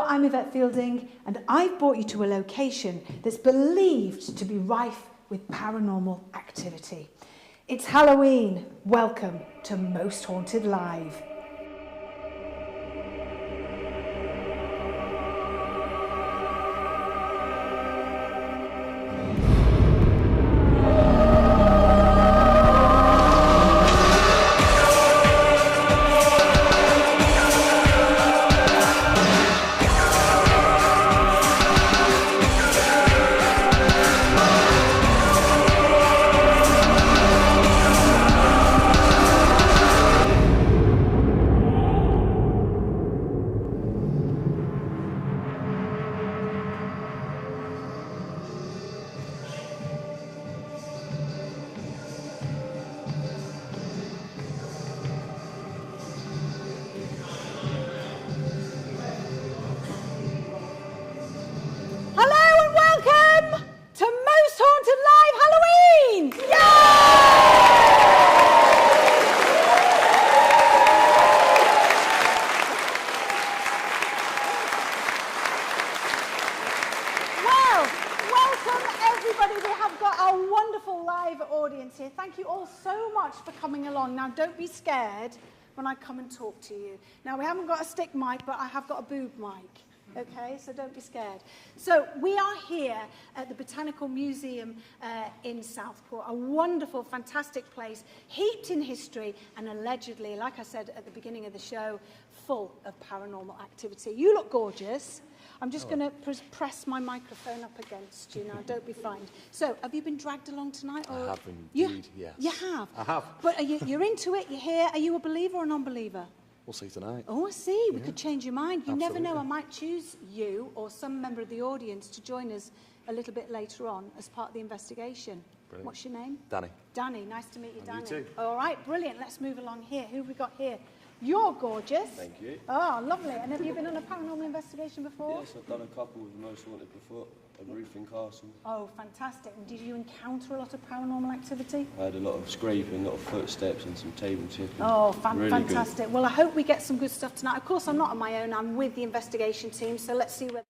I'm Yvette Fielding, and I've brought you to a location that's believed to be rife with paranormal activity. It's Halloween. Welcome to Most Haunted Live. Thank you all so much for coming along. Now, don't be scared when I come and talk to you. Now, we haven't got a stick mic, but I have got a boob mic. Okay, so don't be scared. So we are here at the Botanical Museum in Southport, a wonderful, fantastic place, heaped in history and allegedly, like I said at the beginning of the show, full of paranormal activity. You look gorgeous. I'm just going to press my microphone up against you now. Don't be frightened. So, have you been dragged along tonight? Or I have indeed, yes. You have? I have. But you're into it, you're here. Are you a believer or a non-believer? We'll see tonight. Oh, I see. We could change your mind. You Absolutely. never know. I might choose you or some member of the audience to join us a little bit later on as part of the investigation. Brilliant. What's your name? Danny. Danny. Nice to meet you, Danny. You too. All right, brilliant. Let's move along here. Who have we got here? You're gorgeous. Thank you. Oh, lovely. And have you been on a paranormal investigation before? Yes, I've done a couple with the Most Haunted before, at Roofing Castle. Oh, fantastic. And did you encounter a lot of paranormal activity? I had a lot of scraping, a lot of footsteps and some table tipping. Oh, really fantastic. Good. Well, I hope we get some good stuff tonight. Of course, I'm not on my own. I'm with the investigation team, so let's see where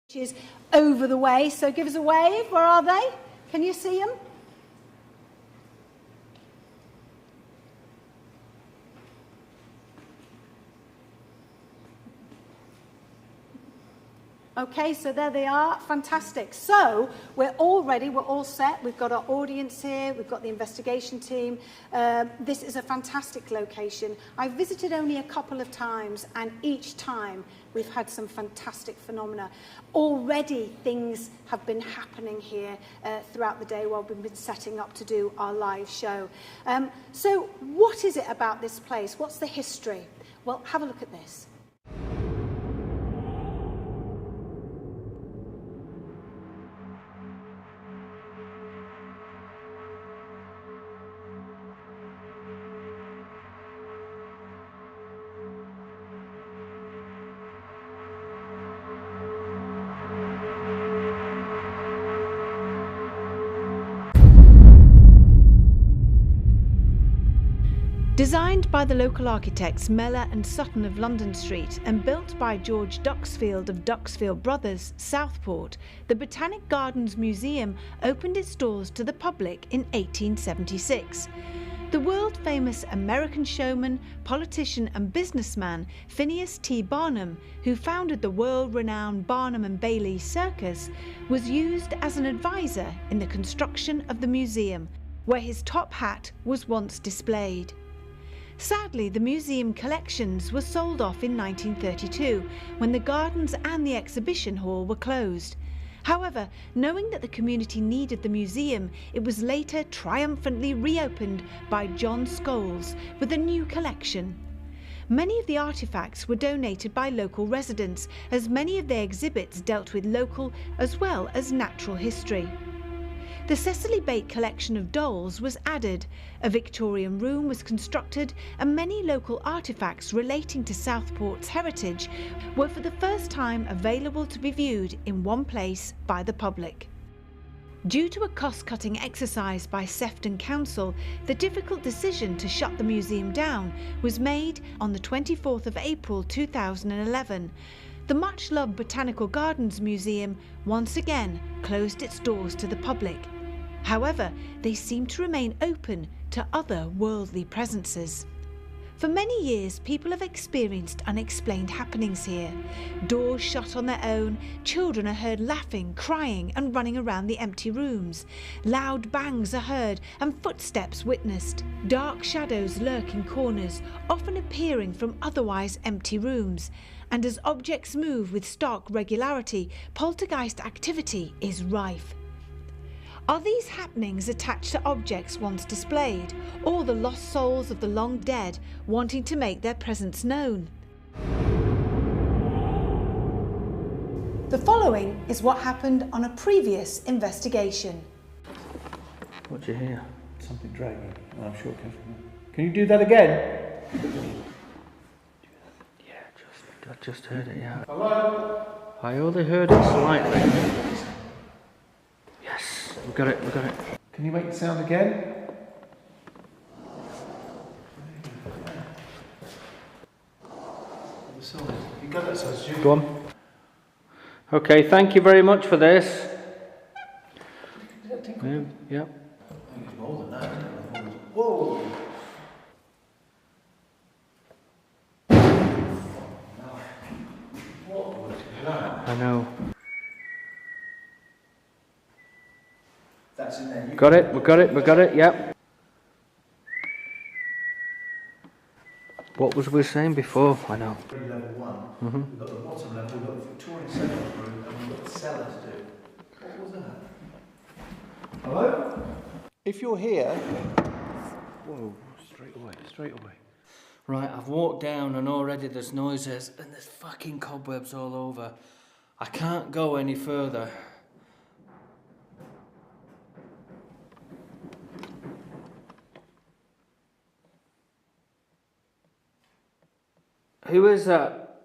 which is over the way. So give us a wave. Where are they? Can you see them? Okay, so there they are. Fantastic. So we're all ready. We're all set. We've got our audience here. We've got the investigation team. This is a fantastic location. I've visited only a couple of times, and each time we've had some fantastic phenomena. Already things have been happening here throughout the day while we've been setting up to do our live show. So what is it about this place? What's the history? Well, have a look at this. Designed by the local architects Mellor and Sutton of London Street and built by George Duxfield of Duxfield Brothers, Southport, the Botanic Gardens Museum opened its doors to the public in 1876. The world-famous American showman, politician and businessman Phineas T. Barnum, who founded the world-renowned Barnum and Bailey Circus, was used as an advisor in the construction of the museum, where his top hat was once displayed. Sadly, the museum collections were sold off in 1932, when the gardens and the exhibition hall were closed. However, knowing that the community needed the museum, it was later triumphantly reopened by John Scholes with a new collection. Many of the artefacts were donated by local residents, as many of their exhibits dealt with local as well as natural history. The Cecily Bate collection of dolls was added, a Victorian room was constructed, and many local artefacts relating to Southport's heritage were for the first time available to be viewed in one place by the public. Due to a cost-cutting exercise by Sefton Council, the difficult decision to shut the museum down was made on the 24th of April 2011. the much-loved Botanical Gardens Museum once again closed its doors to the public. However, they seem to remain open to other worldly presences. For many years, people have experienced unexplained happenings here. Doors shut on their own, children are heard laughing, crying and running around the empty rooms. Loud bangs are heard and footsteps witnessed. Dark shadows lurk in corners, often appearing from otherwise empty rooms. And as objects move with stark regularity, poltergeist activity is rife. Are these happenings attached to objects once displayed, or the lost souls of the long dead wanting to make their presence known? The following is what happened on a previous investigation. What do you hear? Something dragging. Oh, I'm sure it came from there. Can you do that again? Yeah, I just heard it, yeah. Hello? I only heard it slightly. Yes, we got it. Can you make the sound again? You got that sound, Stu? Go on. Okay, thank you very much for this. Yeah. I think it's more than that. Whoa! I know. That's in there. We got it, yep. What was we saying before? I know. Level 1. We've got the bottom level, we've got the Victorian settlement room, and we've got the cellar to do. What was that? Hello? If you're here... Whoa, straight away. Right, I've walked down and already there's noises and there's fucking cobwebs all over. I can't go any further. Who is that?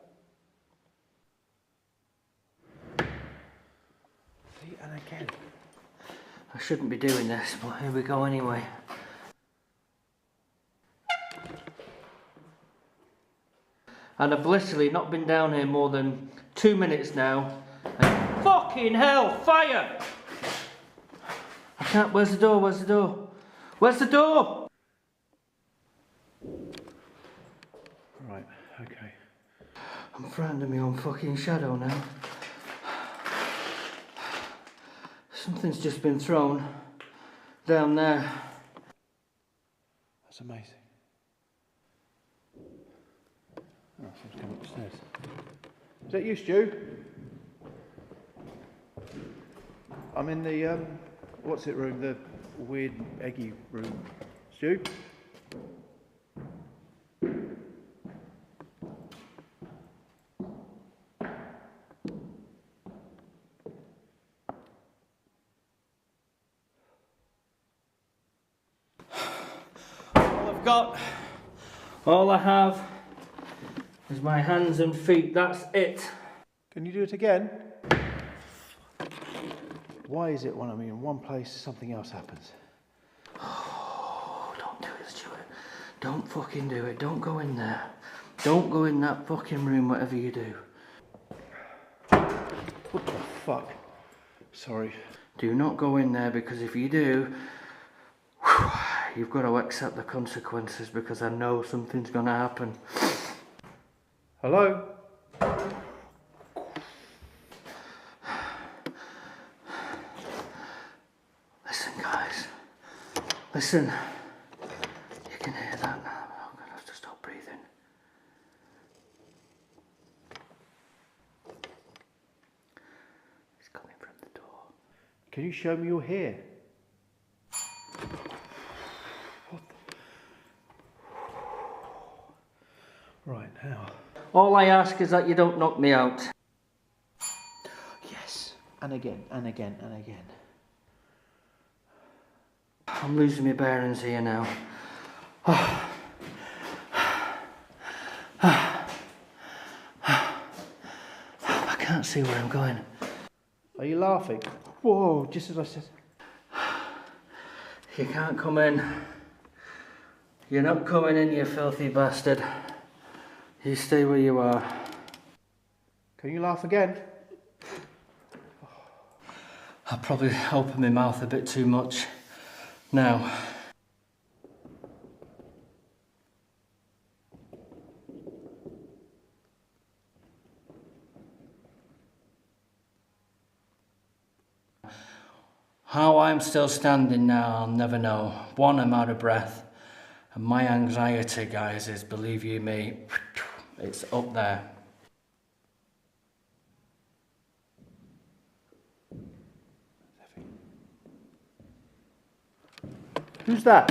See, and again. I shouldn't be doing this, but here we go anyway. And I've literally not been down here more than 2 minutes now. And fucking hell, fire! I can't, where's the door? Where's the door? Right, okay. I'm frightened of my own fucking shadow now. Something's just been thrown down there. That's amazing. Oh, someone's coming upstairs. Is that you, Stu? I'm in the, what's it room? The weird eggy room. Stu? All I have is my hands and feet, that's it. Can you do it again? Why is it when I'm in one place something else happens? Oh, don't do it, Stuart. Don't fucking do it. Don't go in there. Don't go in that fucking room, whatever you do. What the fuck? Sorry. Do not go in there, because if you do, you've got to accept the consequences, because I know something's going to happen. Hello? Listen, guys. Listen. You can hear that now. I'm going to have to stop breathing. It's coming from the door. Can you show me your hair? Right, now. All I ask is that you don't knock me out. Yes. And again, and again, and again. I'm losing my bearings here now. I can't see where I'm going. Are you laughing? Whoa, just as I said. You can't come in. You're not coming in, you filthy bastard. You stay where you are. Can you laugh again? I probably opened my mouth a bit too much now. How I'm still standing now, I'll never know. One, I'm out of breath. And my anxiety, guys, is, believe you me, it's up there. Who's that?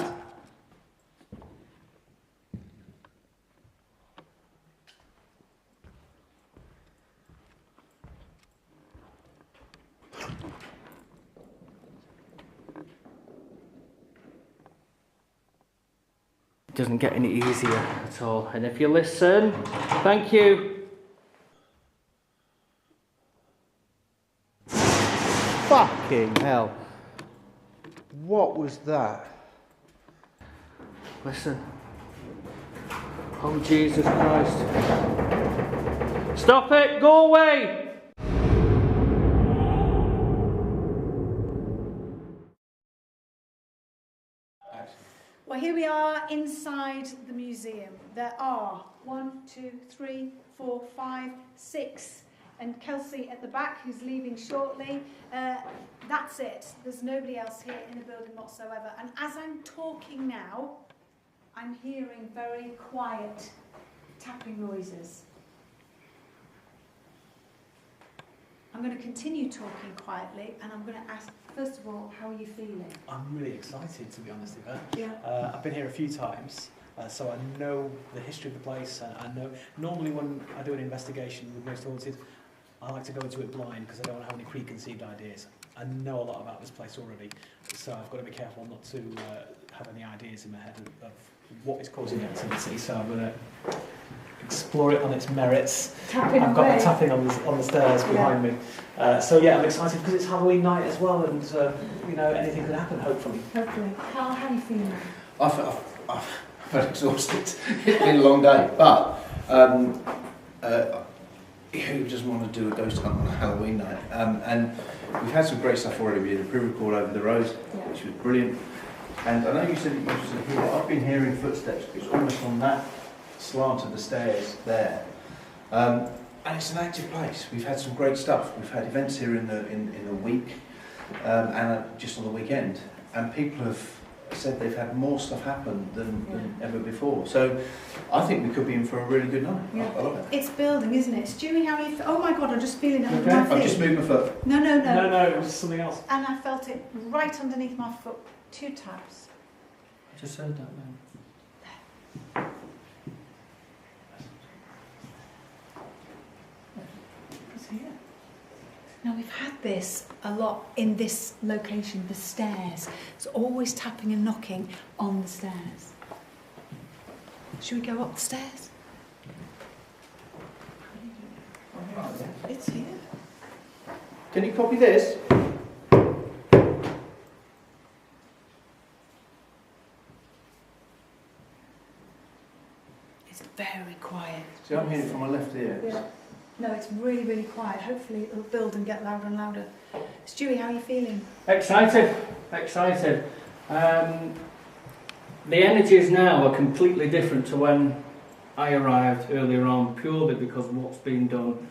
It doesn't get any easier at all. And if you listen, thank you. Fucking hell. What was that? Listen. Oh, Jesus Christ. Stop it! Go away! Well, here we are inside the museum. There are 1, 2, 3, 4, 5, 6. And Kelsey at the back, who's leaving shortly. That's it. There's nobody else here in the building whatsoever. And as I'm talking now, I'm hearing very quiet tapping noises. I'm going to continue talking quietly, and I'm going to ask, first of all, how are you feeling? I'm really excited, to be honest with you. Yeah. I've been here a few times, so I know the history of the place, and I know, normally when I do an investigation with Most Haunted, I like to go into it blind because I don't have any preconceived ideas. I know a lot about this place already, so I've got to be careful not to have any ideas in my head of what is causing the activity, so I'm going to explore it on its merits. I've got the tapping on the stairs behind me. So yeah, I'm excited because it's Halloween night as well, and you know, anything could happen, hopefully. Hopefully. Carl, how are you feeling? I felt exhausted. It's been a long day, but who doesn't want to do a ghost hunt on a Halloween night? And we've had some great stuff already. We had a pre-record over the road, which was brilliant. And I know you said that you used to hear, I've been hearing footsteps. It's almost on that slant of the stairs there. And it's an active place. We've had some great stuff. We've had events here in the week and just on the weekend. And people have said they've had more stuff happen than ever before. So I think we could be in for a really good night. Yeah. I love it. It's building, isn't it? Stewie, how are you? Oh my God, I'm just feeling it under Okay. my feet. I've just moved my foot. No. No, it was something else. And I felt it right underneath my foot 2 times. I just heard that now. It's here. Now we've had this a lot in this location, the stairs. It's always tapping and knocking on the stairs. Should we go up the stairs? It's here. Can you copy this? It's very quiet. See, I'm hearing it from my left ear. Yeah. No, it's really, really quiet. Hopefully it'll build and get louder and louder. Stewie, how are you feeling? Excited. The energies now are completely different to when I arrived earlier on, purely because of what's been done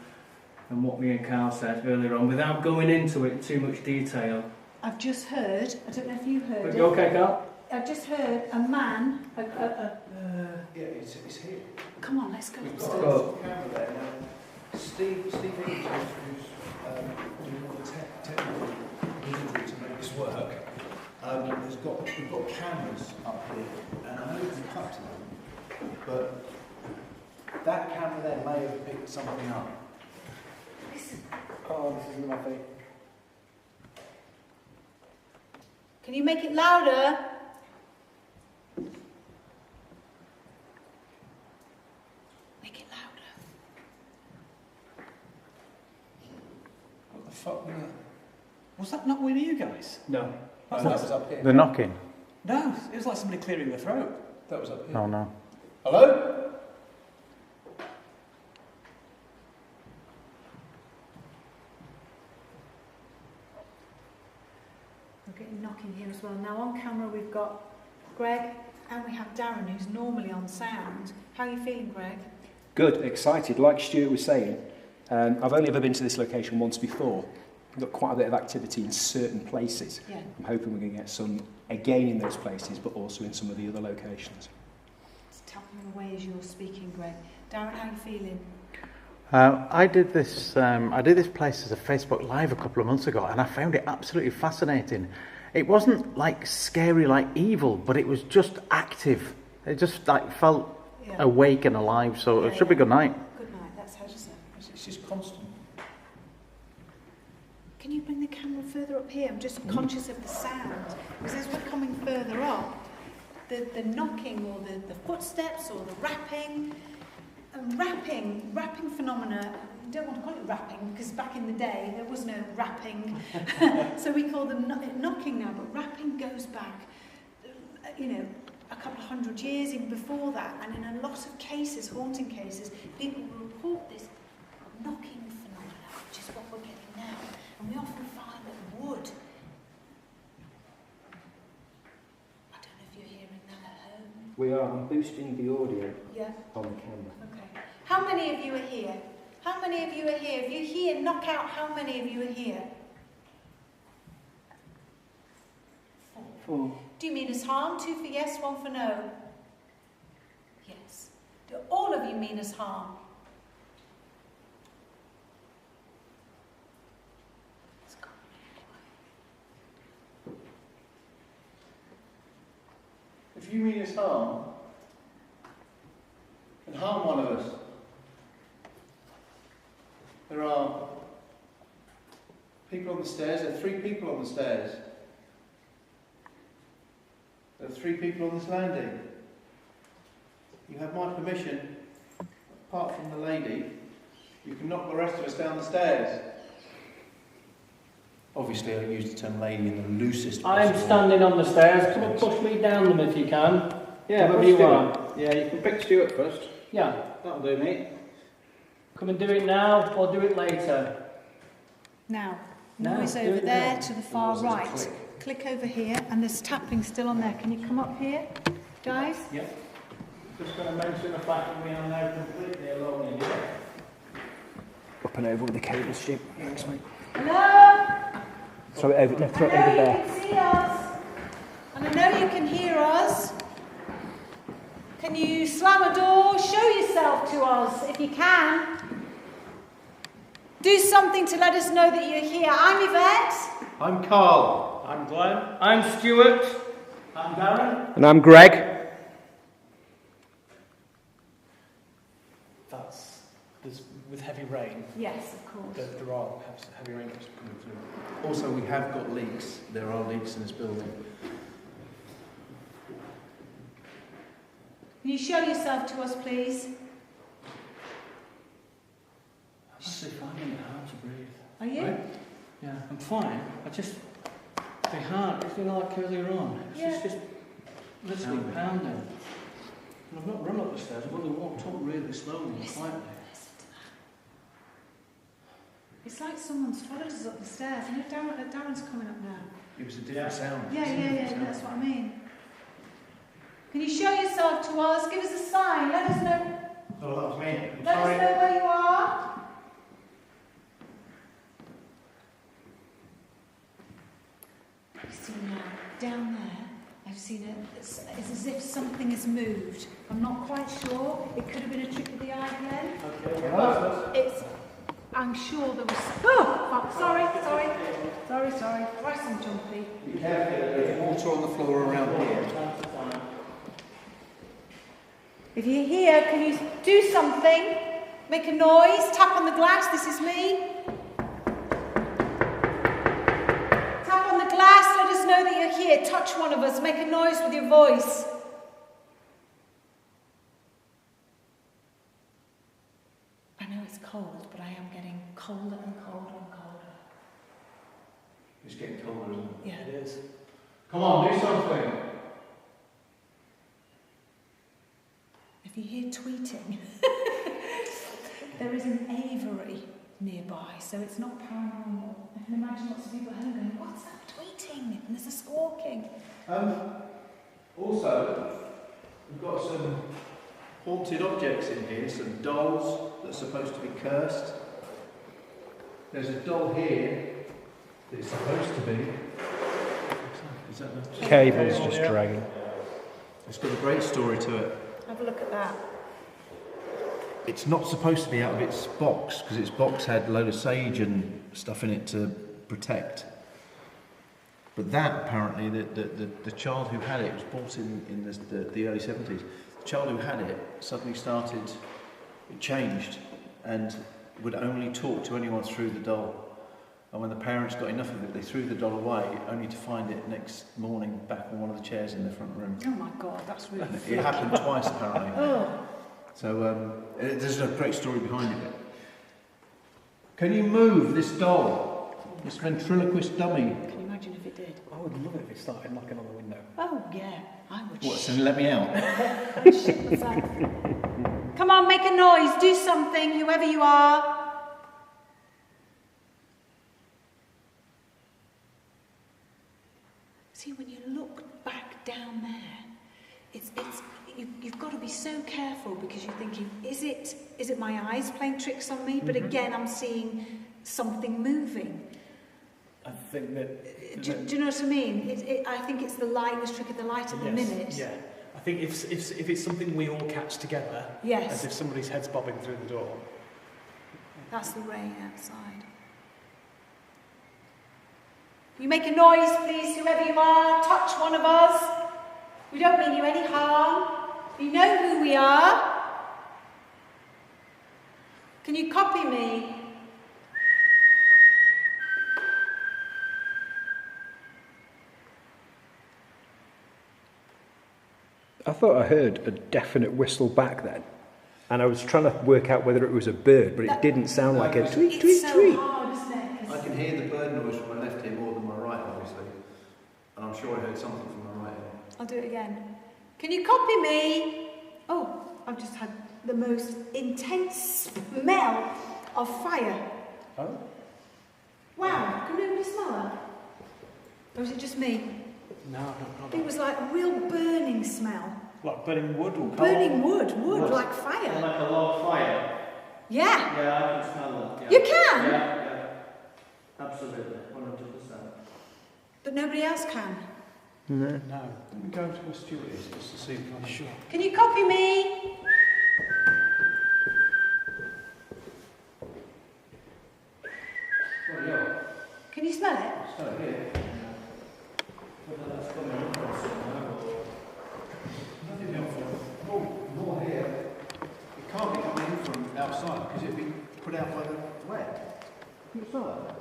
and what me and Carl said earlier on, without going into it in too much detail. I've just heard, I don't know if you heard You it. okay, Carl? I've just heard a man, Yeah, it's here. come on, let's go We've upstairs. got a camera there now. Steve Eames, who's doing all the technical imagery to make this work, we've got cameras up here, and I know we can cut to them, but that camera there may have picked something up. Oh, this is under my feet. Can you make it louder? Make it louder. What the fuck was that? Was that not with you guys? No. Oh, that was up here. The knocking. No, it was like somebody clearing their throat. That was up here. Oh no. Hello? knocking here as well. Now on camera we've got Greg and we have Darren, who's normally on sound. How are you feeling, Greg? Good, excited. Like Stuart was saying, I've only ever been to this location once before. We've got quite a bit of activity in certain places. Yeah. I'm hoping we're going to get some again in those places, but also in some of the other locations. It's tapping away as you're speaking, Greg. Darren, how are you feeling? I did this place as a Facebook Live a couple of months ago, and I found it absolutely fascinating. It wasn't like scary, like evil, but it was just active. It just like felt awake and alive. So it should be good night. Good night. That's how to say. It's just constant. Can you bring the camera further up here? I'm just conscious of the sound. Because as we're coming further up, the knocking or the footsteps or the rapping, rapping phenomena, you don't want to call it rapping because back in the day there was no rapping. So we call them knocking now, but rapping goes back, a couple of 100 years even before that. And in a lot of cases, haunting cases, people will report this knocking phenomena, which is what we're getting now. And we often find that wood. I don't know if you're hearing that at home. We are. I'm boosting the audio on the camera. Okay. How many of you are here? How many of you are here? If you hear knock out, how many of you are here? 4. Do you mean us harm? 2 for yes, 1 for no? Yes. Do all of you mean us harm? If you mean us harm, then harm one of us. There are people on the stairs. There are 3 people on the stairs. There are 3 people on this landing. You have my permission, apart from the lady, you can knock the rest of us down the stairs. Obviously, I use the term lady in the loosest possible. I'm standing on the stairs. Come and push me down them if you can. Yeah, whoever you are. Yeah, you can pick Stuart first. Yeah. That'll do, mate. Come and do it now or do it later. Now, No, noise do over it there now. to the far right. Click over here, and there's tapping still on there. Can you come up here, guys? Yep. Just going to mention the fact that we are now completely alone in here. Up and over with the cable sheet. Thanks, mate. Hello? Throw it over, no, throw it I over know you there. can see us, and I know you can hear us. Can you slam a door? Show yourself to us if you can. Do something to let us know that you're here. I'm Yvette. I'm Carl. I'm Glenn. I'm Stuart. I'm Darren. And I'm Greg. There's with heavy rain. Yes, of course. There are heavy rain coming through. Also, we have got leaks. There are leaks in this building. Can you show yourself to us, please? I'm actually finding it hard to breathe. Are you? Right. Yeah, I'm fine. My heart, it's been like earlier on. It's just literally pounding. And I've not run up the stairs, I've only walked up really slowly and quietly. Listen to that. It's like someone's followed us up the stairs. I know Darren's coming up now. It was a different sound. Yeah, that's what I mean. Can you show yourself to us? Give us a sign. Let us know. Oh, that was me. Let us know where you are. I've seen down there. I've seen it. It's as if something has moved. I'm not quite sure. It could have been a trick of the eye, Glenn. It's. I'm sure there was. Oh, fuck, sorry. Right, I'm jumpy. Be careful, there's water on the floor around here. If you're here, can you do something? Make a noise, tap on the glass, this is me. Tap on the glass, let us know that you're here. Touch one of us, make a noise with your voice. I know it's cold, but I am getting colder and colder and colder. It's getting colder, isn't it? Yeah. It is. Come on, do something. If you hear tweeting, there is an aviary nearby, so it's not paranormal. I can imagine lots of people at home going, what's that tweeting? tapping and there's a squawking. Also, we've got some haunted objects in here, some dolls that are supposed to be cursed. There's a doll here that's supposed to be. Is that the Cable's just dragging. It's got a great story to it. Have a look at that. It's not supposed to be out of its box because its box had a load of sage and stuff in it to protect. But that apparently, the child who had it was bought in the early 70s. The child who had it suddenly started, it changed and would only talk to anyone through the doll. And when the parents got enough of it, they threw the doll away, only to find it next morning back on one of the chairs in the front room. Oh my God, that's really It happened twice apparently. Oh. So there's a great story behind it. Can you move this doll? This ventriloquist dummy. Can you imagine if it did? I would love it if it started knocking on the window. Oh yeah, I would. What, so let me out? I'd shit myself. Come on, make a noise, do something, whoever you are. See, when you look back down there, you've got to be so careful because you're thinking, is it my eyes playing tricks on me? But again, I'm seeing something moving. I think that... Do you know what I mean? I think it's the light, the trick of the light at the minute. Yeah. I think if it's something we all catch together, Yes. as if somebody's head's bobbing through the door. That's the rain outside. You make a noise, please, whoever you are. Touch one of us. We don't mean you any harm. You know who we are. Can you copy me? I thought I heard a definite whistle back then, and I was trying to work out whether it was a bird, but it didn't sound like a tweet, tweet, It's tweet. so hard, isn't it? I can hear the bird noise from my left ear more than my right, obviously. And I'm sure I heard something from my right ear. I'll do it again. Can you copy me? Oh, I've just had the most intense smell of fire. Oh? Wow, can nobody smell that? Or is it just me? No, not It was like a real burning smell. Like burning wood or coal? Burning wood, like fire. Like a log fire. Yeah. Yeah, I can smell that. You can? Yeah. Absolutely, 100%. But nobody else can. No. Let me go to a stewardess just to see if I'm sure. Can you copy me? Can you smell it? Oh, more here. It can't be coming in from outside because it'd be put out by the wet. Can you smell that?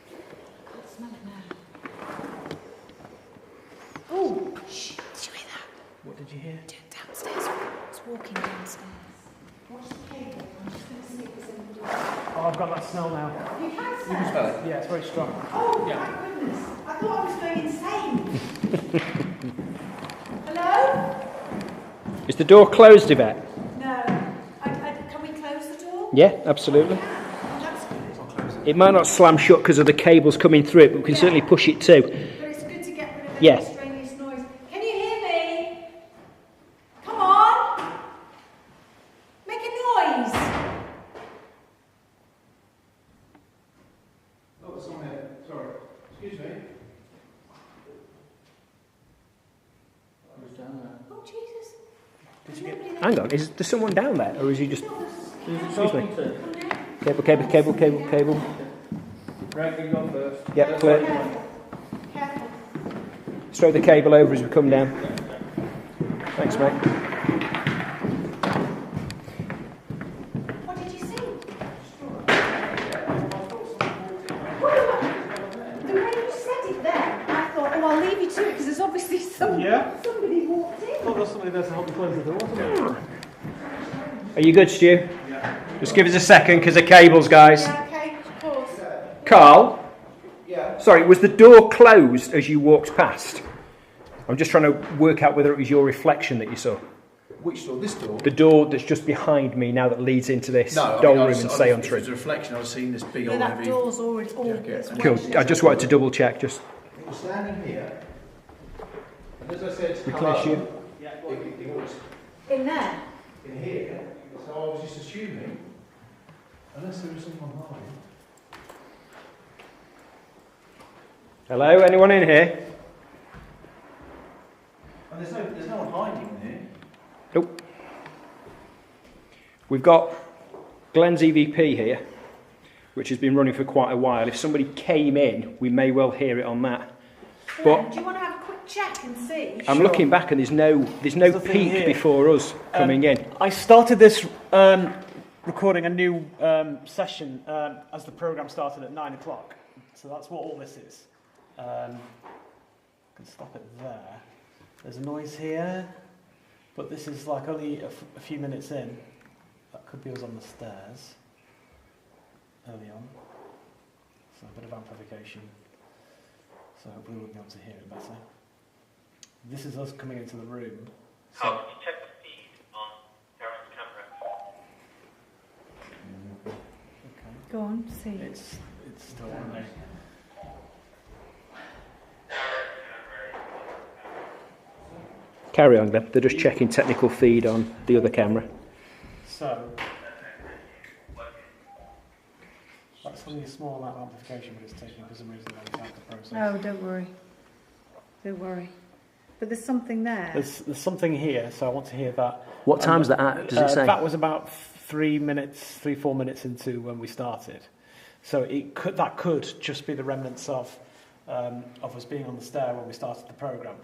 I can't smell it now. Oh, shh, did you hear that? What did you hear? Downstairs. It's walking downstairs. Watch the cable. I'm just going to see if there's anybody else. Oh, I've got that smell now. You can You smell can it? smell it. Yeah, it's very strong. Oh, Yeah. my goodness. I thought I was going insane. Hello? Is the door closed, Yvette? No. Can we close the door? Yeah, absolutely. Oh, that's good. It might not slam shut because of the cables coming through it, but we can certainly push it too. But it's good to get rid of Yeah. any extraneous noise. Can you hear me? Come on. Make a noise. Oh, it's on there. Sorry. Excuse me. Who's down there? Oh, Jesus. Did you get... Nobody there. Hang on, is there someone down there, or is he just... Excuse me. Talking to? Cable. Right, you go first. Yep, clear. Careful. Careful. Let's throw the cable over as we come down. Thanks, mate. What did you see? The way you said it then, I thought, oh, I'll leave you to it because there's obviously somebody walked in. Oh, there's somebody there to help me close the door, wasn't there? Are you good, Stu? Yeah. Just give us a second because of cables, guys. Yeah, okay, of course. Carl? Yeah. Sorry, was the door closed as you walked past? I'm just trying to work out whether it was your reflection that you saw. Which door? This door? The door that's just behind me now that leads into this No, doll I room and if seance it room. was a reflection, I was seeing this big No, old that heavy door's already all. jacket. Cool. I just wanted to double check. Just It was standing here, and as I said, we clear you. it was In there. in here, so I was just assuming, unless there was someone hiding. Hello, anyone in here? And there's no one hiding in here. Nope. We've got Glenn's EVP here, which has been running for quite a while. If somebody came in, we may well hear it on that. But do you want to have a quick check and see? I'm looking back and there's no nothing peak here. before us coming in. I started this recording a new session as the programme started at 9 o'clock. So that's what all this is. I can stop it there. There's a noise here, but this is like only a few minutes in. That could be us on the stairs early on. So a bit of amplification. So hopefully we'll be able to hear it better. This is us coming into the room. So Can you check the feed on Karen's camera? okay. Go on, see. It's still running. Carry on, Glenn. They're just checking technical feed on the other camera. So that's only a small amount of amplification, but it's taking for some reason a long time to process. Oh, don't worry. Don't worry. But there's something there. There's something here, so I want to hear that. What time's that at? Does it say? That was about 4 minutes into when we started. So that could just be the remnants of us being on the stair when we started the programme.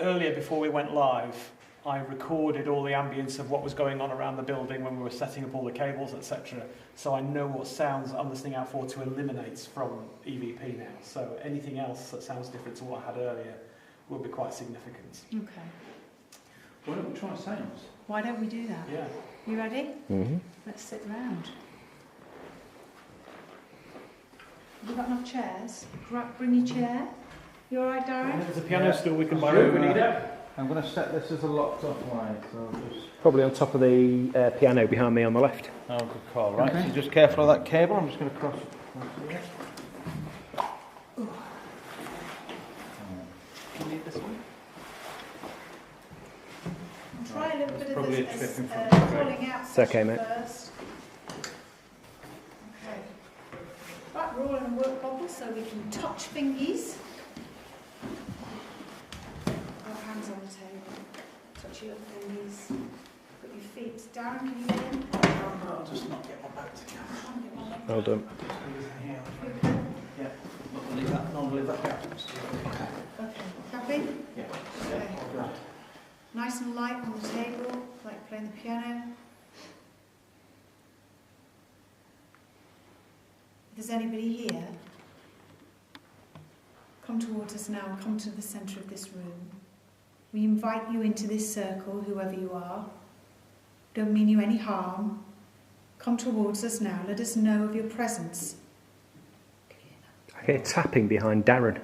Earlier, before we went live, I recorded all the ambience of what was going on around the building when we were setting up all the cables, etc. So I know what sounds I'm listening out for to eliminate from EVP now. So anything else that sounds different to what I had earlier will be quite significant. Okay. Why don't we try sounds? Why don't we do that? Yeah. You ready? Mm-hmm. Let's sit round. Have you got enough chairs? Bring your chair. You all right, Darren? There's a piano stool we can borrow if we need it. I'm going to set this as a locked off line, so just... Probably on top of the piano behind me on the left. Oh, good call, right. So just careful of that cable, I'm just going to cross it. Can you need this one? I'll try a little bit of this calling out It's okay, mate. first. Okay. Right, we're all in a work bubble so we can touch fingies. Our hands on the table. Touch your fingies. Put your feet down. Can you get in? I'll just not get my back together. Well done. Yeah. Leave that gap. Okay. Happy? Yeah. Okay. Nice and light on the table, like playing the piano. If there's anybody here, come towards us now, come to the centre of this room. We invite you into this circle, whoever you are. Don't mean you any harm. Come towards us now, let us know of your presence. I hear tapping behind Darren.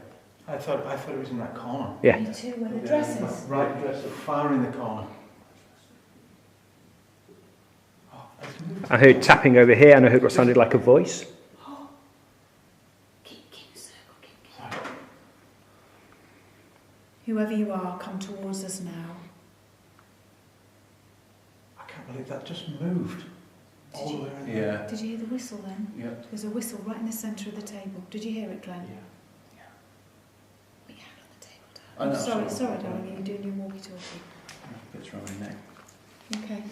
I thought it was in that corner. Yeah. Me too, where the dress is. Right dress, far in the corner. I heard tapping over here and I heard what sounded like a voice. Keep circle, keep. Whoever you are, come towards us now. I can't believe that just moved. All the way around. Yeah. Did you hear the whistle then? Yeah. There's a whistle right in the centre of the table. Did you hear it, Glenn? Yeah. Put your hand on the table, I darling. know, Sorry, darling, you're doing your walkie-talkie. Bits around my neck. Okay.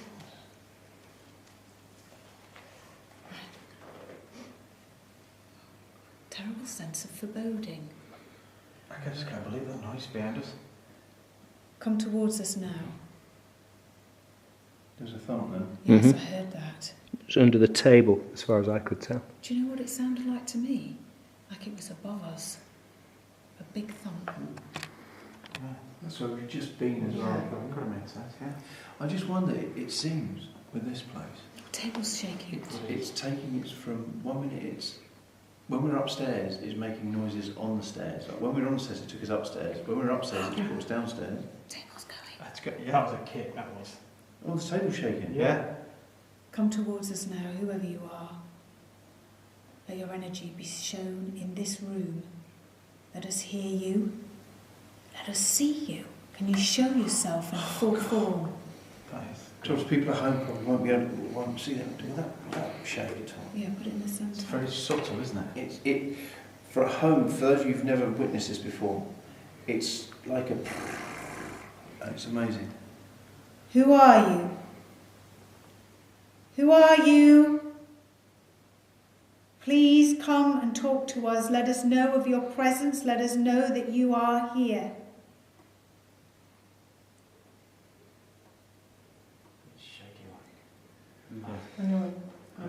Terrible sense of foreboding. I just can't believe that noise behind us. Come towards us now. There's a thump then. Yes, Mhm. I heard that. It's under the table, as far as I could tell. Do you know what it sounded like to me? Like it was above us. A big thump. That's where we've just been as well. Could have made sense, yeah. I just wonder, it seems with this place, The table's shaking. it's taking it from 1 minute it's, when we were upstairs, it's making noises on the stairs. Like when we were on the stairs, it took us upstairs. When we were upstairs, it took us downstairs. Table's going. That's good. Yeah, that was a kit, that was. Oh, the table's shaking. Yeah. Come towards us now, whoever you are. Let your energy be shown in this room. Let us hear you. Let us see you. Can you show yourself in full form? Because people at home probably won't see them do that shade at all. Yeah, put it in the centre. It's very subtle, isn't it? It for a home, for those of you who've never witnessed this before, it's like and it's amazing. Who are you? Who are you? Please come and talk to us. Let us know of your presence. Let us know that you are here. Anyway,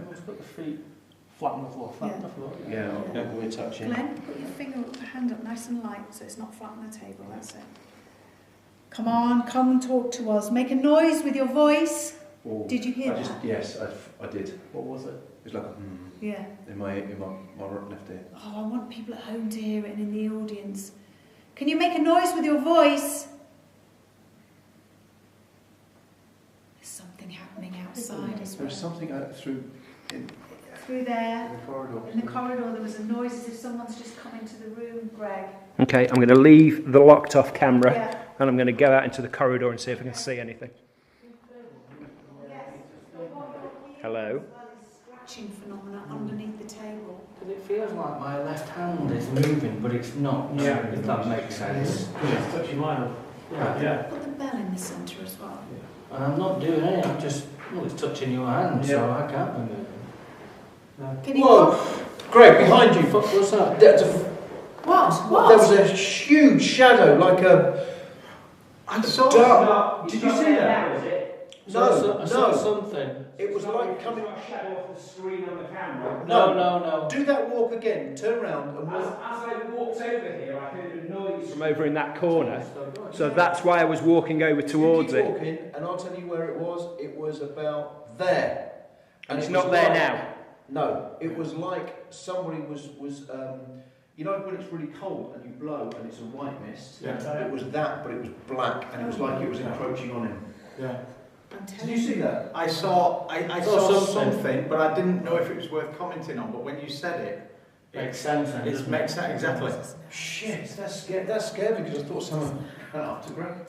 let's put the feet flat on the floor. Flat on the floor. Yeah, we're touching. Glenn, put your hand up nice and light so it's not flat on the table. That's it. Come on, come and talk to us. Make a noise with your voice. Oh, Did you hear that? Yes, I did. What was it? It was like a Yeah. in my left ear. Oh, I want people at home to hear it and in the audience. Can you make a noise with your voice? There's something happening outside as well. There's something through there. the corridor. In the corridor there was a noise as if someone's just come into the room, Greg. Okay, I'm going to leave the locked off camera Yeah. and I'm going to go out into the corridor and see if I can see anything. Hello? Scratching phenomena underneath the table. Because it feels like my left hand is moving, but it's not. Yeah. If that makes sense. It's touching mine. Yeah. Put the bell in the centre as well. And I'm not doing it. I'm just. Well, it's touching your hand, so I can't move it. Can you Whoa! Greg, behind you. Fuck, what's that? There's a, What? There was a huge shadow, like a. I saw. Dark. Did you see that? Was it? No, I saw no. something. It was like coming. a shadow off the screen on the camera. No. Do that walk again. Turn around and As walk. I walked over here, I heard a noise From over in that corner. So that's why I was walking over towards You keep it. walking, and I'll tell you where it was. It was about there. And it's it not was there like- now. No, it was like somebody was you know when it's really cold and you blow and it's a white mist. Yeah. It was that, but it was black, and it was like it was encroaching on him. Yeah. Did you see that? I saw saw something, but I didn't know if it was worth commenting on. But when you said it, Makes sense. then, it doesn't makes sense exactly. Shit, that scared me because I thought someone ran up to grab.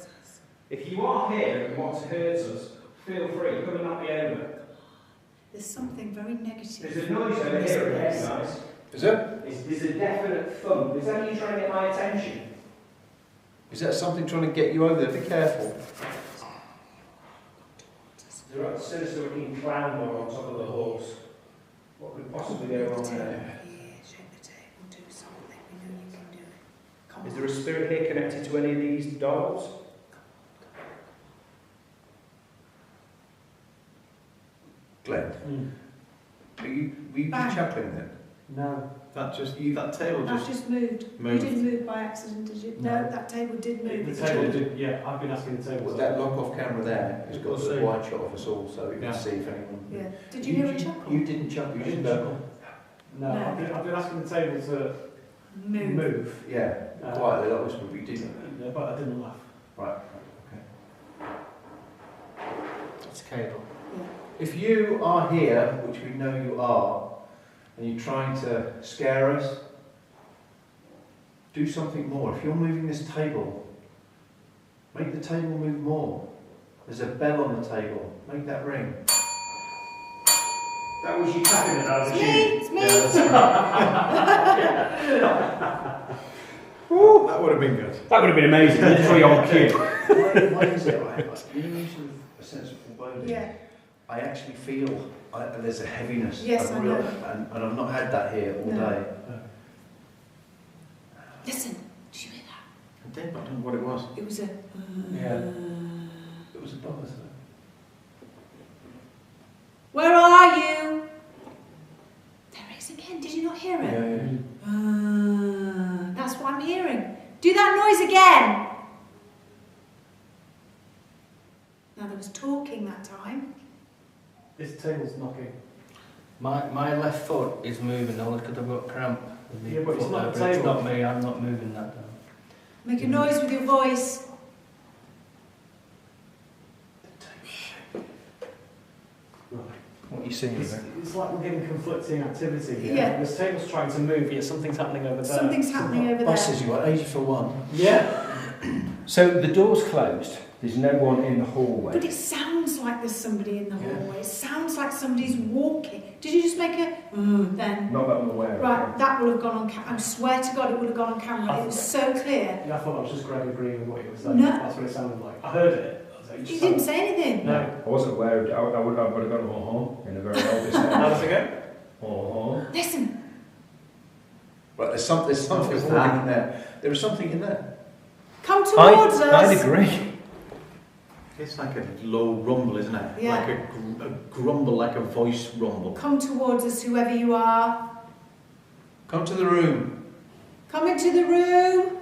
If you are here and want to hurt us, feel free. Come and knock me over. There's something very negative. There's a noise over here again, guys. Is there? There's a definite thump. Is that you trying to get my attention? Is that something trying to get you over there? Be careful. There's a sinister looking clown on top of the horse. What could possibly go wrong there? Shake the table, do something. We know you can do it. Come Is on. there a spirit here connected to any of these dolls? Glenn, were you Bang. chaplain then? No. That table I've just moved. moved. You didn't move by accident, did you? No, that table did move. The It's table true. did, yeah, I've been asking the table. Well, that lock-off camera there has got We'll a see. wide shot of us all, so we can Yeah. see if anyone. Yeah. Did you hear a chuckle? You didn't chuckle. You didn't chuckle. No, No. I've been asking the table to Move. move, Yeah, quietly like this, but you didn't. yeah, but I didn't laugh. Right. It's cable. If you are here, which we know you are, and you're trying to scare us, do something more. If you're moving this table, make the table move more. There's a bell on the table. Make that ring. That was you tapping it, I was It's me. It's me. That would have been good. That would have been amazing. Literally on cue. Why is it right? You mentioned a sense of foreboding. Yeah. I actually feel there's a heaviness. Yes, I know. And I've not had that here all No. day. Listen. Did you hear that? I did, but I don't know what it was. It was a. Yeah. It was above us. Where are you? There it is again. Did you not hear it? Yeah. That's what I'm hearing. Do that noise again. Now there was talking that time. This table's knocking. My left foot is moving only because I've got cramp. with my Yeah, but it's foot not there, the It's table. not me. I'm not moving that down. Make a noise with your voice. What are you seeing It's, there? it's like we're getting conflicting activity here. Yeah. This table's trying to move, yet something's happening over there. Something's happening over there. Buses, you are 80 for one. Yeah. So the door's closed. There's no one in the hallway. But it sounds like there's somebody in the Yeah. hallway. It sounds like somebody's walking. Did you just make a then? Not that I'm aware of. Right, that will have gone on camera. I swear to God, it would have gone on camera. It was so clear. Yeah, I thought I was just Greg agreeing with what you were saying. No. That's what it sounded like. I heard it. I was like, You didn't say anything. No. I wasn't aware of it. I would have gone, in a very obvious way. How does it go? Listen. Right, there's something in there. There is something in there. Come towards us. I'd agree. It's like a low rumble, isn't it? Yeah. Like a grumble, like a voice rumble. Come towards us, whoever you are. Come to the room. Come into the room.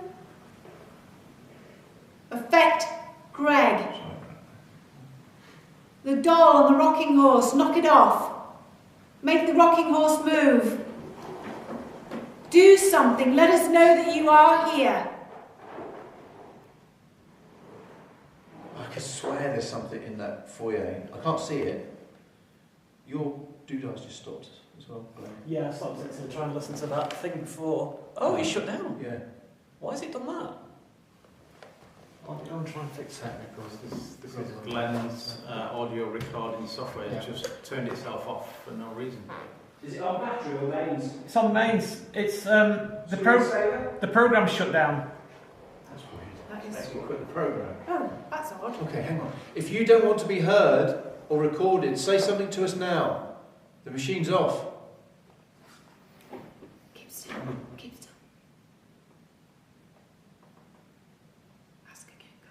Affect Greg. The doll on the rocking horse, knock it off. Make the rocking horse move. Do something, let us know that you are here. I swear there's something in that foyer. I can't see it. Your doodads just stopped as well. Yeah, I stopped it to try and listen to that thing before. Oh, it's shut down. Yeah. Why has it done that? I'll go and try and fix that because this is Glenn's audio recording software. It's just turned itself off for no reason. Is it on battery or mains? It's on mains. It's the program's shut down. That's weird. That is... Let's quit the program. Oh, that's odd. Okay, hang on. If you don't want to be heard or recorded, say something to us now. The machine's off. Keep still. Keep still. Ask again, go.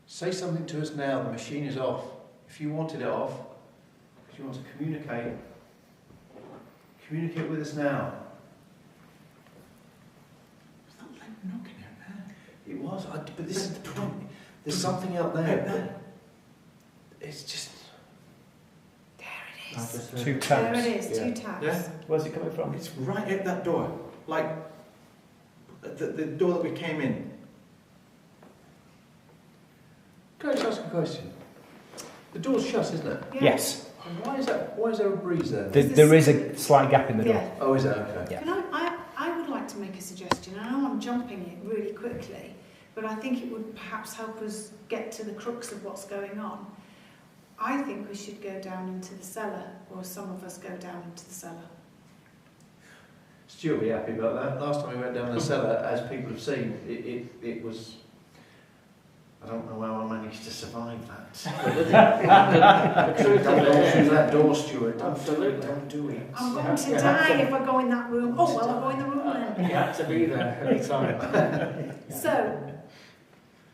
Say something to us now. The machine is off. If you wanted it off, because you want to communicate with us now. Was that like knocking out there? It was, but this is the problem. There's something out there. It's just. There it is. Two There tabs. it is, Yeah. 2 tabs. Yeah. Where's it coming from? It's right at that door, like the door that we came in. Can I just ask a question? The door's shut, isn't it? Yeah. Yes. And why is that? Why is there a breeze there? There is a slight gap in the door. Yeah. Oh, is it? Okay. Yeah. Can I would like to make a suggestion. I know I'm jumping it really quickly, but I think it would perhaps help us get to the crux of what's going on. I think we should go down into the cellar, or some of us go down into the cellar. Stuart will be happy about that. Last time we went down the cellar, as people have seen, it was. I don't know how I managed to survive that. Don't go through that door, Stuart. Don't do it. I'm going to die if I go in that room. Oh, well, I'll go in the room then. You had to be there every time. So,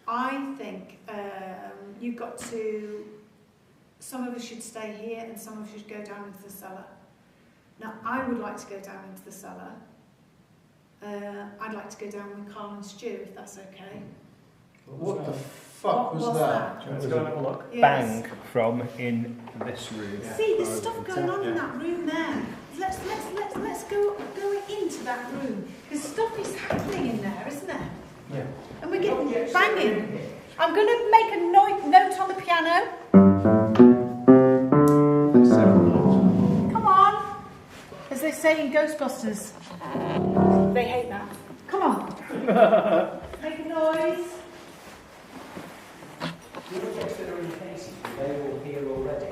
I think you've got to... Some of us should stay here and some of us should go down into the cellar. Now, I would like to go down into the cellar. I'd like to go down with Carl and Stu, if that's okay. What the fuck was What's that? Do you want to go and have a look? Yes. Bang from in this room. See, there's stuff going on in that room there. Let's go into that room. Because stuff is happening in there, isn't there? Yeah. And we're getting banging. I'm going to make a note on the piano. Come on. As they say in Ghostbusters. They hate that. Come on. Make a noise. They will hear already,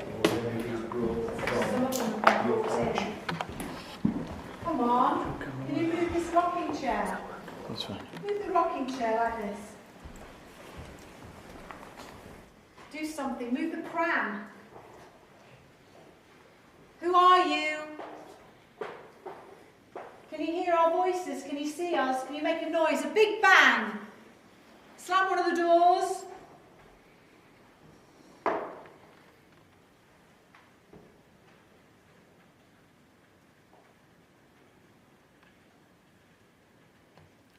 Some of them are brought in. Come on. Can you move this rocking chair? That's fine. Move the rocking chair like this. Do something. Move the pram. Who are you? Can you hear our voices? Can you see us? Can you make a noise? A big bang. Slam one of the doors.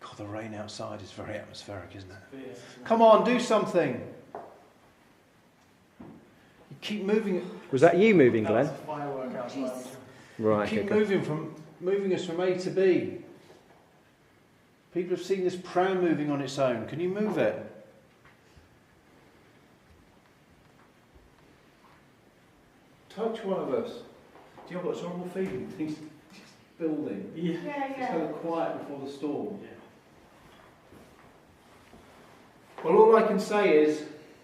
God, the rain outside is very atmospheric, isn't it? Come on, do something. You keep moving. Was that you moving, Glenn? That's a firework outside. Jesus. Right. Keep Okay. moving us from A to B. People have seen this pram moving on its own. Can you move it? touch one of us. Do you know what's horrible feeling? Things just building. Yeah. Yeah, It's kind of quiet before the storm. Well, all I can say is,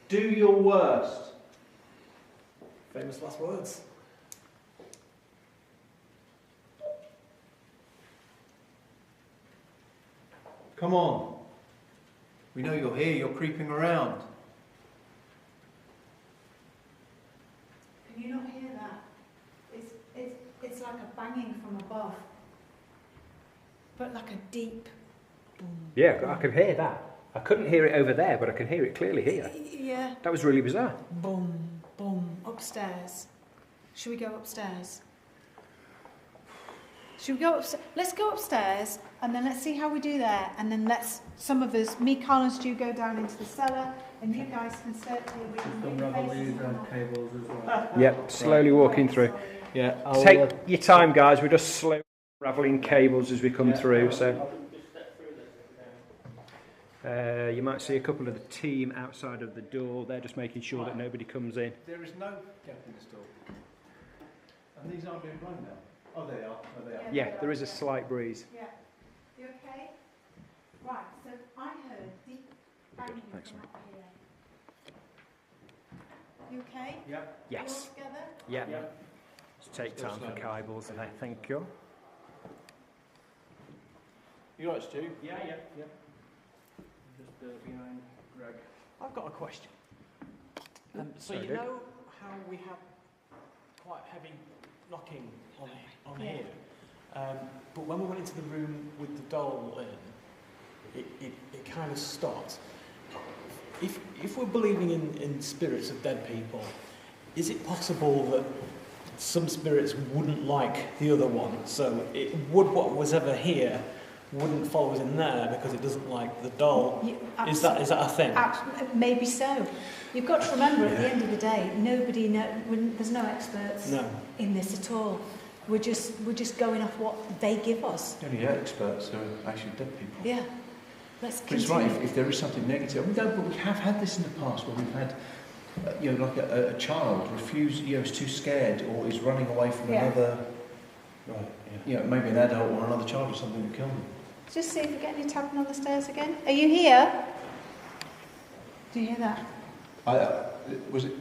do your worst. Famous last words. Come on. We know you're here, you're creeping around. Can you not hear that? It's like a banging from above, but like a deep boom. Yeah, I could hear that. I couldn't hear it over there, but I can hear it clearly here. Yeah. That was really bizarre. Boom, boom. Upstairs. Should we go upstairs? Should we go upstairs? Let's go upstairs and then let's see how we do there. And then some of us, me, Carl and Stu, go down into the cellar and you guys can stay here. We can Unravel these cables as well. Yep, slowly walking through. Yeah, Take your time, guys. We're just slowly unravelling cables as we come through. So you might see a couple of the team outside of the door. They're just making sure that nobody comes in. There is no gap in the door. And these aren't being blown now. Oh, they are. Oh, they are. Yeah, there is a slight breeze. Yeah. You okay? Right, so I heard deep banging Thanks, from up here. You okay? Yep. Yes. You all together? Yeah. Just take time for cables there. Thank you. You right, Stu? Yeah. Just behind Greg. I've got a question. So Sorry, you Dick. know how we had quite heavy knocking on here, but when we went into the room with the doll in, it kind of stopped. If we're believing in spirits of dead people, is it possible that some spirits wouldn't like the other one, so what was ever here wouldn't follow us in there because it doesn't like the doll? Is that a thing? Maybe so. You've got to remember, at the end of the day, there's no experts in this at all. We're just going off what they give us. The only experts are actually dead people. Yeah. Let's But it's continue. right, if there is something negative, but we have had this in the past where we've had, like a child refuse, is too scared or is running away from another, maybe an adult or another child or something to kill them. Just see if we get any tapping on the stairs again. Are you here? Do you hear that? Was it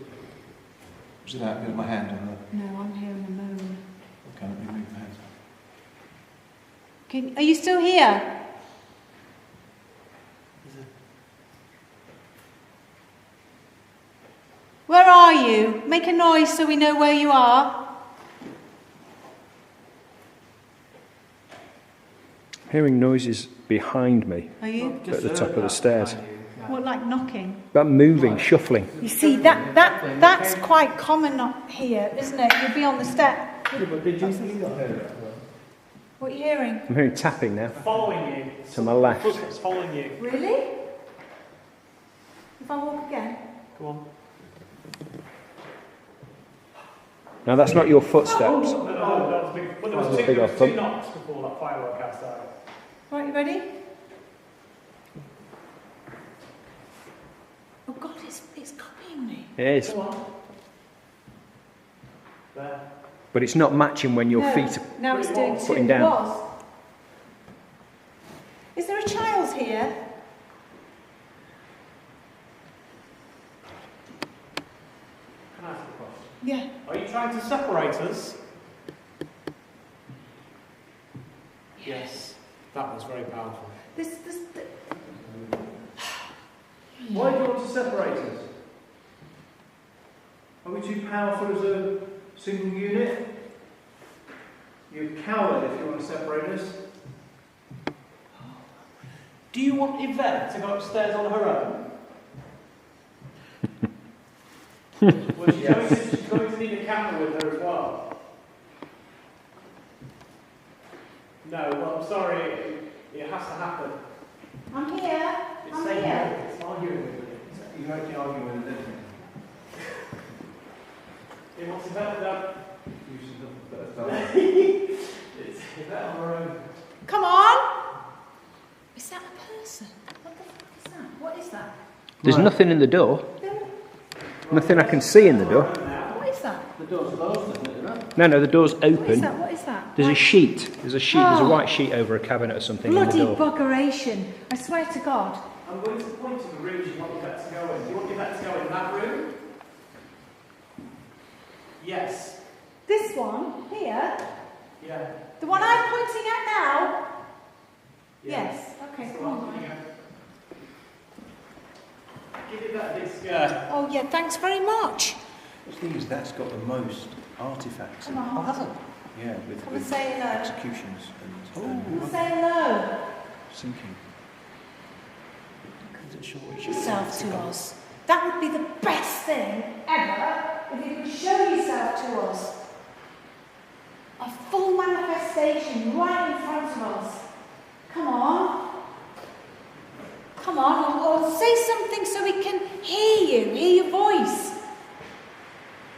out with my hand on her? No, I'm hearing a moan. Okay, let me move my hands. Are you still here? Where are you? Make a noise so we know where you are. Hearing noises behind me Are you? at the top of the stairs. What, like knocking? But moving, shuffling. You see, that's quite common up here, isn't it? You'll be on the step. What are you hearing? I'm hearing tapping now. Following you. To my left. Footsteps following you. Really? If I walk again? Go on. Now that's not your footsteps. No, that was big. But there was Big old two thump. knocks before that firework outside. Right, you ready? Oh God, it's copying me. It is. Go on. There. But it's not matching when your feet are Now it's doing two. putting down. It was. Is there a child here? Can I ask a question? Yeah. Are you trying to separate us? Yes. That was very powerful. Why do you want to separate us? Are we too powerful as a single unit? You're a coward if you want to separate us. Do you want Yvette to go upstairs on her own? Well, she's going to need a camera with her as well. No, well, I'm sorry, it has to happen. I'm here. It's I'm saying here. no, it's arguing with you. You're actually arguing with a dead man. It wants Yvette done. You should have put us It's Yvette on her own. Come on. Is that a person? What the fuck is that? What is that? There's nothing in the door. Nothing I can see in the door. What is that? The door's closed, isn't it? No, the door's open. What is that? What is that? There's a sheet. There's a Oh. white sheet over a cabinet or something Bloody in the door. buggeration. I swear to God. I'm going to point to the rooms you want Yvette to go in. Do you want Yvette to go in that room? Yes. This one here, Yeah. the one I'm pointing at now. Yeah. Yes. Okay. Come on. Give it that big skirt. Oh yeah. Thanks very much. The thing is, that's got the most artefacts. Come on. Hasn't? Yeah, with, Come and say hello. executions and Say hello. sinking. Show yourself to us. That would be the best thing ever if you could show yourself to us. A full manifestation right in front of us. Come on. Come on, or say something so we can hear you, hear your voice.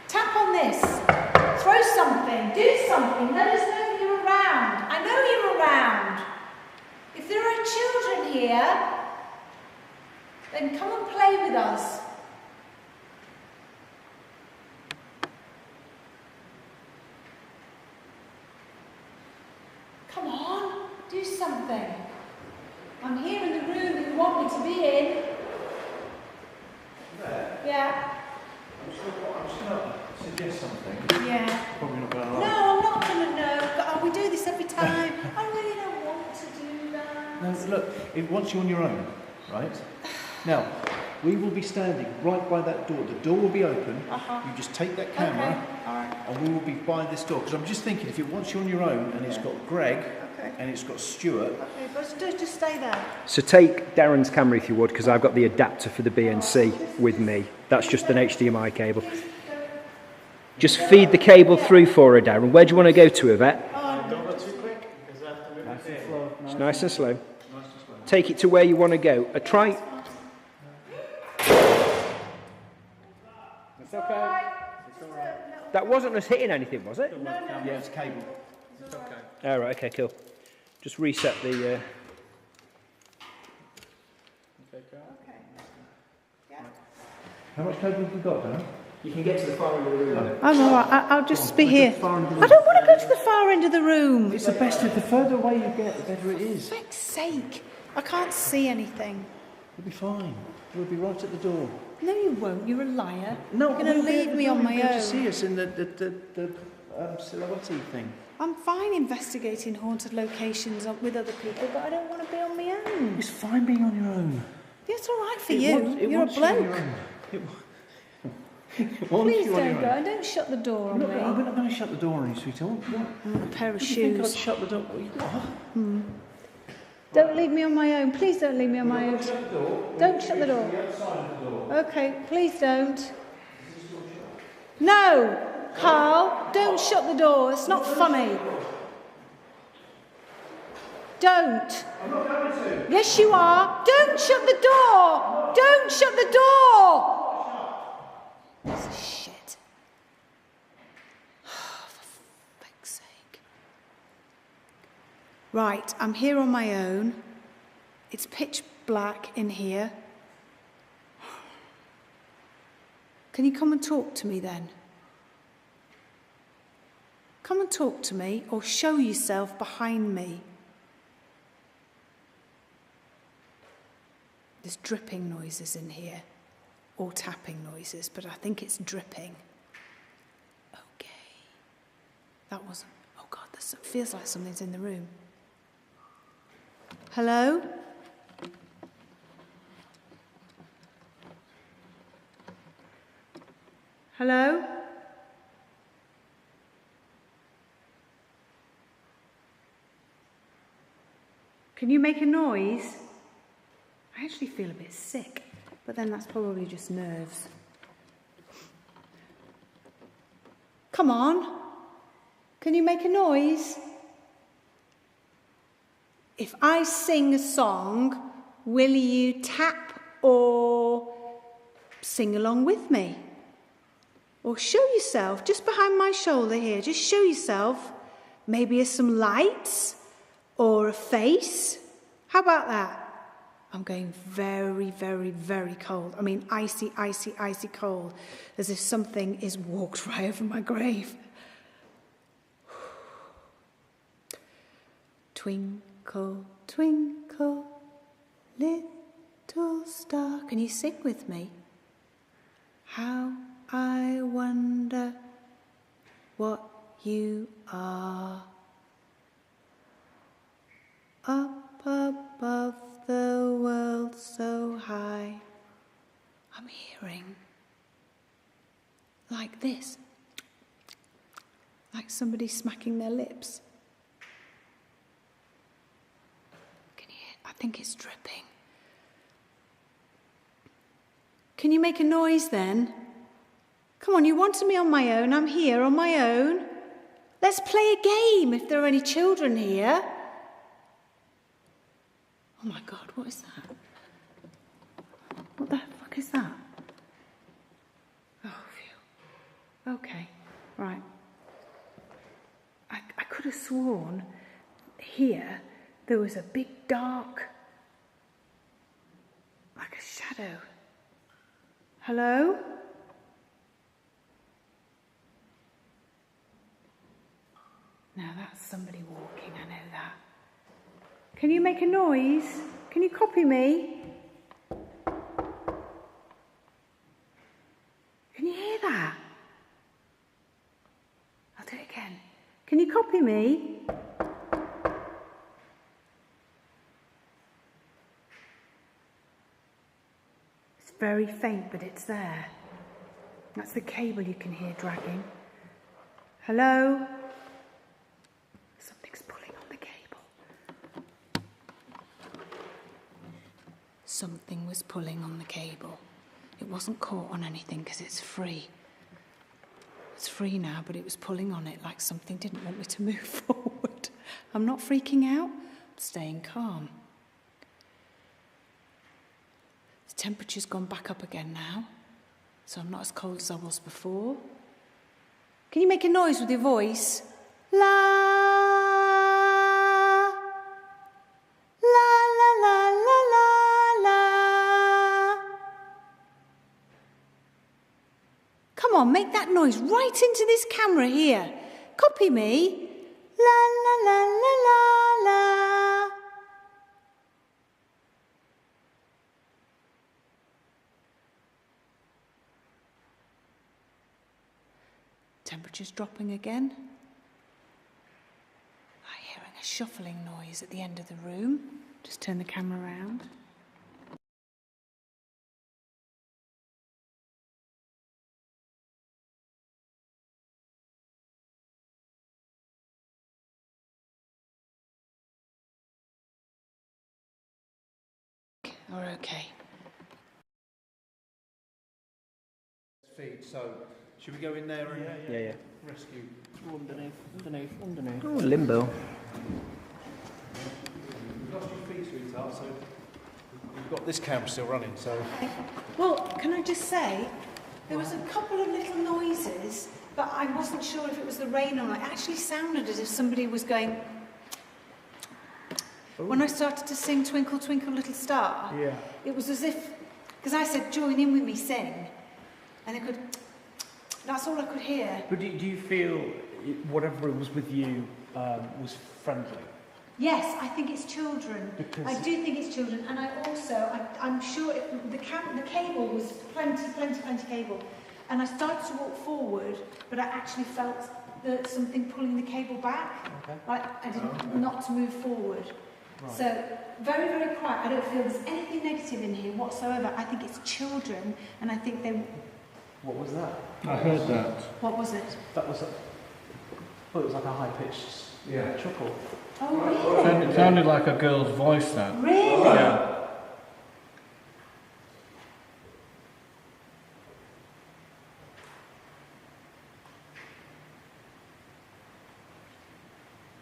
Tap on this. Throw something. Do something. Let us know that you're around. I know you're around. If there are children here, then come and play with us. Come on, do something. I'm here in the room that you want me to be in. There, Yeah, I'm just going to suggest something. yeah. Probably not going to like. No, I'm not going to know. Oh, we do this every time. I really don't want to do that. No, look, once you're on your own, right? Now, we will be standing right by that door. The door will be open. You just take that camera, Okay, all right. and we will be by this door. Because I'm just thinking, if once you're on your own, and it's got Greg, Okay. and it's got Stuart. Okay, but just stay there. So take Darren's camera if you would, because I've got the adapter for the BNC with me. That's just an HDMI cable. Just feed the cable through for her, Darren. Where do you want to go to, Yvette? Don't go too quick, because I have to move it in. It's nice and slow. Take it to where you want to go. Try. It's okay. That wasn't us hitting anything, was it? Yeah, it's cable. All right. Okay. Cool. Just reset the. Okay. Yeah. How much cable have we got, Dan? You can get to the far end of the room. I'm all right. I'll just be here. I don't want to go to the far end of the room. It's the best. The further away you get, the better it is. For fuck's sake. I can't see anything. We'll be fine. We'll be right at the door. No, you won't. You're a liar. No, You're going to leave me on my You'll be able own. to see us in the silhouette thing. I'm fine investigating haunted locations with other people, but I don't want to be on my own. It's fine being on your own. Yeah, it's all right for It you. wants- it You're a wants you on your bloke. own. It wants Please you on your don't go own. and don't shut the door on We're me. not going to shut the door on you, sweetheart. What? A pair of Do you think I'd shoes. shut the door? What? Don't leave me on my own. Please don't leave me on my own. Shut the door. Don't shut the door. The outside of the door. Okay, please don't. No, Carl, don't shut the door. It's not funny. Don't. I'm not going to. Yes, you are. Don't shut the door. Don't shut the door. Piece of shit. For fuck's sake. Right, I'm here on my own. It's pitch black in here. Can you come and talk to me then? Come and talk to me or show yourself behind me. There's dripping noises in here, or tapping noises, but I think it's dripping. Okay. That wasn't, oh God, this feels like something's in the room. Hello? Hello? Can you make a noise? I actually feel a bit sick, but then that's probably just nerves. Come on. Can you make a noise? If I sing a song, will you tap or sing along with me? Or show yourself just behind my shoulder here. Just show yourself. Maybe some lights or a face. How about that? I'm going very, very, very cold. I mean, icy, icy, icy cold, as if something is walked right over my grave. Twinkle, twinkle, little star. Can you sing with me? How I wonder what you are. Up above the world so high. I'm hearing like this, like somebody smacking their lips. Can you hear? I think it's dripping. Can you make a noise then? Come on, you wanted me on my own. I'm here on my own. Let's play a game if there are any children here. Oh my God, what is that? What the fuck is that? Oh, phew. Okay, right. I could have sworn here there was a big dark, like a shadow. Hello? Now that's somebody walking, I know that. Can you make a noise? Can you copy me? Can you hear that? I'll do it again. Can you copy me? It's very faint, but it's there. That's the cable you can hear dragging. Hello? Something's pulling on the cable. Something was pulling on the cable. It wasn't caught on anything because it's free. It's free now, but it was pulling on it like something didn't want me to move forward. I'm not freaking out, I'm staying calm. The temperature's gone back up again now, so I'm not as cold as I was before. Can you make a noise with your voice? La, la, la, la, la, la, la. Come on, make that noise right into this camera here. Copy me. La, la, la, la, la, la. Temperature's dropping again. I'm hearing a shuffling noise at the end of the room. Just turn the camera around. Or okay. Feed, so should we go in there and Yeah. rescue? Underneath. Oh, limbo. We've lost your feet, sweetheart, so we've got this camera still running, so... Well, can I just say, there was a couple of little noises, but I wasn't sure if it was the rain or not. It actually sounded as if somebody was going... When I started to sing Twinkle, Twinkle, Little Star, it was as if... Because I said, join in with me, sing. And they could... That's all I could hear. But do you feel whatever was with you was friendly? Yes, I think it's children. I do think it's children, and I'm sure the cable was plenty cable, and I started to walk forward, but I actually felt something pulling the cable back, like I didn't not to move forward. Right. So very, very quiet. I don't feel there's anything negative in here whatsoever. I think it's children, and I think they. What was that? I heard that. What was it? That was. It was like a high-pitched chuckle. Oh, really? It sounded like a girl's voice, that. Really? Yeah.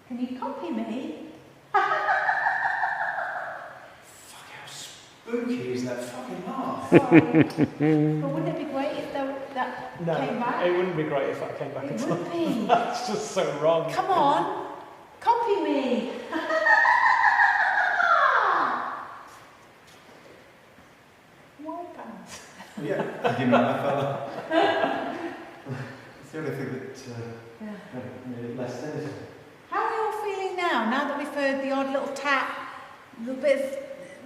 Can you copy me? Fuck, how spooky is that fucking laugh? Sorry. But wouldn't it be great if that came back? It wouldn't be great if that came back. It would be. That's just so wrong. Come on, copy me. wipe out. Yeah, you know that fella. It's the only thing that made it less sinister. How are you all feeling now that we've heard the odd little tap, a little bit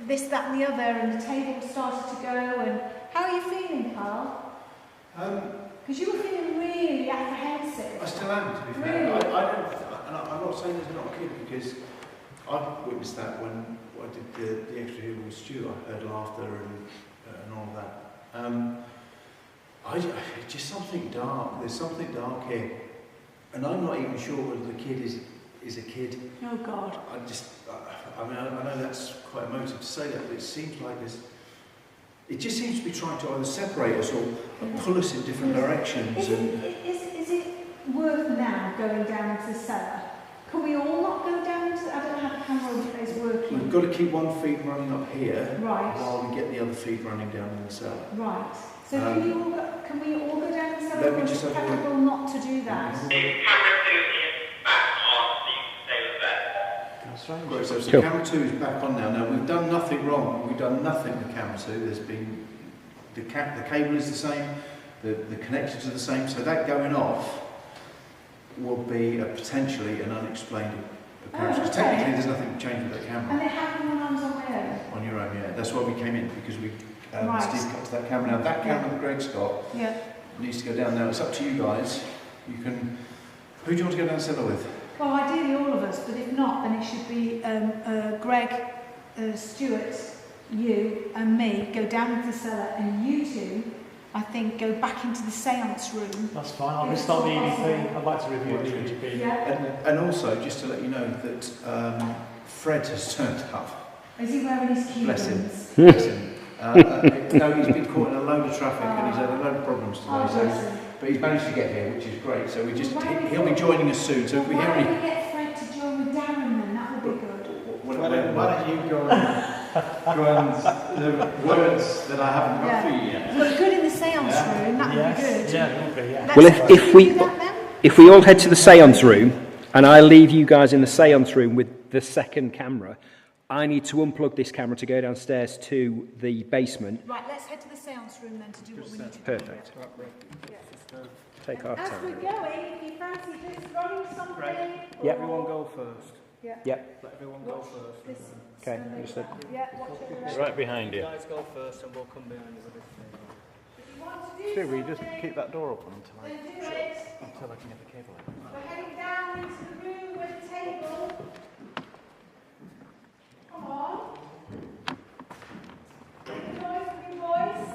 of this, that and the other, and the table started to go, and how are you feeling, Carl? Because you were feeling really apprehensive. I still am, to be fair. Really? I don't, and I'm not saying there's not a kid, because I've witnessed that when I did the extra here with Stu. I heard laughter and all of that. It's just something dark. There's something dark here, and I'm not even sure whether the kid is a kid. Oh God. I know that's quite emotive to say that, but it seems like it just seems to be trying to either separate us or pull us in different directions. Is it worth now going down into the cellar? Can we all not go down into the... I don't know how the camera is working. We've got to keep one feed running up here, Right. while we get the other feed running down in the cellar. Right. So can we all go down in the cellar, Let me or is just it have a preferable not to do that? The camera 2 is back on, so you can stay with that. That's right. Right, so Cool. camera 2 is back on now. Now, we've done nothing wrong. We've done nothing with camera 2. There's been... The cable is the same, the connections are the same, so that going off will be potentially an unexplained occurrence. Oh, okay. Technically, there's nothing changed with that camera. And it happened when I was on my own? On your own, yeah. That's why we came in, because we Right. Steve cut to that camera. Now, that camera that Greg's got Yeah. needs to go down now. It's up to you guys. You can... Who do you want to go down the cellar with? Well, ideally all of us, but if not, then it should be Greg, Stuart, you and me go down into the cellar, and you two, I think, go back into the seance room. That's fine. I'll restart the EVP. I'd like to review the EVP. Yeah. And also, just to let you know that Fred has turned up. Is he wearing his Bless him. Cubans? Bless him. No, he's been caught in a load of traffic and he's had a load of problems today. Oh, So, bless him. but he's managed to get here, which is great. So he'll be joining us soon. So if we Why hear don't any... we get Fred to join with Darren then? That would be good. Why don't you go and the words that I haven't got for you yet? But good in the seance room, that would be good. Yeah, it would be, yeah. Well, Let's if we all head to the seance room, and I leave you guys in the seance room with the second camera, I need to unplug this camera to go downstairs to the basement. Right, let's head to the seance room then to do what we need to do. Perfect. Take our As time. we're going, if you fancy just running something... Yep. Everyone go first. Yeah. Yep. Let everyone go first. This Okay, understood. Yeah, watch over there. Right behind You you. guys go first and we'll come behind you with this thing. If you want to do Stu, will you just something, keep that door open until then do it. I can get the cable in? We're heading down into the room with the table. Come on. Make a noise with your voice.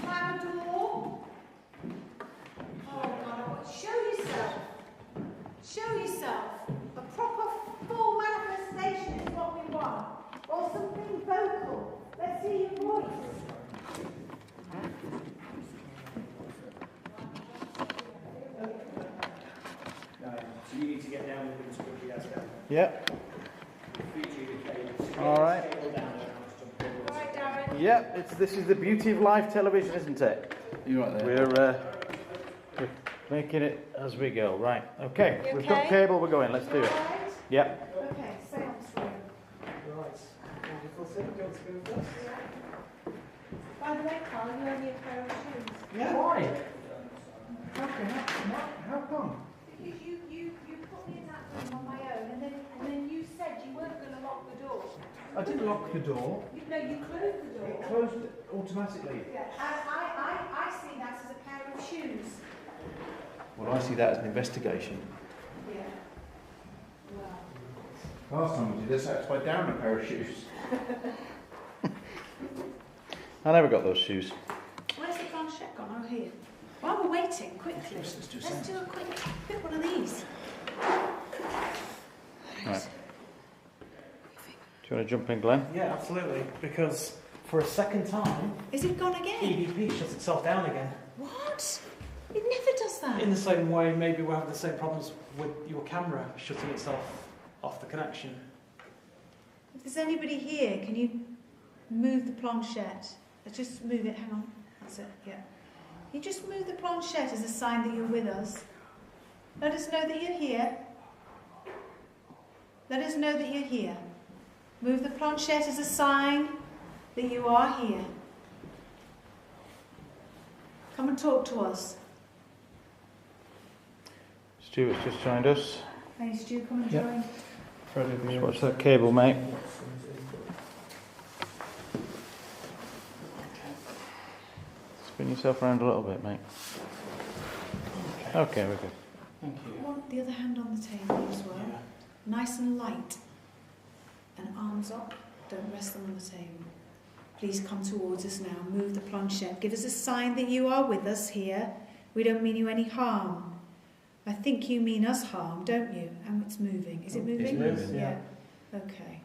Slam a door. Oh God, show yourself. Show yourself. A proper full manifestation is what we want. Or something vocal. Let's hear your voice. So you need to get down with him as quickly as down. Yep. All right. Right, Darren. Yep. This is the beauty of live television, isn't it? You're right there. We're making it as we go. Right. Okay. You We've got okay? cable. We're going. Let's do it. Right. Yep. Okay, seance room. Right. Wonderful. So, do you want to go first? By the way, Carl, you owe me a pair of shoes. Yeah. Why? How come? Because you put me in that room on my own, and then you said you weren't going to lock the door. I didn't lock the door. You closed the door. It closed automatically. Yeah, I see that as a pair of shoes. Well, I see that as an investigation. Yeah. Well. Last time we did this, I had to buy down a pair of shoes. I never got those shoes. Where's the planchette gone? Oh, here. While we're waiting, quickly, Let's do let's do a quick one of these. Right. Do you want to jump in, Glenn? Yeah, absolutely. Because for a second time, Is it gone again? EVP shuts itself down again. What? It never does that. In the same way, maybe we're having the same problems with your camera shutting itself off the connection. If there's anybody here, can you move the planchette? Let's just move it. Hang on. That's it. Yeah. You just move the planchette as a sign that you're with us. Let us know that you're here. Let us know that you're here. Move the planchette as a sign that you are here. Come and talk to us. Stuart's just joined us. Hey, Stu, come and Yep. join. Just watch that cable, mate. Spin yourself around a little bit, mate. Okay, we're good. Thank you. I want the other hand on the table as well. Yeah. Nice and light. And arms up. Don't rest them on the table. Please come towards us now. Move the planchette. Give us a sign that you are with us here. We don't mean you any harm. I think you mean us harm, don't you? And it's moving. Is it moving? It is, yeah. Okay.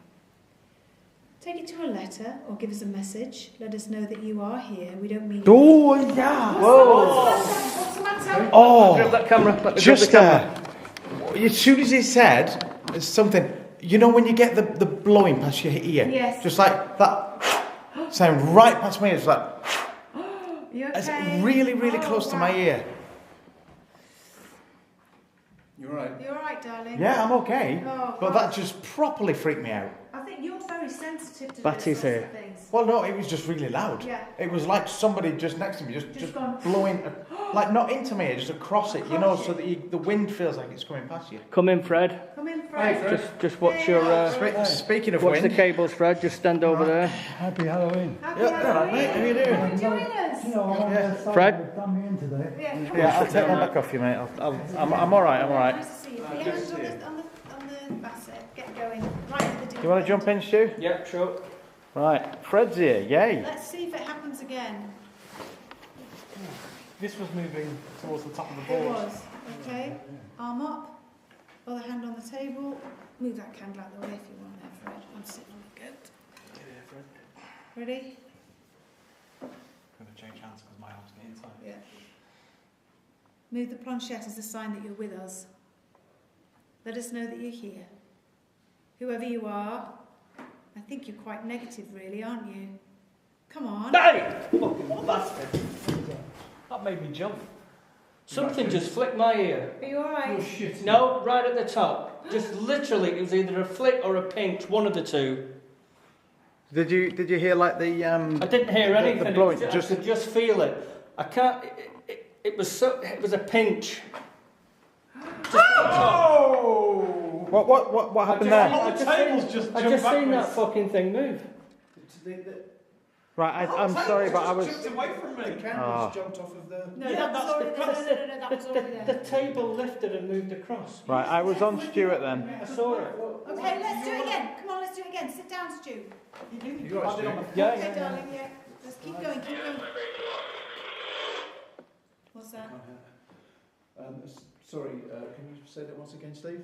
Take it to a letter or give us a message. Let us know that you are here. We don't mean... Oh, yeah! Whoa! What's the matter? Oh! Grab that camera. Let me Just grab the camera. as soon as he said something, you know when you get the blowing past your ear? Yes. Just like that sound right past my ear. It's like, You okay? it's really, really close to my ear. You all right? You all right, darling? Yeah, I'm okay. Oh, But God. that just properly freaked me out. I think you're very sensitive to Batty's those sorts here. of things. Well, no, it was just really loud. Yeah. It was like somebody just next to me, just gone. blowing, like not into me, just across it, you know, so that the wind feels like it's coming past you. Come in, Fred. Come in, Fred. Just watch your. Speaking of Watch the wind, cables, Fred. Just stand over there. Happy Halloween. Happy yeah, all right, mate, how you doing? Come and join us. You know, I'm on the side Fred? that done me in today. Yeah, come Yeah, I'll take my back off you, mate. I'm all right. I'm all right. Nice to see you. Put your hands on the that's it. Get going. Right at the deep Do you want to jump in, Stu? Yeah, sure. Right, Fred's here. Yay! Let's see if it happens again. This was moving towards the top of the It board. was. Okay. Arm up. Other hand on the table. Move that candle out of the way if you want there, Fred. I'm sitting on the goat. Ready? I'm going to change hands because my arm's getting tight. Yeah. Move the planchette as a sign that you're with us. Let us know that you're here. Whoever you are, I think you're quite negative, really, aren't you? Come on. Hey! Fucking bastard. That made me jump. Something just flicked my ear. Are you alright? No, right at the top. Just literally, it was either a flick or a pinch, one of the two. Did you hear like the I didn't hear anything. The blowing, I could just feel it. I can't. It was so. It was a pinch. Just at the top. Oh! what happened there? The tables just I jumped just seen that backwards. fucking thing move. Right, I'm sorry, but I was. Jumped away from me. The candle just jumped off of the... No, Yeah, that was that's already the- there. No, that was already The there. table lifted and moved across. Right, I was on Stuart then. I saw it. Okay, let's do it again. Come on, let's do it again. Sit down, Stu. You all right, Stu? Yeah, Okay, darling, yeah. Let's keep going, keep going. What's that? Sorry, can you say that once again, Steve?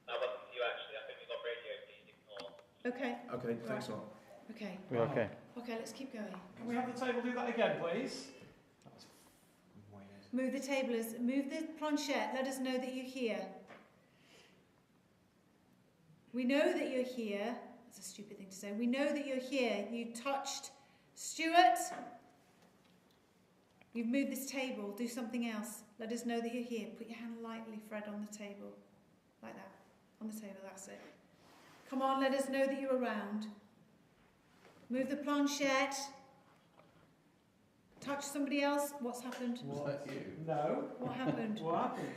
That wasn't you actually. I think we got radio, please ignore. Okay, Okay, thanks a lot. okay. We're okay. Okay, let's keep going. Can we have the table do that again, please? That was weird. Move the tablers, move the planchette. Let us know that you're here. We know that you're here. That's a stupid thing to say. We know that you're here. You touched Stuart. You've moved this table. Do something else. Let us know that you're here. Put your hand lightly, Fred, on the table. Like that. On the table, that's it. Come on, let us know that you're around. Move the planchette. Touch somebody else. What's happened? Was that you? No. What happened? What happened?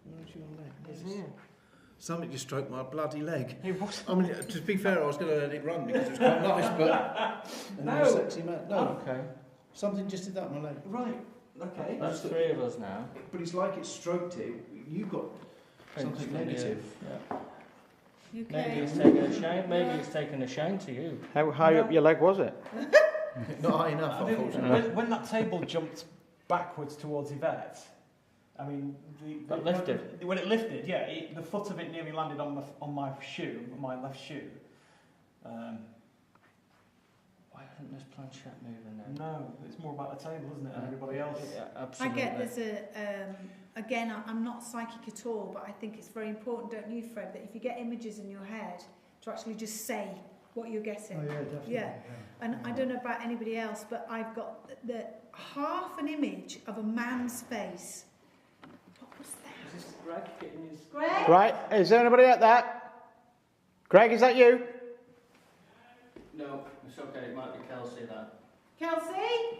Where's your leg? It's here. Something just stroked my bloody leg. It was. I mean, to be fair, I was going to let it run because it was quite nice, but... And No. you're a sexy man. No, Okay. something just did that on my leg. Right. Okay. That's three of us now. But it's like it stroked it. You got something negative. Yeah. You Maybe okay? he's taking a shame. Maybe he's taking a shame to you. How high up your leg was it? Not high enough, I didn't- unfortunately. when that table jumped backwards towards Yvette, I mean, That lifted. When it lifted, yeah, the foot of it nearly landed on my shoe, my left shoe. Why isn't this planchette moving then? No, it's more about the table, isn't it? And everybody else. Yeah, I absolutely. get there's again, I'm not psychic at all, but I think it's very important, don't you, Fred, that if you get images in your head, to actually just say what you're getting. Oh, yeah, definitely. Yeah. And I don't know about anybody else, but I've got the half an image of a man's face. What was that? Is this Greg getting his... Greg? Right, is there anybody at that? Greg, is that you? No, it's okay. It might be Kelsey, that. Kelsey?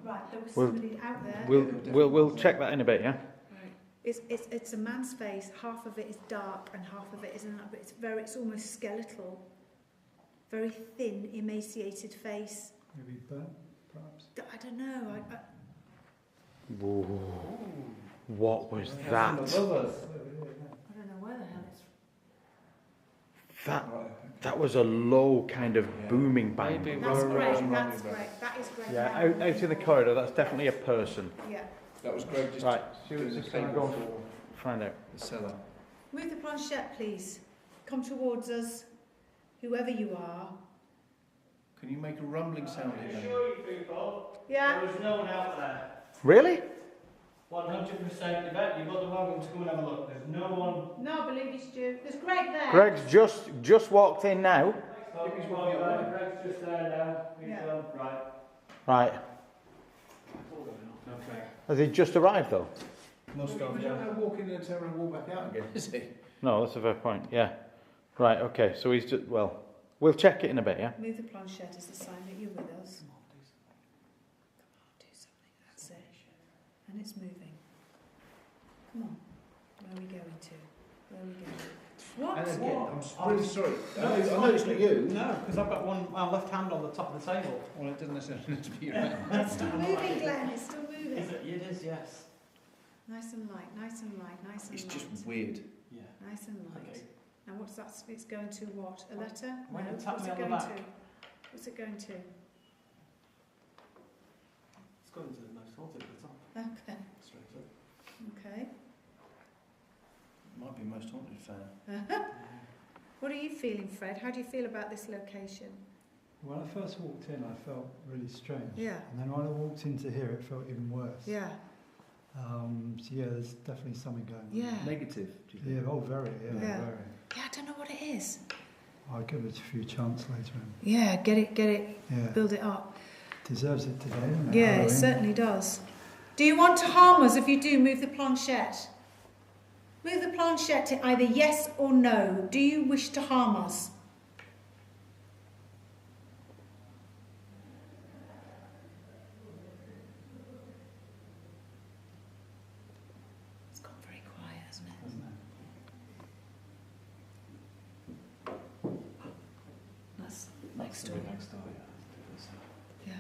Right, there was We'll- somebody out there. We'll check that in a bit, yeah? Right. It's a man's face. Half of it is dark and half of it isn't. But it's almost skeletal. Very thin, emaciated face. Maybe burnt, perhaps. I don't know. Whoa. What was that? I don't know where the hell it's. That was a low kind of booming bang. That's great. That's great. That is great. Yeah, now. out in the corridor, that's definitely a person. Yeah. That was great. Just Right, doing the go cable and for find out. the cellar. Move the planchette, please. Come towards us, whoever you are. Can you make a rumbling sound I again? assure you people, Yeah. there was no one out there. Really? 100%. Yvette, you've got the wrong one to come and have a look. There's no one. No, I believe you, Stu. There's Greg there. Greg's just walked in now. Greg's just there now. He's Yeah. Right. Right. Okay. Has he just arrived though? Must have. He's not going to walk in and turn around and walk back out again, is he? No, that's a fair point. Yeah. Right. Okay. So he's just we'll check it in a bit. Yeah. Move the planchette as a sign that you're with us. Come on, do something. That's it. And it's moving. Come on. Where are we going to? Where are we going? What? And again, What? I'm really sorry. No, I it's know fine. it's not you. No, because I've got my left hand on the top of the table. Well, it doesn't necessarily need to be your hand. It's still moving, Glenn. It's still moving. Is it? It is, yes. Nice and light, nice and light, nice and It's light. just weird. Yeah. Nice and light. Okay. Now what's that? It's going to what? A letter? Why don't you tap What's me it on the going back? to? What's it going to? It's going to the most haunted at the top. Okay. Straight up. Okay. Might be most haunted fan. What are you feeling, Fred? How do you feel about this location? When I first walked in, I felt really strange. Yeah. And then when I walked into here, it felt even worse. Yeah. So yeah, there's definitely something going on. Yeah. Negative, do you think? Yeah, oh, very, yeah, Yeah. very. Yeah, I don't know what it is. I'll give it a few chances later on. Yeah, get it, Yeah. build it up. Deserves it today, doesn't it? Yeah, it Halloween. certainly does. Do you want to harm us? If you do, move the planchette. Move the planchette to either yes or no. Do you wish to harm us? It's gone very quiet, hasn't it? That's next door. Next door, Yeah.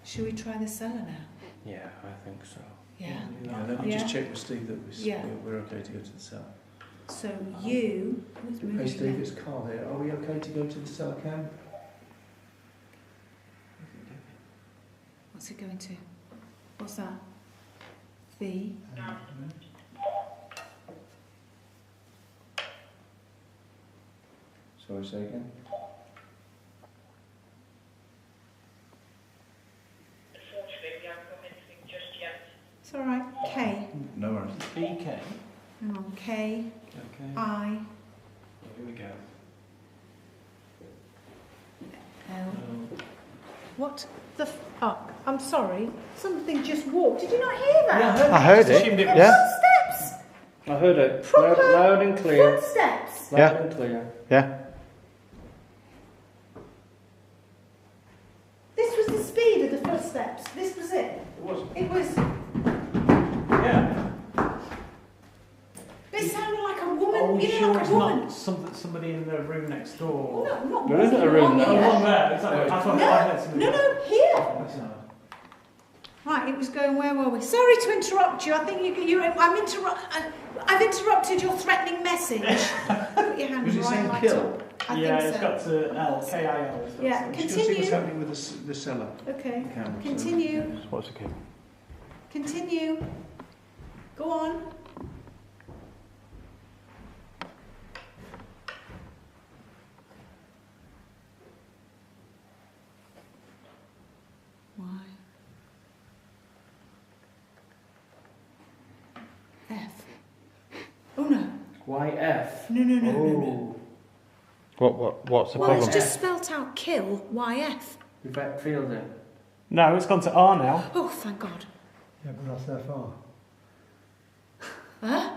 Should we try the cellar now? Yeah, I think so. Yeah. Yeah, let me Yeah. just check with Steve that Yeah. we're okay to go to the cellar. So you... Who's moving Hey Steve, again? it's Carl here. Are we okay to go to the cellar, Cam? What's it going to? What's that? V. Sorry, say again. Unfortunately, we haven't got anything just yet. It's all right. K. No worries. BK. Hang on. K. Okay. I. Here we go. L. What the fuck? I'm sorry. Something just walked. Did you not hear that? I heard it. Assumed it was- Yeah. Footsteps. I heard it. Proper Loud and clear. Footsteps. Yeah. Loud and clear. Yeah. This was the speed of the footsteps. This was it. It was. Yeah. It sounded like a woman. Are we you know, sure like it's a woman. not somebody in the room next door? No, not There isn't a room one there. here. Oh, one there. Exactly. I thought I heard something. No, here. No. Right, it was going. Where were we? Sorry to interrupt you. I think I've interrupted your threatening message. Put your hand Was it right saying on my kill? top. I Yeah, think it's so. got to L, K-I-L. Yeah, Just go see what's continue. happening with the cellar. Okay. Cam, so- Continue. What's the key? Continue. Go on. Why? F. Oh no. YF. No. What's the Well, problem? it's just spelt out kill. YF. Yvette Fielding. No, it's gone to R now. Oh, thank God. Yeah, but that's FR. Huh?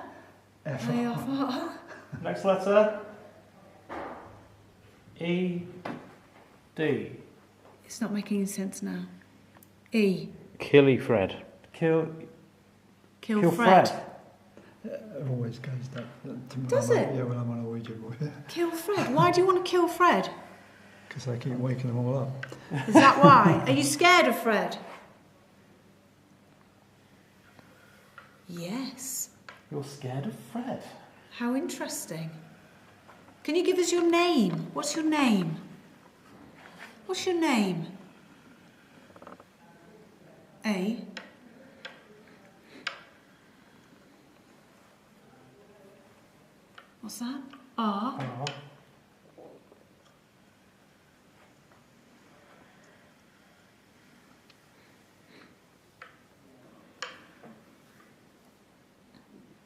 FR. AFR. Next letter. E. D. It's not making any sense now. E. Killy Fred. Kill Fred. It always goes that. To me. Does it? Yeah, when I'm on a Ouija board. Yeah. Kill Fred. Why do you want to kill Fred? Because I keep waking them all up. Is that why? Are you scared of Fred? Yes. You're scared of Fred? How interesting. Can you give us your name? What's your name? What's your name? A. What's that? R.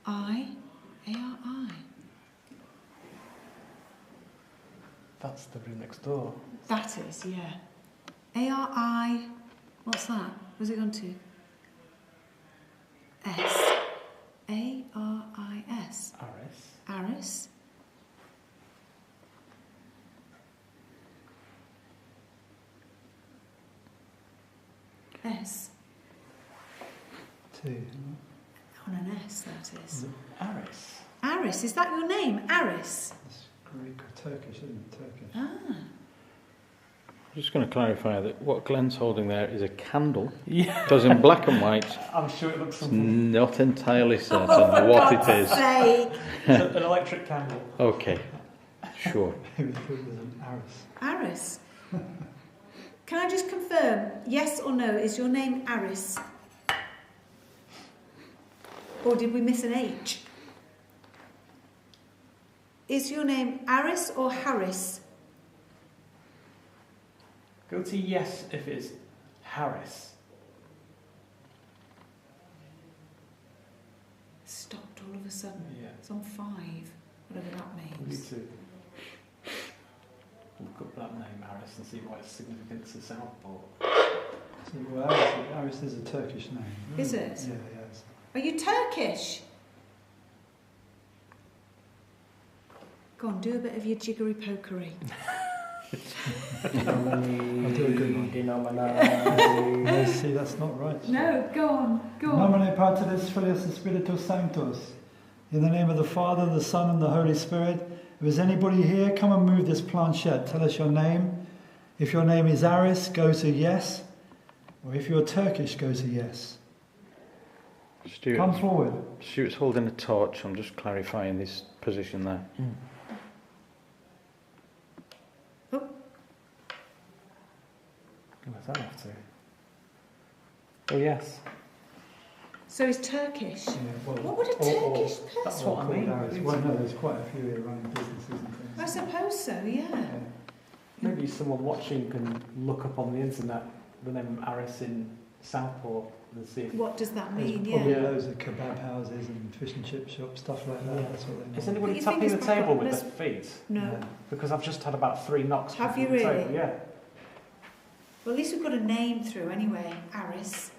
I. A-R-I. That's the room next door. That is, yeah. A-R-I. What's that? Where's it gone to? S. A-R-I-S. Aris. Aris. S. Two. On an S, that is. Aris. Aris, is that your name? Aris? It's Greek or Turkish, isn't it? Turkish. Ah. I'm just going to clarify that what Glenn's holding there is a candle. Yeah. Because in black and white, I'm sure it looks it's something. not entirely certain For what God's it is. sake. It's an electric candle. Okay, sure. Maybe it was an Aris. Aris. Can I just confirm, yes or no, is your name Aris? Or did we miss an H? Is your name Aris or Harris? Go to yes if it's Harris. Stopped all of a sudden. Yeah. It's on 5, whatever that We need means. to look up that name, Harris, and see what its significance is Southport. So, well, Aris is a Turkish name. Is it? Yeah, yes. Are you Turkish? Go on, do a bit of your jiggery pokery. I'll do a good one. No, see, that's not right. No, go on, go on. Nomine Patris, Filius and Spiritus Sanctus. In the name of the Father, the Son and the Holy Spirit. If there's anybody here, come and move this planchette. Tell us your name. If your name is Aris, go to yes. Or if you're Turkish, go to yes. Come forward. Stuart's holding a torch. I'm just clarifying this position there. Where's that off to? Oh, yes. So he's Turkish. Yeah, well, What would a Turkish person... That's what I mean. Aris. Well, no, there's quite a few here running businesses and things. I suppose so, yeah. Maybe someone watching can look up on the internet the name Aris in Southport and see if... What does that There's mean? probably Yeah. loads of kebab houses and fish and chip shops, stuff like that. Yeah. That's what they Is know. anybody Put your tapping fingers the back table up, with let's- their feet? No. Because I've just had about 3 knocks. Have from you the really? table, yeah. Well, at least we've got a name through anyway. Aris.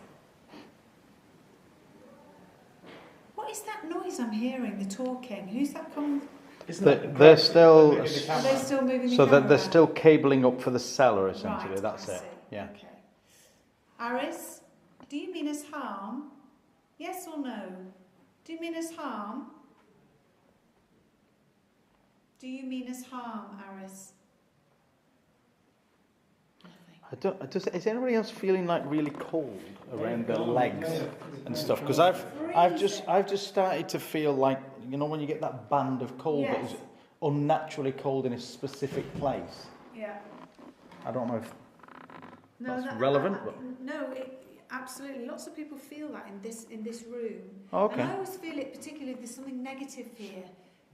What is that noise I'm hearing? The talking. Who's that coming? Isn't that They're still... moving the Are camera? they still moving the So camera? that they're still cabling up for the cellar, essentially. Right, That's I it. see. Yeah. Okay. Aris, do you mean us harm? Yes or no? Do you mean us harm? Do you mean us harm, Aris? Nothing. Is anybody else feeling like really cold around their legs and stuff? Because I've just started to feel like, you know, when you get that band of cold that is unnaturally cold in a specific place. Yeah. I don't know if No, that's relevant. But... No, absolutely. Lots of people feel that in this room. Okay. And I always feel it, particularly if there's something negative here.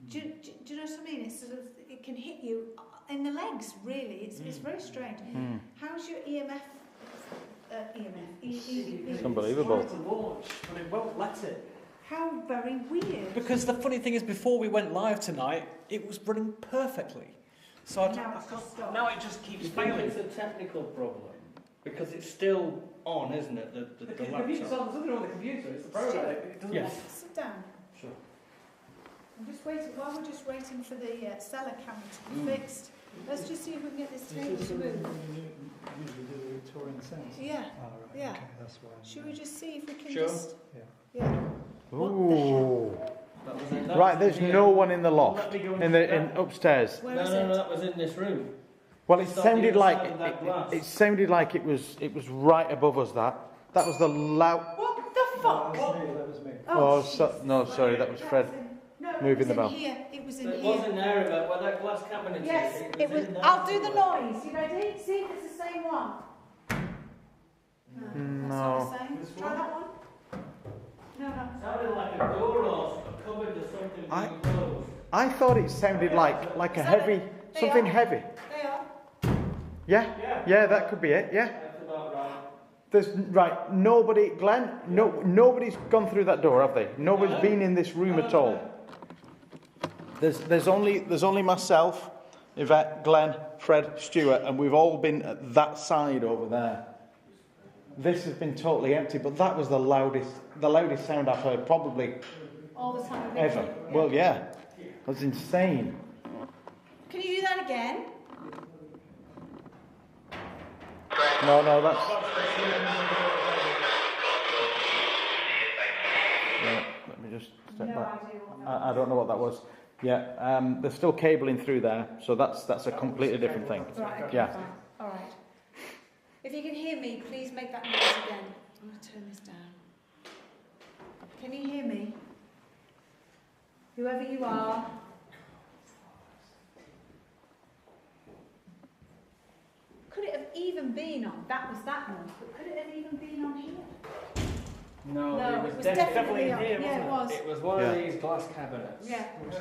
Do you know what I mean? It's sort of, it can hit you in the legs. Really, it's very strange. How's your EMF? It's unbelievable. It's trying to launch, but it won't let it. How very weird. Because the funny thing is, before we went live tonight, it was running perfectly. So Now it just keeps You think failing. it's a technical problem? Because it's still on, isn't it? The There's laptop. nothing wrong with the computer, it's the program. It doesn't Yes. Sit down. Sure. I'm just waiting. While we're just waiting for the cellar camera to be fixed, let's just see if we can get this table to move. usually do the Victorian sense. Yeah. Oh, right. Yeah. Okay, that's why. Should we just see if we can Sure. just... Yeah. Yeah. Ooh. That was in, that Right, was there's in here. no one in the Let loft, me go in into the that. upstairs. Where No, is no, it? no, that was in this room. Well, it It's on sounded the like other side of that glass. it sounded like it was right above us. That was the loud. What the fuck? That was me. Oh, shit. no, sorry, that was Fred. No, it moving was the in bell. here. It was in So it here. was in there, Yvette, where that glass cabinet Yes, is. it was. in there I'll do the somewhere. noise. You ready? See if it's the same one. No. That's not the same. Try that one. No. It sounded like a door or a cupboard or something being closed. I thought it sounded like a heavy, something heavy. They are. Yeah, that could be it. Yeah. That's about right. There's nobody, Glenn. Nobody's gone through that door, have they? Nobody's been in this room at all. There's only myself, Yvette, Glenn, Fred, Stuart, and we've all been at that side over there. This has been totally empty, but that was the loudest sound I've heard probably All the time. ever. Yeah. Well, yeah, that's insane. Can you do that again? No, that's. Yeah, let me just step back. I don't know what that was. Yeah, there's still cabling through there, so that's a completely different thing. Right. Okay, Yeah. fine. All right. If you can hear me, please make that noise again. I'm going to turn this down. Can you hear me? Whoever you are. Could it have even been on? That was that noise, but could it have even been on here? No, No, it was definitely on. here, Yeah, it was. It was one of these glass cabinets. Yeah. We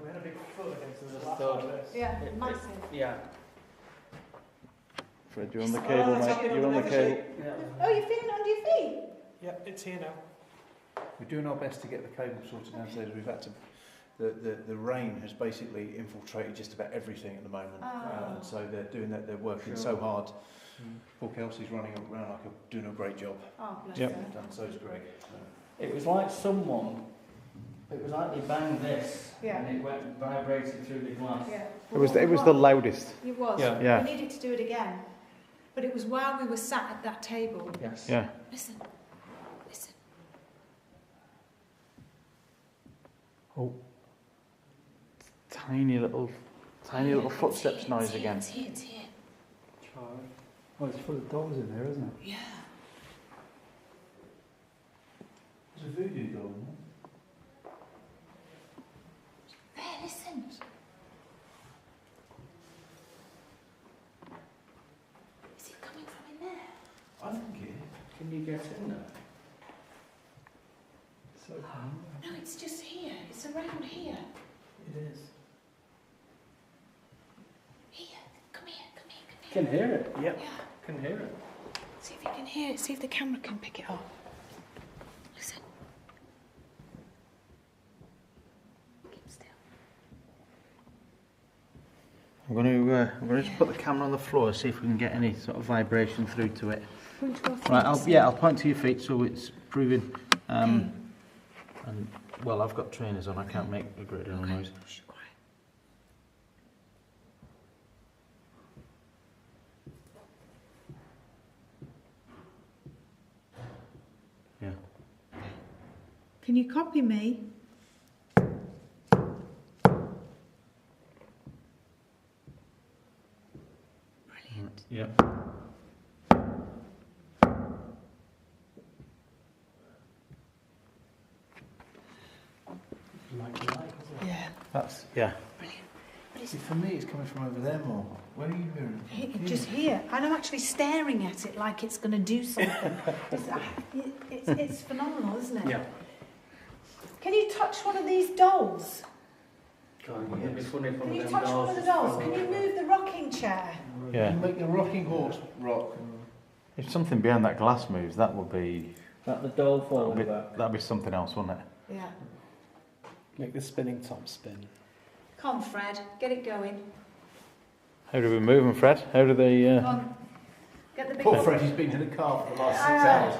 had a big foot against the glass So- like this. Yeah, massive. Yeah. Fred, you're on the cable, mate. You're on the cable. Oh, you're feeling it under your feet? Yeah, it's here now. We're doing our best to get the cable sorted downstairs. We've had to. The rain has basically infiltrated just about everything at the moment, and so they're doing that. They're working so hard. Paul Kelsey's running around doing a great job. Oh, bless Yep. her. Done so's Greg. It was like someone. It was like they banged this, Yeah. and it went vibrated through the glass. Yeah. It was the loudest. It was. Yeah. Yeah. We needed to do it again. But it was while we were sat at that table. Yes. Yeah. Listen. Listen. Oh. Tiny little footsteps noise again. It's here, it's here. Oh, it's full of dolls in there, isn't it? Yeah. There's a voodoo doll in There, listen. Is it coming from in there? there. I think it. Can you get in there? So No, it's just here. It's around here. It is. Here. Come here, come here, come here. Can hear it. Yeah. Can hear it. See if you can hear it. See if the camera can pick it up. Listen. Keep still. I'm going to just put the camera on the floor, see if we can get any sort of vibration through to it. Point to our feet. Right, I'll point to your feet so it's proving. And well, I've got trainers on. I can't make a great deal of noise. Shh, quiet. Yeah. Can you copy me? Brilliant. Yeah. Yeah. That's yeah. Brilliant. See, for me, it's coming from over there more. Where are you hearing it from? Just here. And I'm actually staring at it like it's going to do something. It's phenomenal, isn't it? Yeah. Can you touch one of these dolls? God, it'd be funny if one Can of you them touch one of the dolls? Can you move the rocking chair? Yeah. Make the rocking horse rock. If something behind that glass moves, that would be That the doll falling back. that'd be something else, wouldn't it? Yeah. Make the spinning top spin. Come on, Fred. Get it going. How do we move them, Fred? How do they? Come on. Get the big Poor one. Freddie's been in the car for the last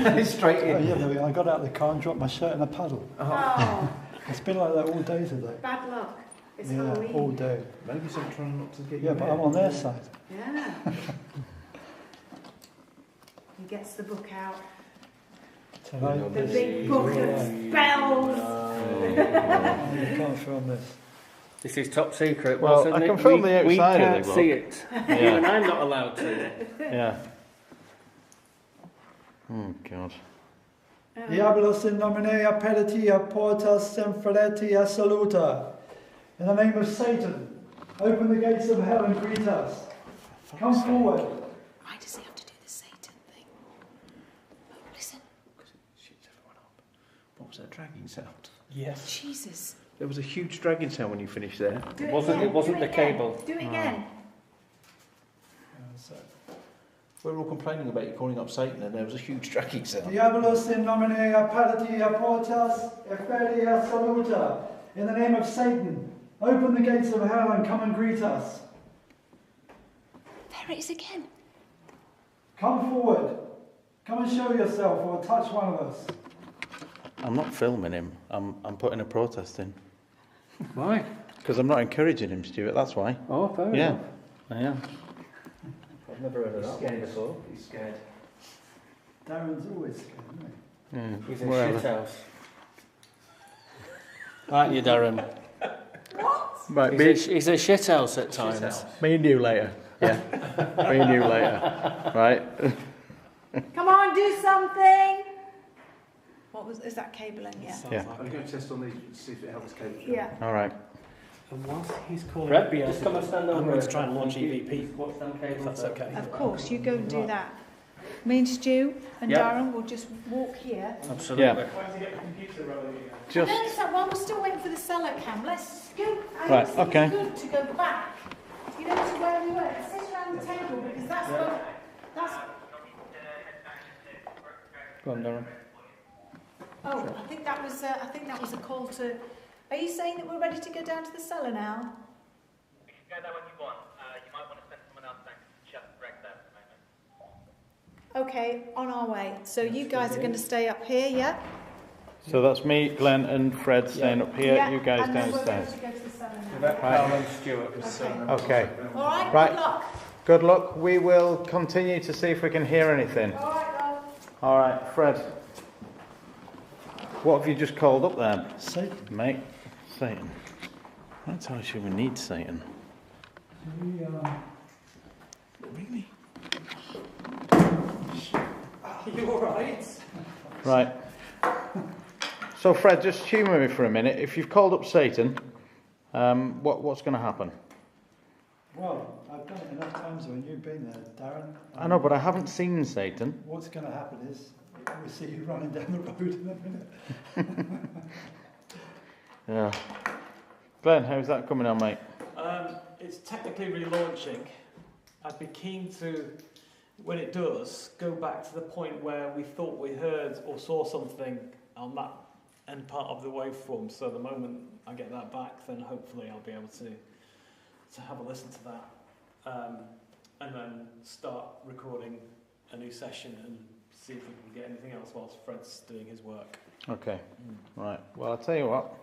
6 hours. Straight Oh, in. yeah, there we are. I got out of the car and dropped my shirt in a puddle. Oh, It's been like that all day today. bad luck. It's Yeah, Halloween. all day. Maybe some trying not to get Yeah, you but hit. I'm on their side. Yeah. He gets the book out. Tonight, The big book of spells. you can't film this. This is top secret. Well, wasn't I it? can film the outside we of the can't book. see it. Yeah. Even I'm not allowed to. Yeah. Oh, God. Diabolus in nomine appetitia portas semfretia saluta. In the name of Satan, open the gates of hell and greet us. Come forward. Why does he have to do the Satan thing? Oh, listen. Shits everyone up. What was that dragging sound? Yes. Jesus. There was a huge dragging sound when you finished there. Do It wasn't again. the cable. Do it again. We were all complaining about you calling up Satan, and there was a huge dragging sound. Diabolus in nomine appetitia portas efferia saluta. In the name of Satan, open the gates of hell and come and greet us. There it is again. Come forward. Come and show yourself or touch one of us. I'm not filming him. I'm putting a protest in. Why? Because I'm not encouraging him, Stuart, that's why. Oh, fair Yeah, enough. I am. I've never heard of that one before. He's scared. Darren's always scared, isn't he? Yeah, He's a wherever. shithouse. Aren't you, Darren? Right, He's a shithouse at times. me and you later. Yeah, me and you later. Right. Come on, do something. Is that cabling? Yeah. Yeah. I'm going to test on these to see if it helps cable. Yeah. All right. And whilst he's calling Brett, BS, just come and stand over I'm going to it. try and launch You EVP. watch them cables If that's there. okay. Of course, you go and do that. Me and Stu and Yep. Darren will just walk here. Absolutely. Yeah. Just No, it's not. While we're still waiting for the cellar cam, let's go. Right, It's okay. good to go back. You know, to where we were. Let's sit around the table because that's what. That's. Go on, Darren. Oh, I think that was. I think that was a call to. Are you saying that we're ready to go down to the cellar now? We can go there when you want. You might want to send someone else down to Chef Greg there at the moment. Okay, on our way. So you guys are going to stay up here, yeah? So that's me, Glenn, and Fred staying up here. Yeah, You guys and then we're downstairs. going to go to the cellar now. Yvette, Carl and Stuart. Okay. All right. Right. Good luck. Good luck. We will continue to see if we can hear anything. All right, love. All right, Fred. What have you just called up there, Satan. mate? Satan. Don't tell us you we need Satan. Really? Are you alright? Right. So, Fred, just humour me for a minute. If you've called up Satan, what's going to happen? Well, I've done it enough times when you've been there, Darren. I know, but I haven't seen Satan. What's going to happen is we see you running down the road in a minute. Yeah. Glenn, how's that coming on, mate? It's technically relaunching. I'd be keen to, when it does, go back to the point where we thought we heard or saw something on that end part of the waveform. So the moment I get that back, then hopefully I'll be able to have a listen to that, and then start recording a new session and see if we can get anything else whilst Fred's doing his work. Okay. Right. Well, I'll tell you what.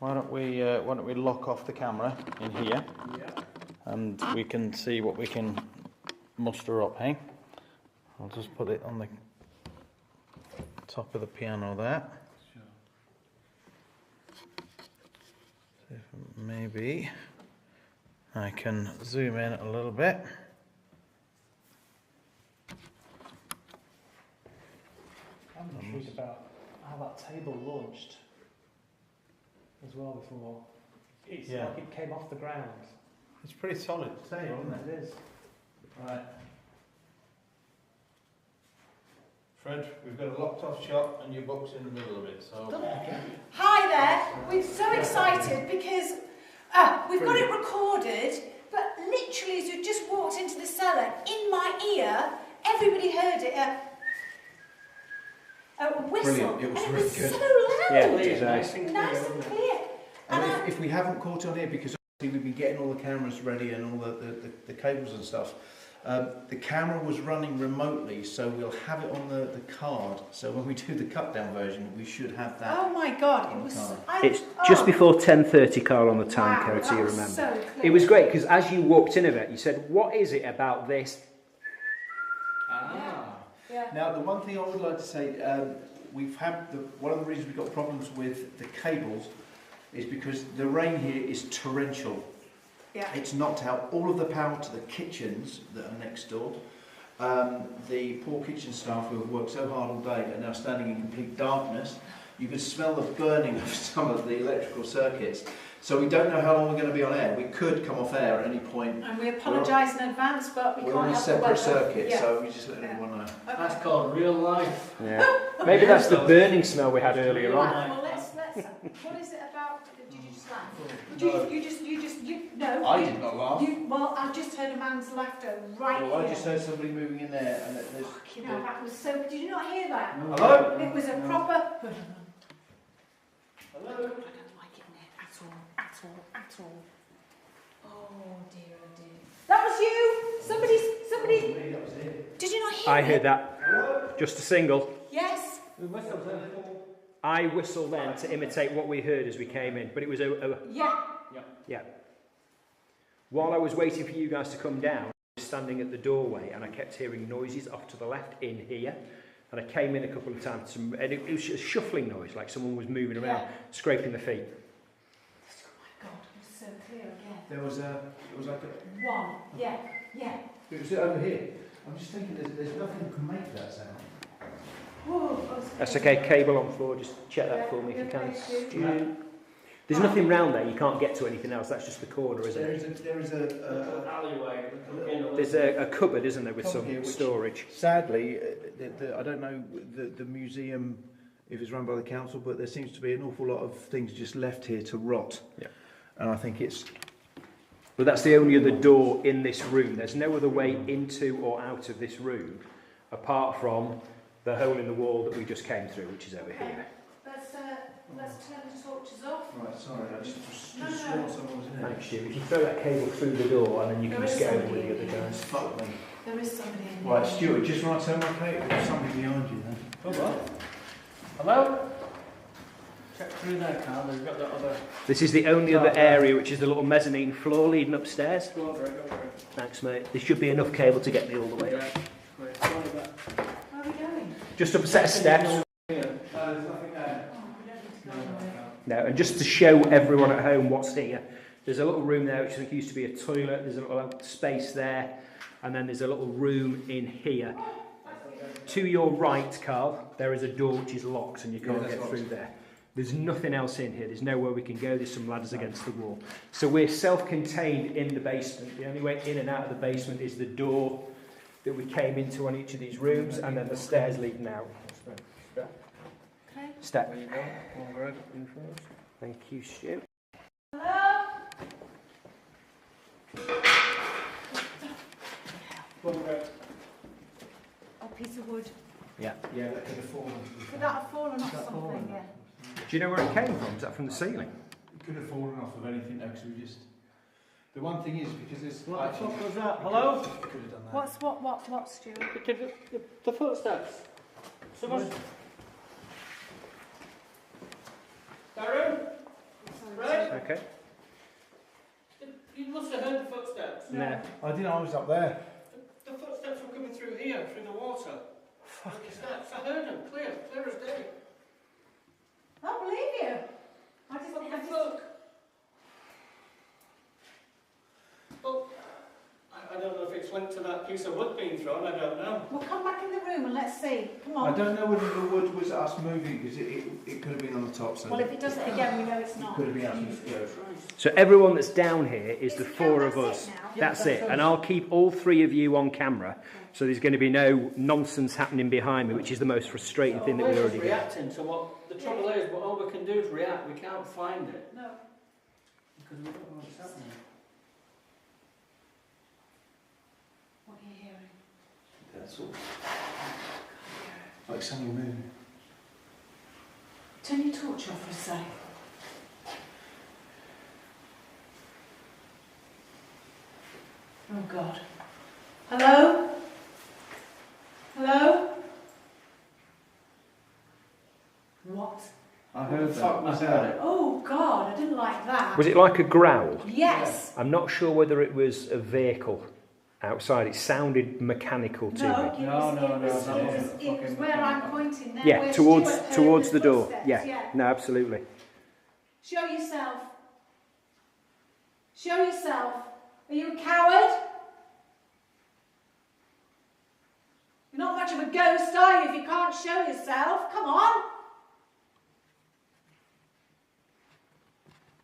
Why don't we lock off the camera in here, and we can see what we can muster up. Hey, I'll just put it on the top of the piano there. See if maybe I can zoom in a little bit. I'm intrigued about how that table launched as well before. It's Yeah. like it came off the ground. It's a pretty solid table, isn't It is. Right. Fred, we've got a locked off shot and your book's in the middle of it, so... Hi there. We're so excited because we've got it recorded, but literally as we just walked into the cellar, in my ear, everybody heard it. A whistle. Brilliant. It was and really it was good. so loud. Yeah, it is, nice and clear. And if we haven't caught on here, because obviously we've been getting all the cameras ready and all the cables and stuff, the camera was running remotely, so we'll have it on the card. So when we do the cut down version, we should have that. Oh my God! It on was. the card. It's just before 10:30, Carl, on the time Wow, code, so that you was remember. so clear. It was great because as you walked in of it, you said, "What is it about this?" Yeah. Now, the one thing I would like to say, we've had one of the reasons we've got problems with the cables is because the rain here is torrential. Yeah. It's knocked out all of the power to the kitchens that are next door. The poor kitchen staff who have worked so hard all day are now standing in complete darkness. You can smell the burning of some of the electrical circuits. So we don't know how long we're going to be on air. We could come off air at any point. And we apologise in advance, but we We're can't on a have the weather. separate circuit, Yeah. so we just let everyone know. Okay. That's called real life. Yeah. Maybe that's the burning smell we had earlier on. Right, well, let's. What is it about? Did you just laugh? No. I did not laugh. Well, I just heard a man's laughter right Well, here. I just heard somebody moving in there, and there's. You know, that was so. Did you not hear that? Hello? It was a proper. Hello? I don't like it in there at all. At all. At all. Oh dear, oh dear. That was you. Somebody. Did you not hear I it? heard that. Just a single. Yes. I whistled then to imitate what we heard as we came in, but it was Yeah. While I was waiting for you guys to come down, I was standing at the doorway and I kept hearing noises off to the left in here. And I came in a couple of times and it was a shuffling noise, like someone was moving around, scraping their feet. Oh my God, it was so clear again. It was like a. One. Yeah. Yeah. It was over here. I'm just thinking there's nothing that can make that sound. Whoa, That's okay, cable on floor, just check that for me if you can. There's nothing round there, you can't get to anything else, that's just the corner, isn't it? There is a alleyway. There's a cupboard, isn't there, with some here, which, storage. Sadly, I don't know the museum if it's run by the council, but there seems to be an awful lot of things just left here to rot. Yeah. And I think it's. But that's the only other door in this room. There's no other way into or out of this room apart from the hole in the wall that we just came through, which is over here. Let's turn the torches off. Right, sorry, I just No. swore someone was in there. Thanks, Stu. If you throw that cable through the door and then you can There just is get over somebody with the in other here. guys. Fuck me. There is somebody in Right, here. Stuart, just when I turn my cable, there's somebody behind you then. Oh, what? Hello? Check through there, Carl. We've got that other. This is the only other area, which is the little mezzanine floor leading upstairs. Go over it, go over it. Thanks, mate. There should be enough cable to get me all the way up. Wait, go over that. Where are we going? Just up a set of steps. Here. There's nothing there. Oh, we don't need to go anywhere. No, and just to show everyone at home what's here, there's a little room there which I think used to be a toilet, there's a little space there, and then there's a little room in here. To your right, Carl, there is a door which is locked and you can't get through there. There's nothing else in here, there's nowhere we can go, there's some ladders against the wall. So we're self-contained in the basement. The only way in and out of the basement is the door that we came into on each of these rooms, and then the stairs leading out. Okay. Step. There you go. One grab in first. Thank you, Stu. Hello? One grab. A piece of wood. Yeah. Yeah, that could have fallen. Could that have fallen off something? Yeah. Do you know where it came from? Is that from the ceiling? It could have fallen off of anything though, because we just. The one thing is, because there's. What the fuck was that? Hello? Could have done that. What, Stuart? The footsteps. Someone. Darren? Right? Okay. You must have heard the footsteps. No. I didn't, I was up there. The footsteps were coming through here, through the water. Fuck. Steps. I heard them, clear as day. I believe you. I just What the fuck? Well, I don't know if it's linked to that piece of wood being thrown, I don't know. We'll come back in the room and let's see. Come I on. don't know whether the wood was us moving, because it could have been on the top, so. Well, if it does it again, we know it's It not. could have been us. Yeah. So everyone that's down here is the Is it- four that's of us. it now? That's it. And I'll keep all three of you on camera. So there's going to be no nonsense happening behind me, which is the most frustrating thing that we already get. reacting to what the trouble is, but all we can do is react. We can't find it No. because we don't know what's happening. What are you hearing? That's all. Like someone moving. Turn your torch off for a sec. Oh God. Hello? Hello? What? I heard that. Fuck was that? Oh God, I didn't like that. Was it like a growl? Yes. I'm not sure whether it was a vehicle outside. It sounded mechanical to me. It was where I'm pointing now. Yeah, where towards Stuart heard towards the door. footsteps, Yeah. No, absolutely. Show yourself. Show yourself. Are you a coward? You're not much of a ghost, are you, if you can't show yourself? Come on.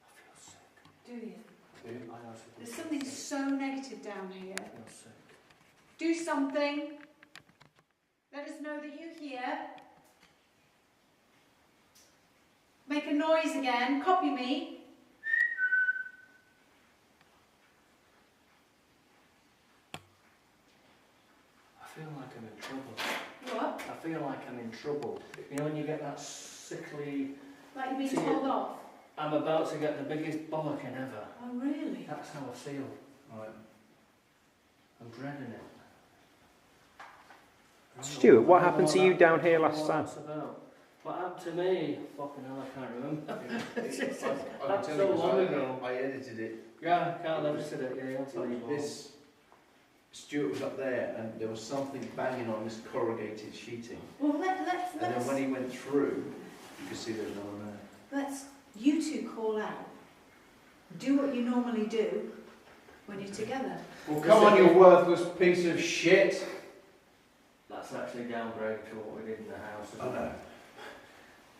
I feel sick. Do you? I also There's something so negative down here. feel sick. Do something. Let us know that you're here. Make a noise again. Copy me. I feel like I'm in trouble. What? I feel like I'm in trouble. You know when you get that sickly... Like you're being See, told off? I'm about to get the biggest bollocking ever. Oh, really? That's how I feel. Right. I'm dreading it. Stuart, what happened to you down here last time? What happened to me? Fucking hell, I can't remember. I That's can so tell you, long ago. I edited it. Yeah, Carl edited it. Yeah, I'll tell you what. This Stuart was up there, and there was something banging on this corrugated sheeting. Well, let's And then when he went through, you could see there was no one there. let's you two call out. Do what you normally do when you're together. Well, come on, you worthless piece of shit. That's actually downgraded to what we did in the house. I know.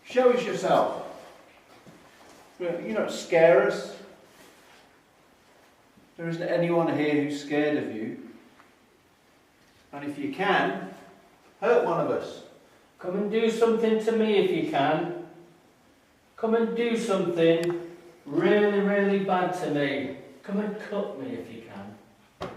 Show us yourself. You don't scare us. There isn't anyone here who's scared of you. And if you can, hurt one of us. Come and do something to me if you can. Come and do something really, really bad to me. Come and cut me if you can.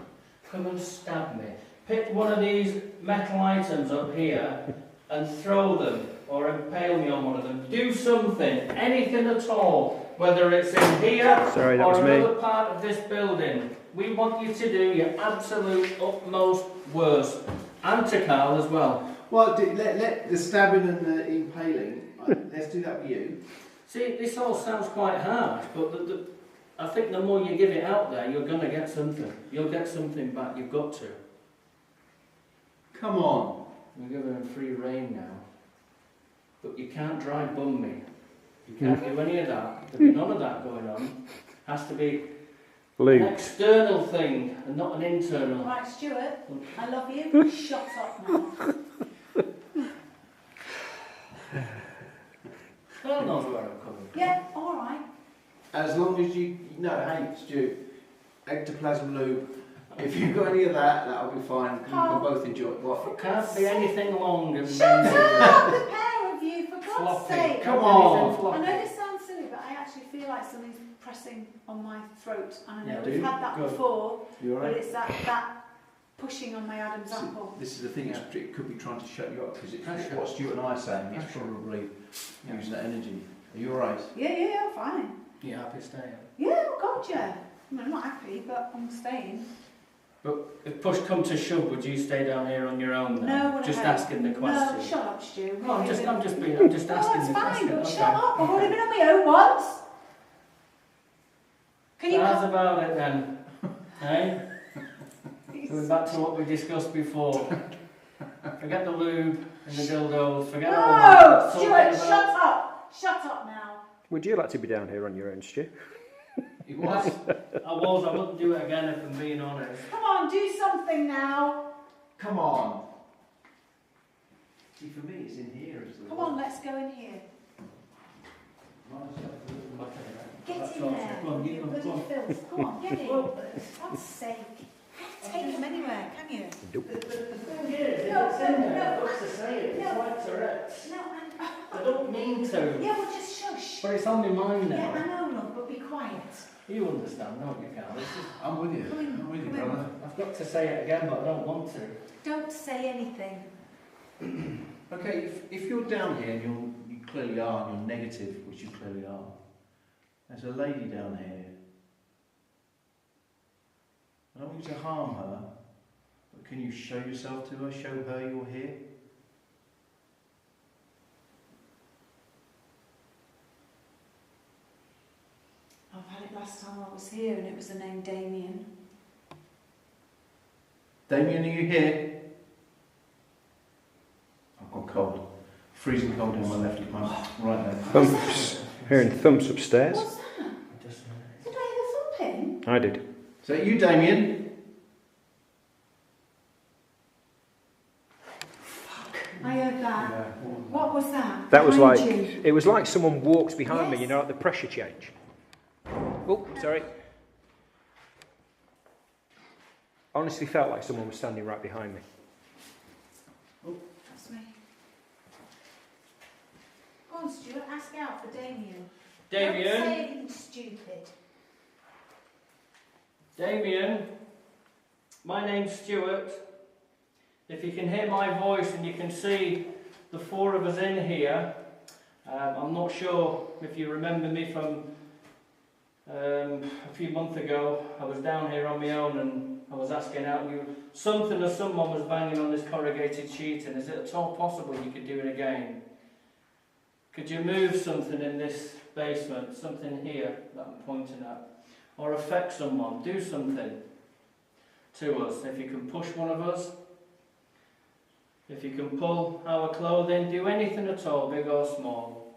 Come and stab me. Pick one of these metal items up here and throw them or impale me on one of them. Do something, anything at all, whether it's in here Sorry, that or was me. another part of this building. We want you to do your absolute utmost worst. And to Carl as well. Well, let the stabbing and the impaling, let's do that with you. See, this all sounds quite harsh, but I think the more you give it out there, you're going to get something. You'll get something back, you've got to. Come on. We're giving him free rein now. But you can't dry bum me. You can't do any of that. There'll be none of that going on. Has to be an external thing and not an internal. Right, Stuart, I love you. Shut up now. Carl knows where I'm coming from. Yeah, all right. As long as you hey, Stu, ectoplasm lube. If you've got any of that, that'll be fine. You can both enjoy it. What? It can't be anything long and Shut up, the pair of you, for God's floppy. sake. Come on. I know this sounds silly, but I actually feel like something's pressing on my throat. And I know Yeah, we've do? had that Good. before, You all but right? it's that pushing on my Adam's apple. This is the thing, it could be trying to shut you up because it's Pressure. what Stuart and I are saying. It's Pressure. probably using that energy. Are you alright? Yeah, fine. You happy staying? Yeah, oh God, yeah. I mean, I'm not happy, but I'm staying. But if push come to shove, would you stay down here on your own then? No, Just no. asking the question. No, shut up, Stu. No, I'm just No, asking the that's question. fine, but Okay. shut up. I've already been on my own once. Can you How's come? about it then? Hey? Going back to what we discussed before. Forget the lube and the dildos. Forget all that. No, Let's talk Stuart, about- shut up. Shut up now. Would you like to be down here on your own, Stu? It was. I wouldn't do it again if I'm being honest. Come on, do something now. Come on. See, for me, it's in here. Come on, let's go in here. Get That's in all. there. Come on, You you go, bloody come on. filth. Come on, get in. For God's sake. Take him anywhere, can you? The thing is, if it's in there, I've got to say it. It's like Tourette's. No, I don't mean to. yeah, well, just shush. But it's on my mind Yeah, I now. know, love, but be quiet. You understand, don't you, Carl? This is- I'm with you. Come in, I'm with you, come in. brother. I've got to say it again, but I don't want to. Don't say anything. Okay, if you're down here and you clearly are, and you're negative, which you clearly are, there's a lady down here. I don't want you to harm her, but can you show yourself to her, show her you're here? I've had it last time I was here and it was the name Damien. Damien, are you here? I've got cold. Freezing cold in my left arm. Right there. Thumps. Hearing thumps upstairs. What's that? Did I hear the thumping? I did. Is that you, Damien? I heard that. What was that? That was Behind like, you? it was like someone walked behind me, Yes. you know, like the pressure change. Oh, sorry. Honestly felt like someone was standing right behind me. That's me. Go on, Stuart, ask out for Damien. Don't say Damien? anything stupid. Damien? My name's Stuart. If you can hear my voice and you can see the four of us in here, I'm not sure if you remember me from a few months ago. I was down here on my own and I was asking out you. Something or someone was banging on this corrugated sheet, and is it at all possible you could do it again? Could you move something in this basement, something here that I'm pointing at? Or affect someone, do something to us. If you can push one of us, if you can pull our clothing, do anything at all, big or small.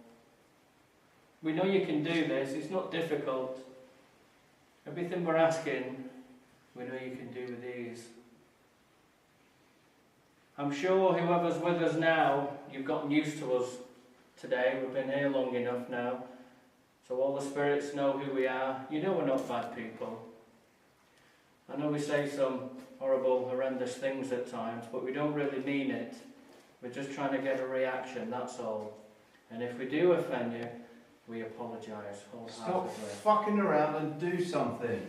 We know you can do this, it's not difficult. Everything we're asking, we know you can do with ease. I'm sure whoever's with us now, you've gotten used to us today, we've been here long enough now, so all the spirits know who we are. You know we're not bad people. I know we say some horrible, horrendous things at times, but we don't really mean it. We're just trying to get a reaction, that's all. And if we do offend you, we apologise Stop wholeheartedly. fucking around and do something.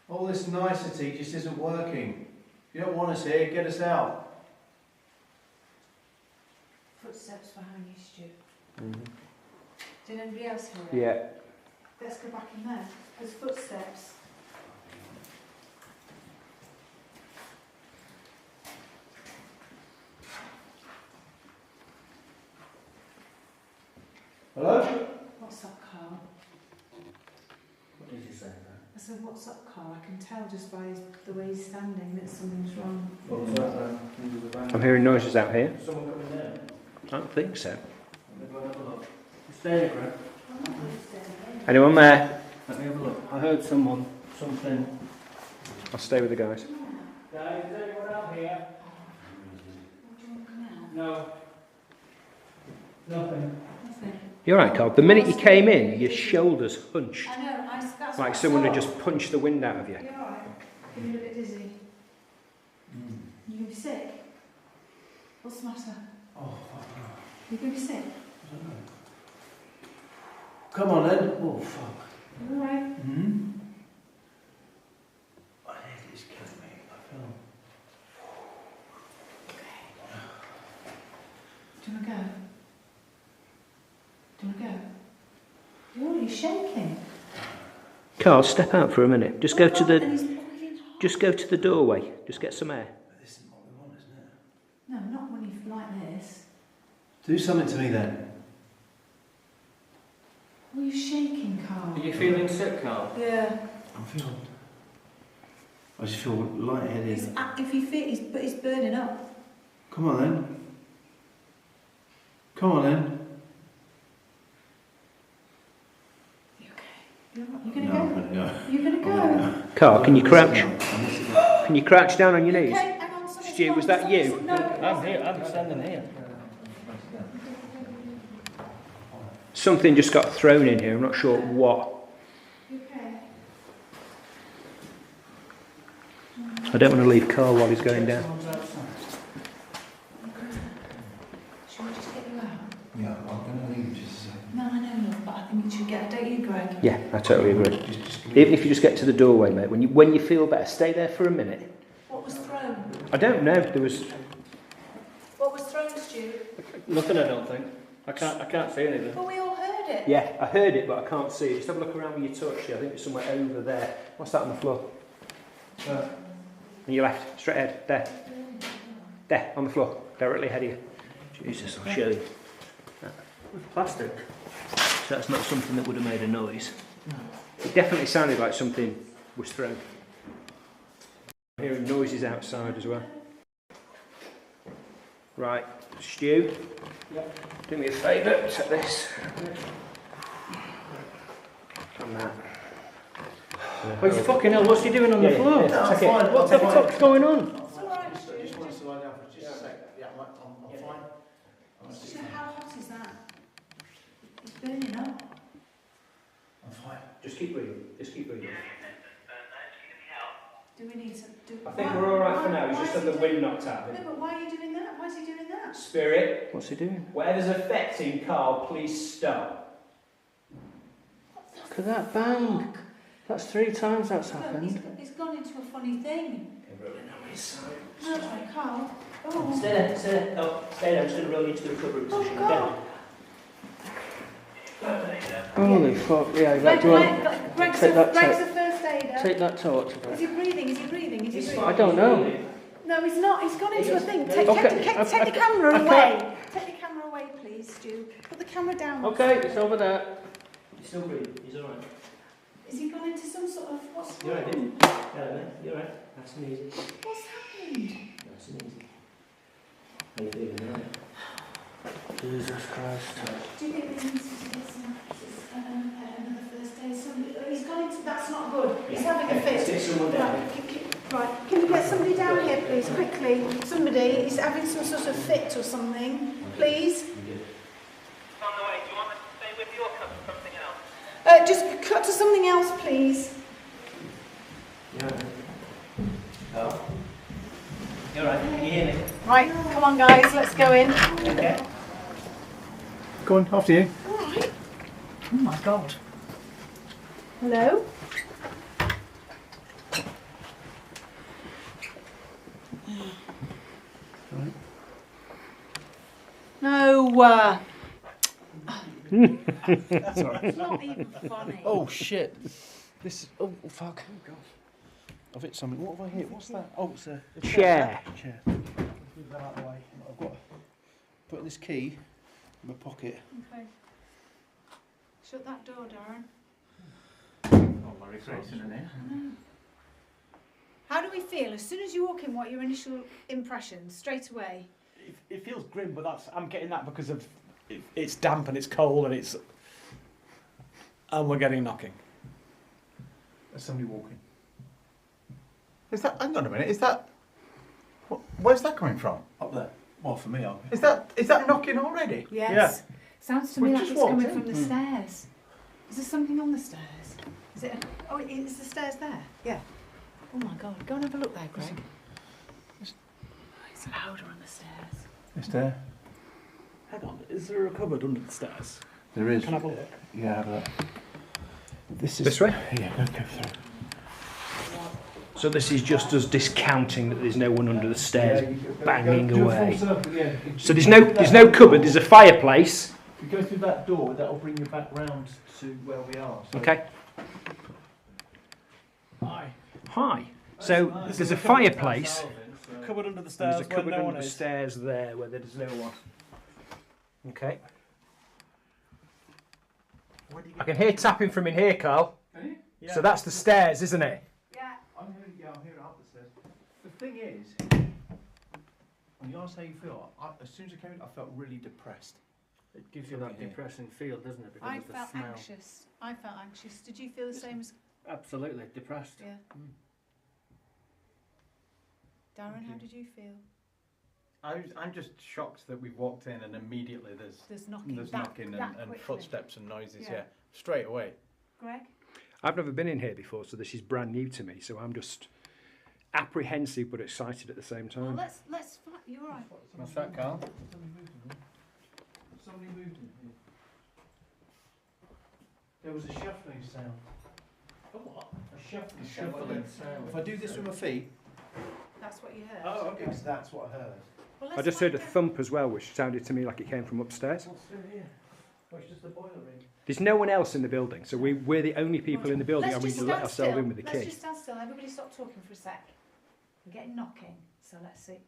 All this nicety just isn't working. If you don't want us here, get us out. Footsteps behind you, Stu. Mm-hmm. Did anybody else hear it? Yeah. Let's go back in there. There's footsteps. Hello? What's up, Carl? What did you say there? I said, what's up, Carl? I can tell just by the way he's standing that something's wrong. What was that? I'm hearing noises out here. Someone coming there? I don't think so. Let me go and have a look. Stay there, Greg. Anyone there? Let me have a look. I heard someone, something. I'll stay with the guys. Guys, is anyone out here? Do you want to come out? No. Nothing. Nothing. You're right, Carl. The minute you came in, your shoulders hunched. I know, that's Like what I someone had saw. just punched the wind out of you. You're alright. You're a bit dizzy. You gonna be sick? What's the matter? Oh, fuck no. You gonna be sick? I don't know. Come on then. Oh, fuck. You alright? Hmm? My head is killing me. I feel. Do you want to go? Do you want to go? You're already shaking. Carl, step out for a minute. Just go to And the. he's boiling hot. Just go to the doorway. Just get some air. This isn't what we want, isn't it? No, not when you're like this. Do something to me then. Well, you're shaking, Carl. Are you feeling sick, Carl? Yeah. I'm feeling. I just feel lightheaded. If you feel, but he's burning up. Come on then. Come on then. You okay? You're gonna No, go? I'm gonna go. You're gonna go? Carl, can you crouch? I need to go. Can you crouch down on your knees? Okay, hang on, something's Stu, wrong, was that you? something's- No, I'm here, I'm standing here. Something just got thrown in here. I'm not sure what. You okay? I don't want to leave Carl while he's going down. Shall we just get you out? Yeah, I'm going to leave just a second. No, I know, love, but I think you should get. Don't you, Greg? Yeah, I totally agree. Even if you just get to the doorway, mate, when you feel better, stay there for a minute. What was thrown? I don't know. There was. What was thrown, Stu? Nothing, I don't think. I can't see anything. Well, we all heard it. Yeah, I heard it, but I can't see it. Just have a look around with your touch. I think it's somewhere over there. What's that on the floor? On your left, straight ahead. There. There, on the floor, directly ahead of you. Jesus, I'll show you. Plastic. So that's not something that would have made a noise. It definitely sounded like something was thrown. Hearing noises outside as well. Right, Stu, do me a favour, take this. And that. Oh, fucking hell, what's he doing on the floor? Fine. What the fuck's going on? It's alright. I just wanted to lie down for just a sec. Yeah, I'm fine. So how hot is that? It's burning up. I'm fine. Just keep breathing, just keep breathing. Do we need to do... I think we're alright for now, he's just had the wind knocked out of No, him. but why are you doing that? Why is he doing that? Spirit, What's he doing? whatever's affecting Carl, please stop. Look at that bang. That's 3 times that's Look, happened. he's gone into a funny thing. No, Carl. Oh. Stay there, stay there. No, stay there, I'm just going to roll you into the recovery position. God. Holy fuck, yeah, Yvette, do you want Greg's take that Greg's the first aider. take that torch? Is he breathing? Is he breathing? Is he breathing? I don't know. No, he's not. He's gone into a thing. Take the camera I away. Take the camera away, please, Stu. Put the camera down. Okay, it's over there. He's still breathing, he's alright. Is he gone into some sort of... What's You're right, wrong? Yeah, you're right. Nice and easy. What's happened? Nice and easy. How you feeling, alright? Jesus Christ. Do you think we need to get some another first aid? He's gone into... That's not good. He's having a fit. Take someone down. Right, can you get somebody down here, please, quickly? Somebody. He's having some sort of fit or something. Please. On the way. Do you want us to stay with you or cut to something else? Just cut to something else, please. Oh. You're right, can you hear me? Right, come on, guys, let's go in. Okay. Go on, after you. All right. Oh my God. Hello. No. It's not even funny. Oh shit! This. Oh fuck! Oh god! I've hit something. What have I hit? What's that? Oh, it's a Chair. chair. Move that out of the way. I've got put this key in my pocket. Okay. Shut that door, Darren. Oh, Larry Grayson in here. How do we feel? As soon as you walk in, what are your initial impressions straight away? It feels grim, but I'm getting that because of it's damp and it's cold and we're getting knocking. There's somebody walking. Is that? Hang on a minute. Is that? Where's that coming from? Up there. Well, for me, Is that knocking already? Yes. Sounds to me We've like just it's walked coming in. from the stairs. Is there something on the stairs? Is it? Is the stairs there? Yeah. Oh my God! Go and have a look there, Greg. It's louder on the stairs. It's there. Hang on, is there a cupboard under the stairs? There is. Can I have a look? Yeah, have a look. This is This way? Yeah, go through. So this is just us discounting that there's no one under the stairs banging away. So there's no cupboard, there's a fireplace. If you go through that door, that'll bring you back round to where we are. So Okay. Hi. Hi. So there's a fireplace. Cupboard under the There's stairs a cupboard where no under one the is. stairs there where there's no one. Okay. I can hear tapping from in here, Carl. Yeah. So that's the stairs, isn't it? Yeah. I'm hearing it up the stairs. The thing is, when you ask how you feel, as soon as I came in, I felt really depressed. It gives you that depressing feel, doesn't it? Because I of the felt smell. anxious. I felt anxious. Did you feel the same as? Absolutely depressed. Yeah. Darren, how did you feel? I'm just shocked that we've walked in and immediately There's knocking. there's that- knocking that and quickly. footsteps and noises. Yeah. Yeah, straight away. Greg. I've never been in here before, so this is brand new to me. So I'm just apprehensive but excited at the same Well, time. let's. You're right. What's that, Carl? Somebody moved in here. There was a shuffling sound. A what? A shuffling sound. If I do this with my feet, That's what you heard. Oh, okay. that's what I heard. Well, I let's just heard a find out. thump as well, which sounded to me like it came from upstairs. What's through here? Oh, it's just the boiler room. There's no one else in the building, so we're the only people in the building, and we Let's need just to let stand ourselves still. in with the Let's key. just stand still. Everybody stop talking for a sec. We're getting knocking, so let's see.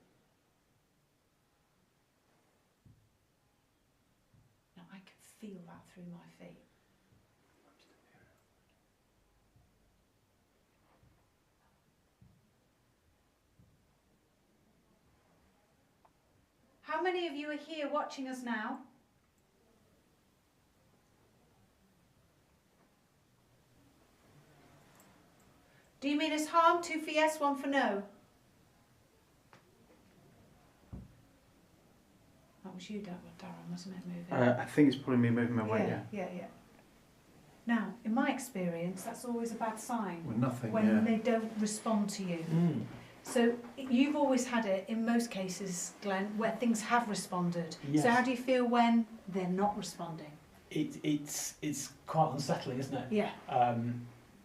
Now I can feel that through my feet. How many of you are here watching us now? Do you mean us harm? 2 for yes, 1 for no. That was you, Darren, wasn't it, moving? I think it's probably me moving my weight, Yeah. Now, in my experience, that's always a bad sign. Well, nothing, when they don't respond to you. So you've always had it, in most cases, Glenn, where things have responded. Yes. So how do you feel when they're not responding? It's quite unsettling, isn't it? Yeah.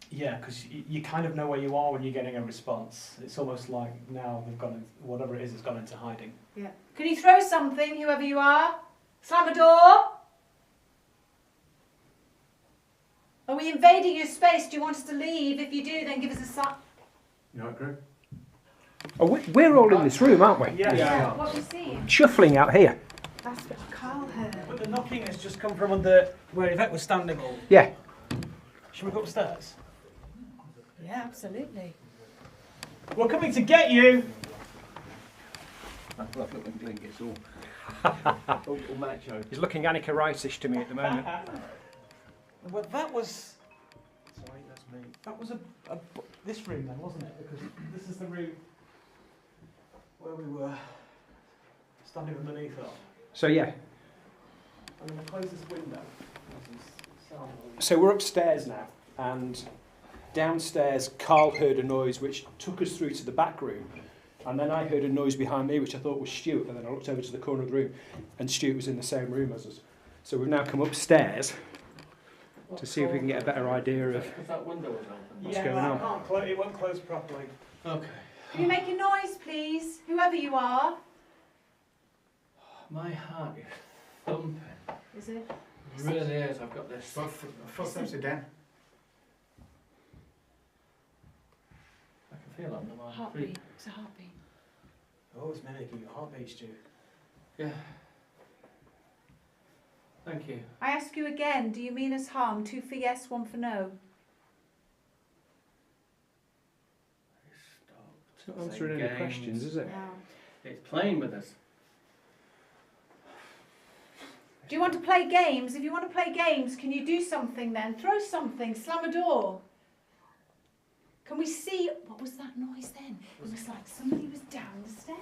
Yeah, because you kind of know where you are when you're getting a response. It's almost like now they've gone, whatever it is, has gone into hiding. Yeah. Can you throw something, whoever you are? Slam a door? Are we invading your space? Do you want us to leave? If you do, then give us a sign. You all right, Greg? Oh, we're all in this room, aren't we? Yeah. What are we seeing? Shuffling out here. That's what Carl heard. But the knocking has just come from under where Yvette was standing. Yeah. Should we go upstairs? Yeah, absolutely. We're coming to get you! I love it when Glenn gets all macho. He's looking Annika Rice-ish to me at the moment. Well, that was... Sorry, that's me. That was this room then, wasn't it? Because this is the room where we were standing underneath it. So yeah. I'm going to close this window. So we're upstairs now, and downstairs Carl heard a noise which took us through to the back room, and then I heard a noise behind me which I thought was Stuart, and then I looked over to the corner of the room and Stuart was in the same room as us. So we've now come upstairs to see if we can get a better idea of that window was open. what's going on. It won't close properly. Okay. Can you make a noise, please? Whoever you are. My heart is thumping. Is it? It really is. I've got this. Footsteps are down. I can feel it under my Heartbeat. feet. It's a heartbeat. Oh, it's mimicking your heartbeat, Stu. Yeah. Thank you. I ask you again, do you mean us harm? 2 for yes, 1 for no. It's not answering any questions, is it? No. It's playing with us. Do you want to play games? If you want to play games, can you do something then? Throw something, slam a door. Can we see, what was that noise then? It was like somebody was down the stairs.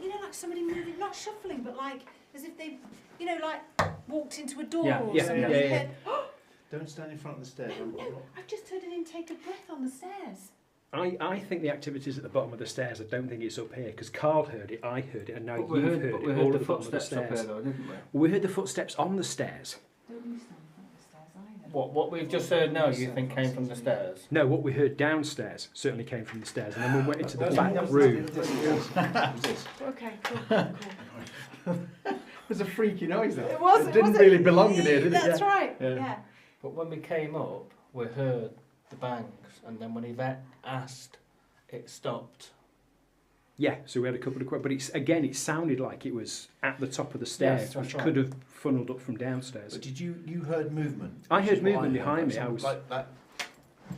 You know, like somebody moving, not shuffling, but like, as if they, you know, like walked into a door or something. Yeah. Don't stand in front of the stairs. No, I've just heard an intake of breath on the stairs. I think the activity's at the bottom of the stairs. I don't think it's up here, because Carl heard it, I heard it, and now But you've heard it. we All heard at the bottom of the footsteps up stairs. here though, didn't we? We heard the footsteps on the stairs. Don't you stand in front of the stairs either. What we've just heard now, you think came from the stairs? No, what we heard downstairs certainly came from the stairs, and then we went into the back room. Okay, cool. It was a freaky noise though. It was. It didn't really belong in here, did it? That's right. Yeah. But when we came up, we heard the bangs, and then when Yvette asked, it stopped. Yeah, so we had a couple of questions, but it sounded like it was at the top of the stairs, Yes, that's which right. could have funneled up from downstairs. But did you heard movement? I Which heard is what movement heard. behind me. Like I was like that.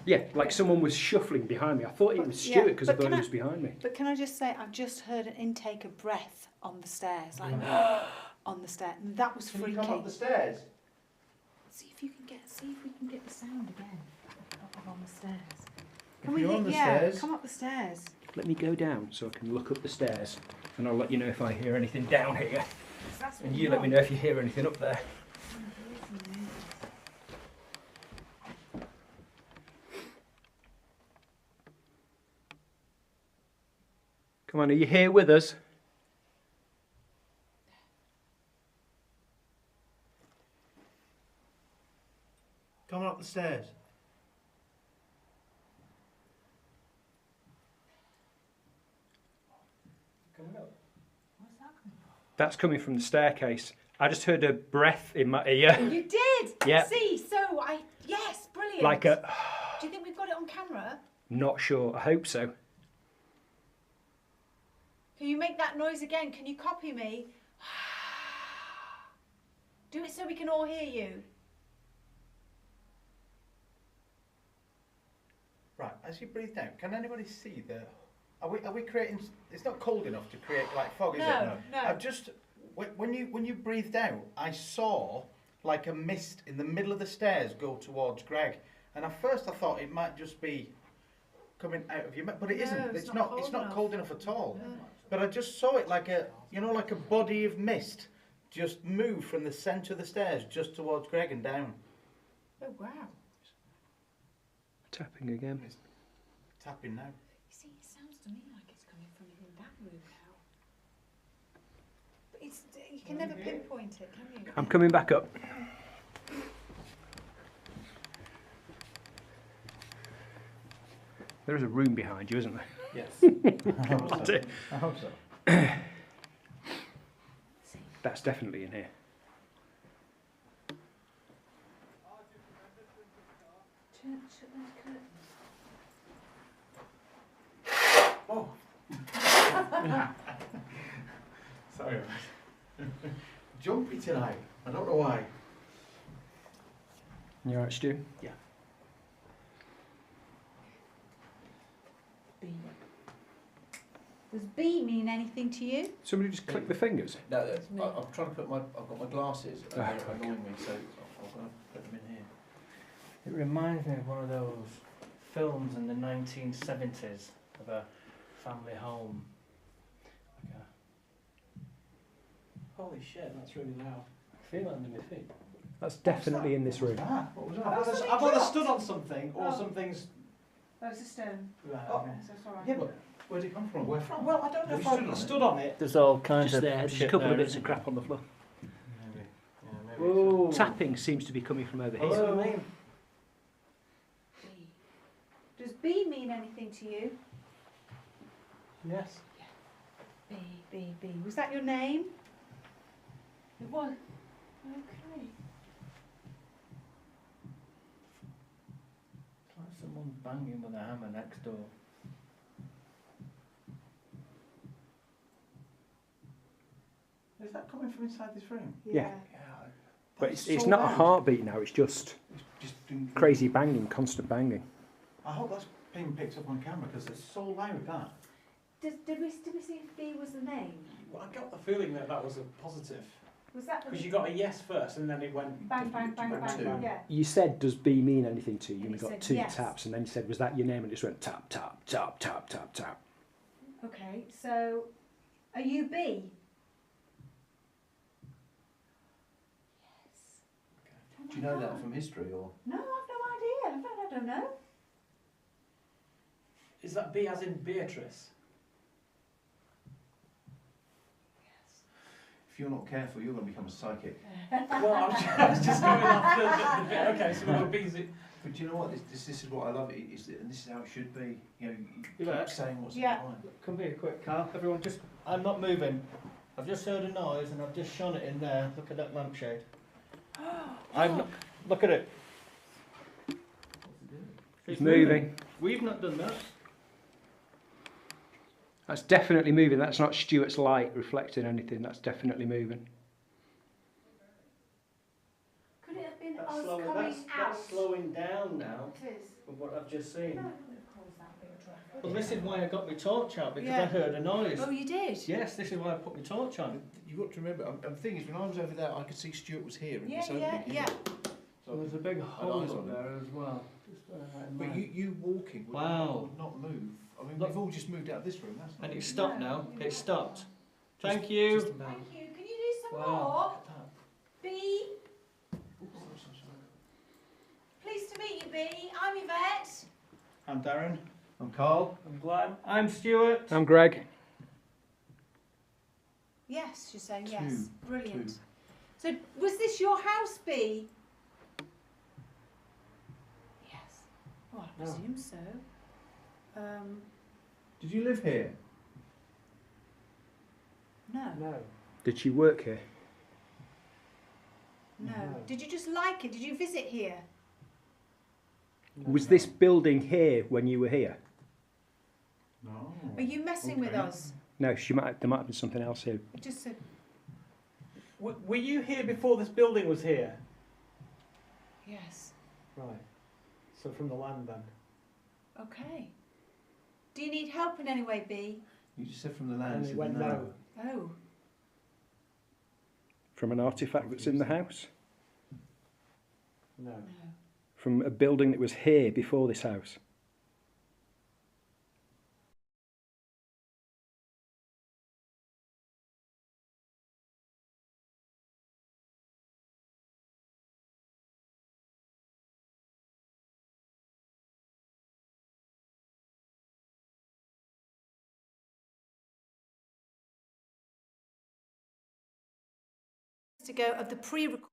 Yeah, like someone was shuffling behind me. I thought it was Stuart because I thought he was behind me. But can I just say, I've just heard an intake of breath on the stairs, like on the stairs. And that was Can freaky. you come up the stairs? See if we can get the sound again of on the stairs. If Can we you're on the yeah, stairs- come up the stairs. Let me go down so I can look up the stairs, and I'll let you know if I hear anything down here. That's what And we you let me want. know if you hear anything up there. Come on, are you here with us? Coming up the stairs. That's coming from the staircase. I just heard a breath in my ear. You did. Yeah. See, yes, brilliant. Like a... Do you think we've got it on camera? Not sure. I hope so. Can you make that noise again? Can you copy me? Do it so we can all hear you. Right, as you breathe down, can anybody see the Are we creating? It's not cold enough to create like fog, is it? No, no. I've just when you breathed out, I saw like a mist in the middle of the stairs go towards Greg, and at first I thought it might just be coming out of your mouth, but it isn't. It's not. It's not cold enough at all. No. But I just saw it like a like a body of mist just move from the centre of the stairs just towards Greg and down. Oh wow. Tapping again. It's tapping now. You see, it sounds to me like it's coming from in that room now. But you can never pinpoint it, can you? I'm coming back up. There is a room behind you, isn't there? Yes. I hope so. That's definitely in here. Shut those curtains. Oh. Sorry. Jumpy tonight. I don't know why. You alright, Stu? Yeah. B. Does B mean anything to you? Somebody just click the fingers. No, I'm trying to put I've got my glasses and they're annoying me, so I'm going to put them in here. It reminds me of one of those films in the 1970s of a family home. Like Holy shit, that's really loud. I feel it under my feet. That's definitely in this room. What was that? I've either stood on something or something's. Oh, it's a stone. Right, Oh. okay. So it's alright. Yeah, but where'd it come from? Where from? Well, I don't know Have if you stood on I it? stood on it. There's all kinds Just of there, there's a shit couple of there, bits of isn't crap on the floor. Maybe. Yeah, maybe. Whoa. Tapping seems to be coming from over here. That's what I mean. B. Does B mean anything to you? Yes. B, B, B. Was that your name? It was. Okay. It's like someone banging with a hammer next door. Is that coming from inside this room? Yeah. Yeah. But That's it's so not a loud. heartbeat now, it's just It's just doing crazy banging, constant banging. I hope that's being picked up on camera because it's so loud that. Did we see if B was the name? Well, I got the feeling that was a positive. Was that the Because you got a yes first and then it went. bang, bang, bang, bang, two. bang? Yeah. You said, does B mean anything to you? And And we he got said two yes. taps, and then you said, was that your name? And it just went tap, tap, tap, tap, tap, tap. Okay, so are you B? Yes. Do you know that from history or? No, I've no idea. I don't know. Is that B as in Beatrice? If you're not careful, you're going to become a psychic. Well, I was just going off the bit. Okay, so we've got B's. But do you know what? This is what I love. And this is how it should be. You know, you Yeah. keep saying what's Yeah. in your mind. Come here quick, Carl. Everyone just... I'm not moving. I've just heard a noise and I've just shone it in there. Look at that lampshade. I'm not... Look at it. It's moving. We've not done that. That's definitely moving. That's not Stuart's light reflecting anything. That's definitely moving. Could it have been That's us slowing, coming that's, out? that's slowing down now It is. from what I've just seen. No, it wouldn't have caused that big a traffic. Well, this is why I got my torch out, because Yeah. I heard a noise. Oh, you did? Yes, this is why I put my torch on. You've got to remember, the thing is, when I was over there, I could see Stuart was here in Yeah, this opening. yeah, yeah. So there's a big hole eyes on up it. there as well. Just bear that in But mind. you walking would Wow. not move. I mean, Look. we've all just moved out of this room. That's not And it's stopped No, now. you It's might stopped. not. Thank you. Just about. Thank you. Can you do some Wow. more? Look at that. B. Pleased to meet you, B. I'm Yvette. I'm Darren. I'm Carl. I'm glad. I'm Stuart. I'm Greg. Yes, you're saying Two. yes. Brilliant. Two. So, was this your house, B? Yes. Well, I No. presume so. Did you live here? No. No. Did she work here? No. No. Did you just like it? Did you visit here? Was this building here when you were here? No. Are you messing with Okay. us? No, there might have been something else here. Just said, Were you here before this building was here? yes. Right. So from the land then. Okay. Do you need help in any way, B? You just said from the And land. it went no. Oh. From an artefact that's in the house? No. No. From a building that was here before this house? To go of the pre-recorded.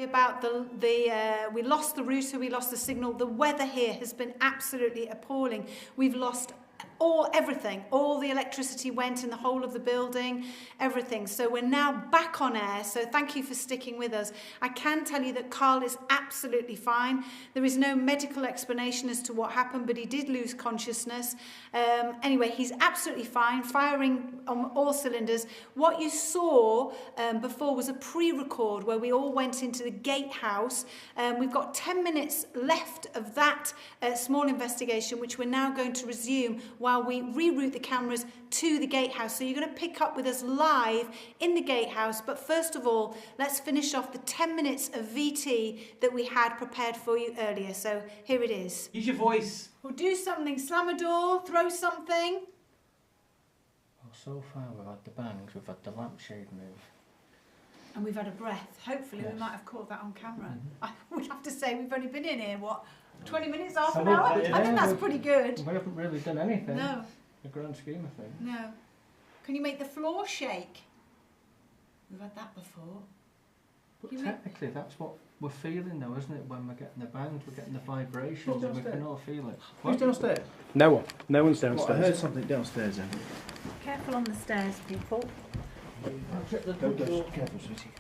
About we lost the router, we lost the signal. The weather here has been absolutely appalling. We've lost everything. All the electricity went in the whole of the building, everything. So we're now back on air. So thank you for sticking with us. I can tell you that Carl is absolutely fine. There is no medical explanation as to what happened, but he did lose consciousness. Anyway, he's absolutely fine, firing on all cylinders. What you saw before was a pre-record where we all went into the gatehouse. We've got 10 minutes left of that small investigation, which we're now going to resume while we reroute the cameras to the gatehouse. So you're going to pick up with us live in the gatehouse. But first of all, let's finish off the 10 minutes of VT that we had prepared for you earlier. So here it is. Use your voice. We'll do something. Slam a door, throw something. Well, so far we've had the bangs, we've had the lampshade move. And we've had a breath. Hopefully we might have caught that on camera. I would have to say we've only been in here, what, 20 minutes, half an hour? I think that's pretty good. We haven't really done anything. No. In the grand scheme of things. No. Can you make the floor shake? We've had that before. But technically that's what we're feeling though, isn't it? When we're getting the bangs, we're getting the vibrations and we can all feel it. Who's downstairs? No one. No one's What, I downstairs. heard something downstairs then. Careful on the stairs, people. Go, careful, sweetie.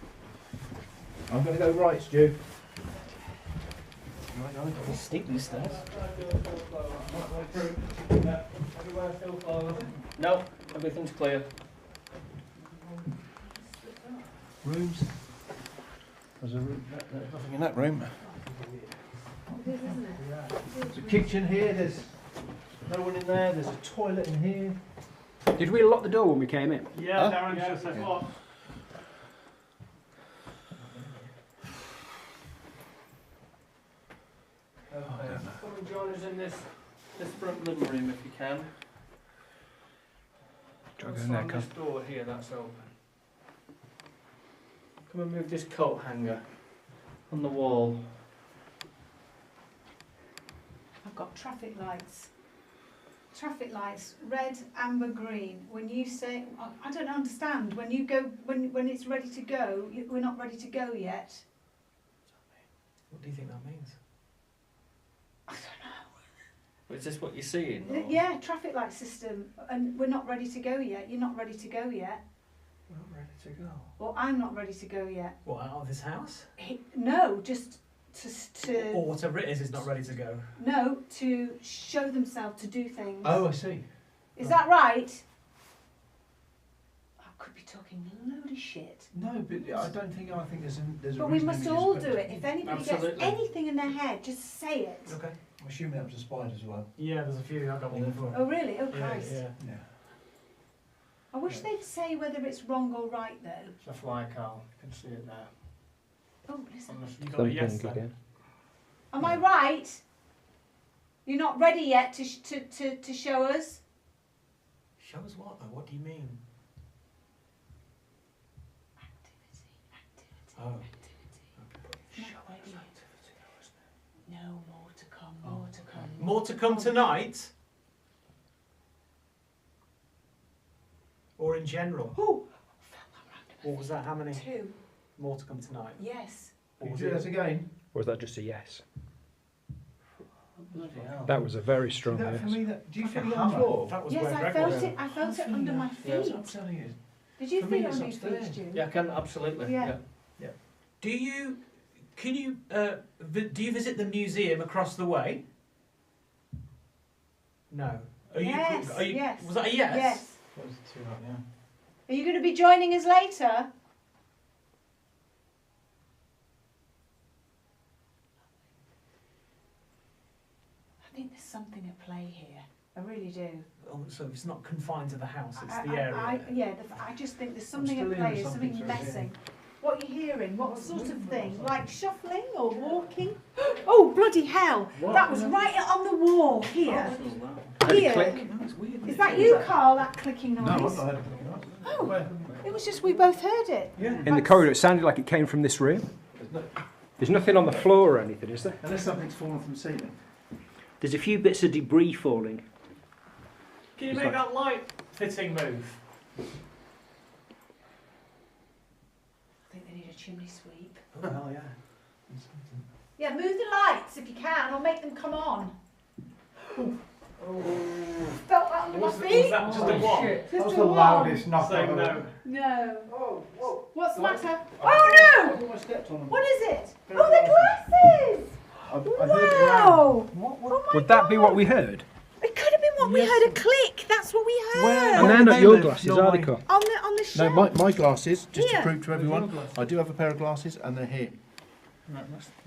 I'm going to go right, Stu. It's steep these stairs. No, everything's clear. Rooms. There's nothing in that room. There's a kitchen here, there's no one in there, there's a toilet in here. Did we lock the door when we came in? Yeah, Darren just said what? Come and join us in this front living room if you can. Go This door here, that's open. Come and move this coat hanger on the wall. I've got traffic lights. Traffic lights, red, amber, green. When you say, I don't understand. When you go, when it's ready to go, we're not ready to go yet. What do you think that means? I don't know. Is this what you're seeing? Or? Yeah, traffic light system, and we're not ready to go yet. You're not ready to go yet. We're not ready to go. Well, I'm not ready to go yet. What, out of this house? No, just to Or whatever it is not ready to go. no, to show themselves, to do things. Oh, I see. Is that right? I could be talking a load of shit. No, but I think there's a But we reason must maybe all just do put it. If anybody Absolutely. gets anything in their head, just say it. Okay. I'm assuming that was a spider as well. Yeah, there's a few. I've got one before. Oh really? Oh Yeah, Christ. yeah. Yeah. I wish they'd say whether it's wrong or right though. It's a fly, Carl. You can see it there. Oh, listen. You got a yes then? Am I right? You're not ready yet to show us? Show us what though? What do you mean? Oh. No, more to come, more to come. More to come tonight? Or in general? Oh, What was that? How many? 2. More to come tonight? Yes. Can you do that again? Or was that just a yes? Bloody hell. That was a very strong That yes. for me, that, do you feel it a on the hammer. floor? That was Yes, where I Greg felt was. it. I felt it under my Yes, feet. I'm telling you. Did you For feel me, it it's on your feet, upstairs. Stu? Yeah, I can absolutely. Yeah. Do you visit the museum across the way? No. Yes, yes. Was that a yes? Yes. That was too hot, yeah. Are you going to be joining us later? I think there's something at play here. I really do. Oh, so it's not confined to the house, it's the area. I just think there's something still at hearing play, there's something something through here. messing. What are you hearing? What sort of thing? Like shuffling or walking? Oh, bloody hell! That was right on the wall here. Here. Is that you, Carl, that clicking noise? No, I've not heard it. Oh, Where? it was just we both heard it. Yeah. In the corridor, it sounded like it came from this room. There's nothing on the floor or anything, is there? Unless something's fallen from the ceiling. There's a few bits of debris falling. Can you make that light fitting move? I think they need a chimney sweep. Oh, hell yeah. Yeah, move the lights if you can, or make them come on. Felt that under my Was feet? that just a one? Just That was a the one. loudest knock Saying I've no. No. Oh, whoa. What's the matter? I Oh thought I stepped on them. no! What is it? Oh, the glasses! I heard it loud. Wow! What? Oh my Would that be God. what we heard? It could have been what we heard. A click. That's what we heard. Where? And they're not your glasses, are they, Carl? On the shelf. No, my glasses, just Here. to prove to everyone, I do have a pair of glasses and they're here.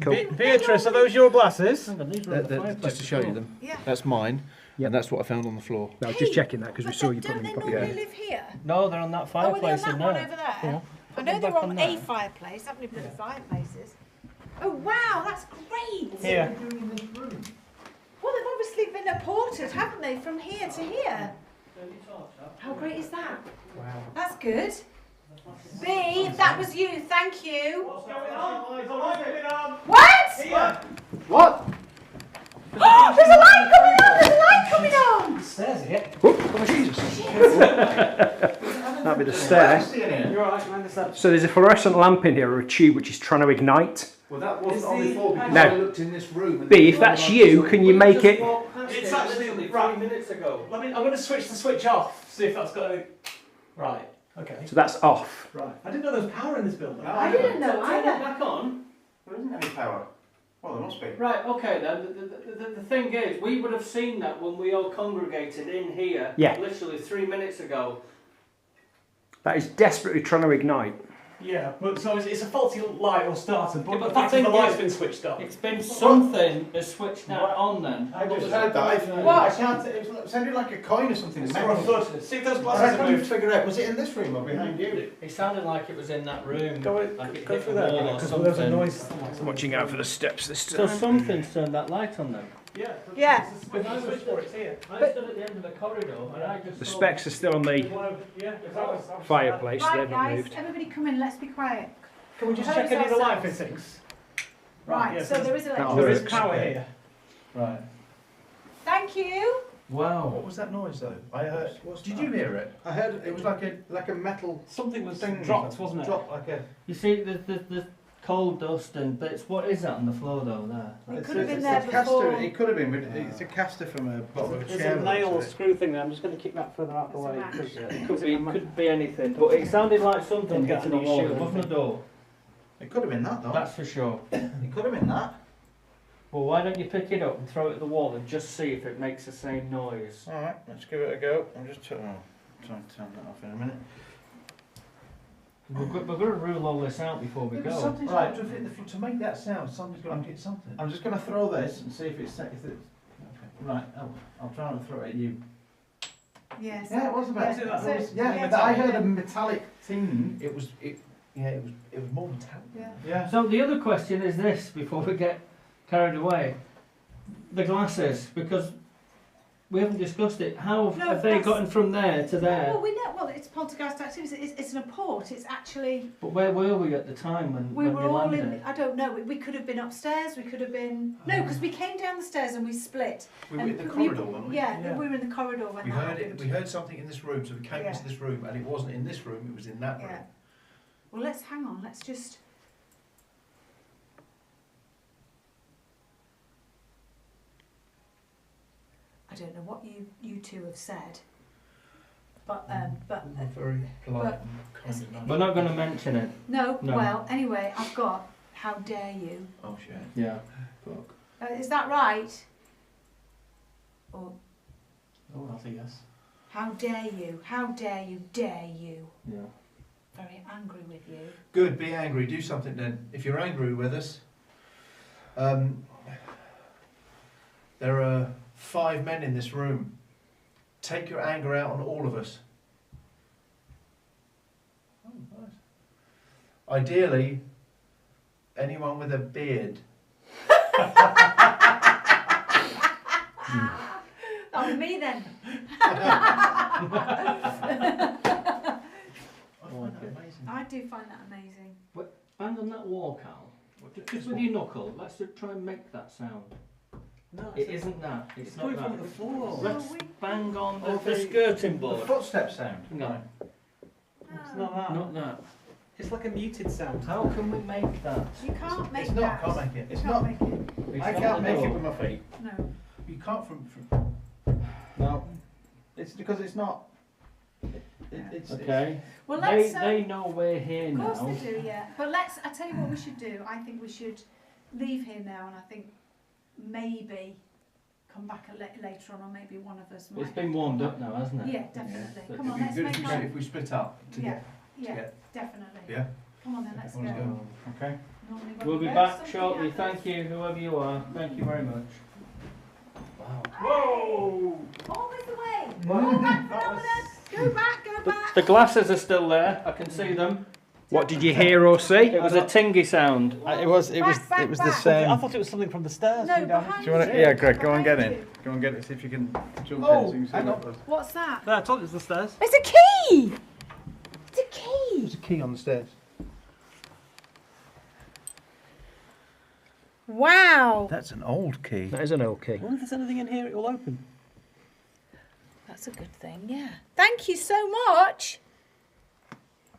Cool. Beatrice, are those your glasses? Hang on, these were on the Just fireplace to show as you well. them. Yeah. That's mine, Yep. and that's what I found on the floor. No, I was just checking that because we But saw they- you put them in don't your they pocket. normally live here? No, they're on that Oh, are they on fireplace that in one there. over there? Yeah. I know they're Back on on a that. fireplace. How many bloody fireplaces? Oh wow, that's great! Here. Well, they've obviously been apported, haven't they, from here to here? How great is that? Wow. That's good. B, if that was you, thank you. What's going on? What? Here. What? Oh, there's a light coming on! There's a light coming on! Stairs here. That'd be the stair. You're alright, man. Is that? So there's a fluorescent lamp in here or a tube which is trying to ignite. Well, that wasn't on the- before because No. I looked in this room. And B, if that's you, can you make it? It's actually right. 3 minutes ago. I'm going to switch the switch off. See if that's got any. Right. Okay. So that's off. Right. I didn't know there was power in this building. I didn't know Turn it either. back on. There isn't any power. Well, there must be. Right, okay then. The thing is, we would have seen that when we all congregated in here, Yeah. literally 3 minutes ago. That is desperately trying to ignite. Yeah, but so it's a faulty light or starter, but, Yeah, but the fact the is the thing light's is- been switched off. It's been something has switched that on then. I just heard that. What? I can't. It sounded like a coin or something. It's for a foot. See if those I glasses have couldn't moved. figure out. Was it in this room or behind you? It sounded like it was in that room. Go like it go hit through the there wall or because there's a something. noise. I'm watching out for the steps this So time. something's turned that light on then. Yeah. Yeah. There's a switch for it here. I stood at the end of the corridor and I just The saw- specs are still on the Yeah. fireplace, Right, they've not guys, moved. everybody come in, let's be quiet. Can we just Compose check any of the light ourselves. fittings? Right, yeah, so there is That There electricity. is works. power here. Right. Thank you. Wow. What was that noise though? I heard. Did you hear it? I heard it was like a metal Something was thing dropped, wasn't it? Dropped like a. You see the coal dust and bits. What is that on the floor though? There. It could have been it's there a caster. before. It could have been, but it's a caster from a bottom of a There's chair. a nail or screw thing there. I'm just going to keep that further out of the way. Doesn't because It could be anything, but it sounded like something Don't get hitting the any wall shit or above the anything. door. It could have been that though. That's for sure. It could have been that. Well, why don't you pick it up and throw it at the wall and just see if it makes the same noise? All right, let's give it a go. I'm just trying to turn that off in a minute. We're going to rule all this out before we go. Something's got to hit the floor to make that sound. Something's got to hit something. I'm just going to throw this and see if it's. Okay. Right, I'll try and throw it at you. Yes. Yeah, it was a bit. Yeah, so- Yeah, yeah, but I heard yeah. a metallic thing. It was more metallic. Yeah. Yeah. So the other question is this, before we get carried away. the glasses, because we haven't discussed it. How No, have they that's- gotten from there to there? Well, we know. Well, it's poltergeist activity. It's an apport. It's actually. But where were we at the time when We when were we all landed? in. I don't know. We could have been upstairs. We could have been. No, because we came down the stairs and we split. We were And in the corridor, weren't we? Yeah, we were in the corridor when We that heard it. happened. We heard something in this room, so we came Yeah. into this room, and it wasn't in this room. It was in that room. Yeah. Well, let's hang on. Let's just. I don't know what you two have said, but We're very polite but- and kind enough. We're not going to mention it. no. No. Well, anyway, I've got. How dare you? Oh shit. Yeah. Fuck. Is that right? Or Oh, that's a yes. how dare you? How dare you? Dare you? Yeah. Very angry with you. Good. Be angry. Do something then. If you're angry with us, there are 5 men in this room. Take your anger out on all of us. Oh, nice. Ideally, anyone with a beard. That'll be me then. I do find that amazing. Bang on that wall, Cal. Just with your knuckle. Let's just try and make that sound. No, It isn't that. It's not coming that. from the floor. Let's bang on the, Oh, the skirting board. footstep sound. Hang on. It's not that. Not that. It's like a muted sound. How can we make that? You can't make It's not. that. Can't make it. It's You not. can't make it. It's I not can't the make it door. with my feet. No. You can't from. No. It's because it's not. It's Okay. Well, let's. They know we're here Of course now. they do, yeah. But let's. I tell you what we should do. I think we should leave here now, and I think maybe come back later on, or maybe one of us might. It's been warmed up now, hasn't it? Yeah, definitely. Yeah. Come on, It'd let's be good make if we, our. if we split up to Yeah, get. yeah, get- definitely. Yeah. Come on then, let's Everyone's go. going. Okay. Normally when We'll we be go, back something shortly. happens. Thank you, whoever you are. Thank you very much. Wow. Whoa! Always the way. Go back, phenomenon. Go back, go back. The glasses are still there. I can see them. What did you hear or see? It was a tingy sound. It was the I same. thought it was something from the stairs. No, coming down. behind Do you want you. to? Yeah, Greg, go and get Behind in. you. Go and get it. See if you can jump Oh, in. So you can see hang what on. it was. What's that? No, I told you it was the stairs. It's a key. It's a key. There's a key on the stairs. Wow. That's an old key. That is an old key. Well, if there's anything in here, it will open. That's a good thing, yeah. Thank you so much.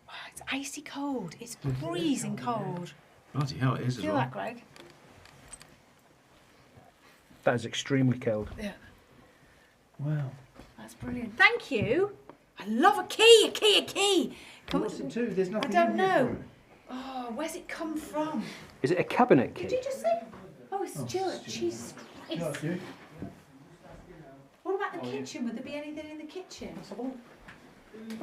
Wow, it's icy cold. It's freezing cold. Bloody hell, it is as Feel well. that, Greg? That is extremely cold. Yeah. Wow. That's brilliant. Thank you. I love a key, a key, a key. Come What's it do? There's nothing don't in here know. for it. Oh, where's it come from? Is it a cabinet key? Did you just say? Oh, it's Stuart. Jesus Christ. What about the kitchen? Would there be anything in the kitchen?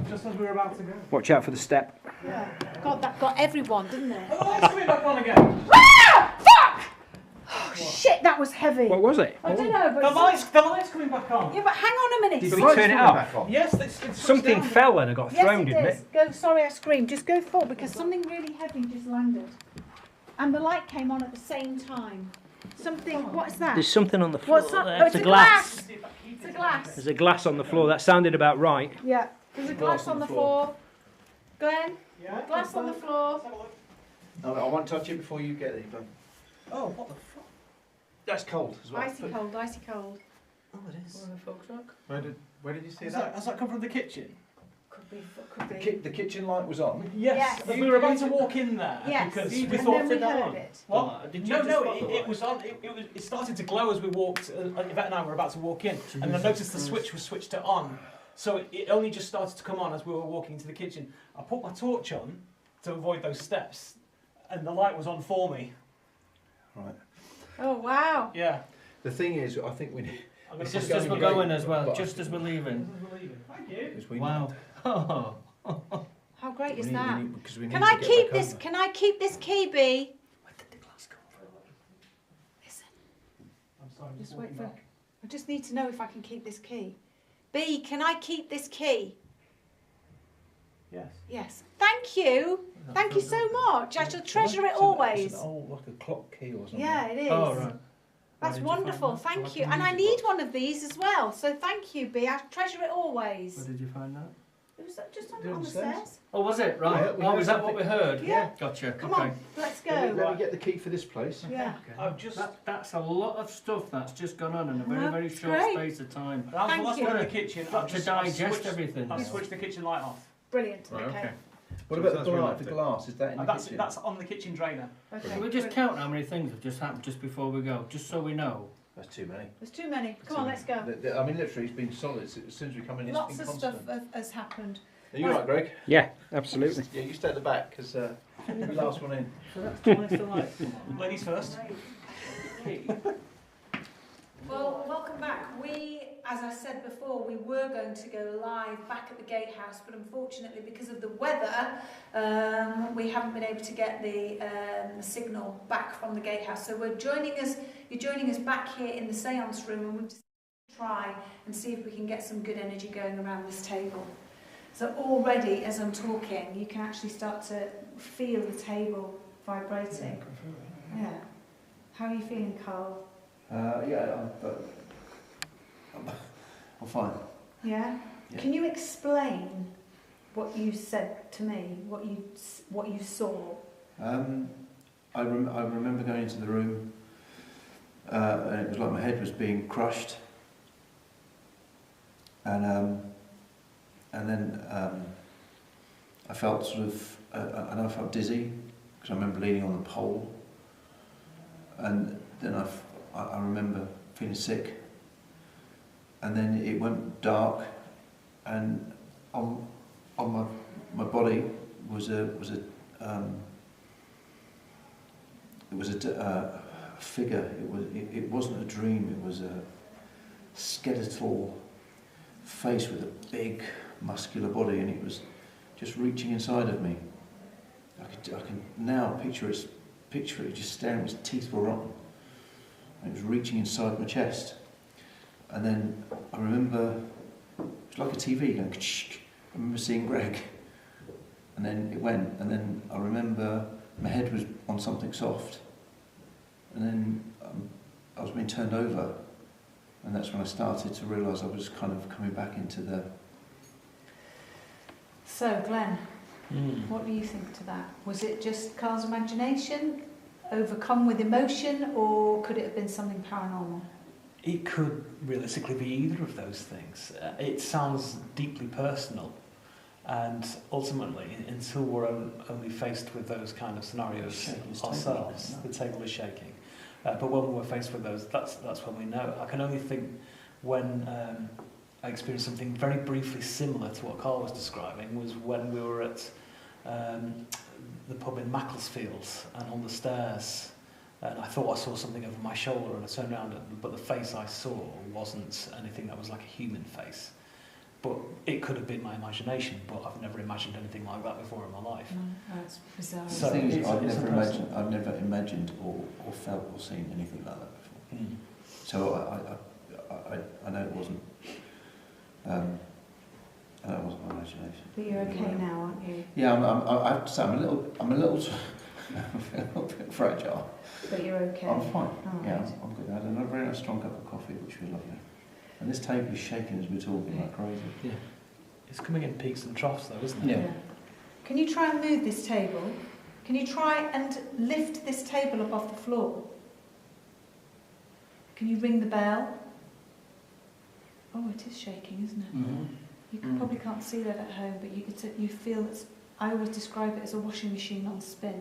Just as we were about to go. Watch out for the step. Yeah. God, that got everyone, didn't it? Oh, it's coming back on again. Ah! Fuck! Oh, shit, that was heavy. What was it? I don't know, but The light's coming back on. yeah, but hang on a minute. Did The we light's turn it coming up? back on. Yes, it's switched Something down. fell and I got Yes, thrown, it didn't is. it? Go. Sorry, I screamed. Just go full because something really heavy just landed, and the light came on at the same time. Something. What is that? There's something on the floor What's that? there. Oh, it's a glass. It's a glass. There's a glass on the floor. That sounded about right. Yeah. There's a glass on the floor. Glenn, Yeah, glass on the floor. No, I won't touch it before you get it. But Oh, what the fuck? that's cold as well. Icy cold. Icy cold. Oh, it is. Where did you see Has that? that come from the kitchen? Could be. Could The, be. the kitchen light was on. Yes. Yes. We were about to walk in there Yes. because And we then thought we that heard on. it. What? Did you No, just no, spot the it light? was on. It started to glow as we walked. Yvette and I were about to walk in, and I noticed the switch was switched to on. So it only just started to come on as we were walking into the kitchen. I put my torch on to avoid those steps, and the light was on for me. Right. Oh wow. Yeah. The thing is, I think we need. I'm gonna Just put as it we're in. going as well, But- just as we're leaving. Thank you. Because we Wow. Oh. How great need, is we that? need, because we need Can to I get keep back this? over. Can I keep this key, B? Where did the glass come from? Listen. I'm sorry. Just wait for. I just need to know if I can keep this key. B, can I keep this key? Yes. Yes. Thank you. Thank you so much. I shall treasure it always. It's an old, like a clock key or something. Yeah, it is. Oh right. That's wonderful, thank you. And I need one of these as well, so thank you, B. I treasure it always. Where did you find that? It was just on the stairs. Oh, was it? Right. Yeah, Was that what we heard? Yeah. Gotcha. Come okay. on, let's go. Let me get the key for this place. Yeah. I've just. That's a lot of stuff that's just gone on in a very, No, very it's short great. space of time. That was the Thank last you. one in the kitchen. Got to digest everything. I've switched the kitchen light off. Brilliant, Right, okay. What So about that's the where we glass? left The it. glass, is that in the kitchen? That's on the kitchen drainer. Okay. Can we just count how many things have just happened just before we go, just so we know? That's too many. There's too many. Come on, let's go. I mean, literally, it's been solid. As soon as we come in, it's Lots been of constant. stuff has happened. Are you all right, Greg? Yeah, absolutely. Yeah, you stay at the back, because you're the last one in. So that's twice the light. Come on. Ladies first. Well, welcome back. We, as I said before, we were going to go live back at the gatehouse, but unfortunately, because of the weather, we haven't been able to get the signal back from the gatehouse. So you're joining us back here in the seance room, and we've just try and see if we can get some good energy going around this table. So already, as I'm talking, you can actually start to feel the table vibrating. Yeah. How are you feeling, Carl? Yeah, I'm fine. Yeah? Yeah. Can you explain what you said to me, what you saw? I remember going into the room, and it was like my head was being crushed, and then I felt sort of, I know I felt dizzy because I remember leaning on the pole, and then I remember feeling sick, and then it went dark, and on my body was a figure. It wasn't a dream. It was a skeletal face with a big muscular body, and it was just reaching inside of me. I can now picture it just staring. Its teeth were rotten. It was reaching inside my chest, and then I remember it was like a TV going. I remember seeing Greg, and then it went, and then I remember my head was on something soft, and then I was being turned over, and that's when I started to realise I was kind of coming back into the. So, Glenn, what do you think to that? Was it just Carl's imagination, overcome with emotion, or could it have been something paranormal? It could realistically be either of those things. It sounds deeply personal, and ultimately, until we're only faced with those kind of scenarios ourselves, the table is shaking. But when we're faced with those, that's when we know. I can only think when I experienced something very briefly similar to what Carl was describing was when we were at the pub in Macclesfield, and on the stairs, and I thought I saw something over my shoulder, and I turned around, but the face I saw wasn't anything that was like a human face. But it could have been my imagination, but I've never imagined anything like that before in my life. That's bizarre. The thing is, I've never imagined or felt or seen anything like that before. So I know it wasn't. I know it wasn't my imagination. But you're okay now, aren't you? Yeah, I have to say I'm a little bit fragile. But you're okay. I'm fine. Oh, Yeah, right. I'm good. I had a very nice strong cup of coffee, which was lovely. And this table is shaking as we're talking like crazy. Yeah. It's coming in peaks and troughs though, isn't it? Yeah. Can you try and move this table? Can you try and lift this table up off the floor? Can you ring the bell? Oh, it is shaking, isn't it? Mm-hmm. You probably can't see that at home, but you feel it's. I always describe it as a washing machine on spin.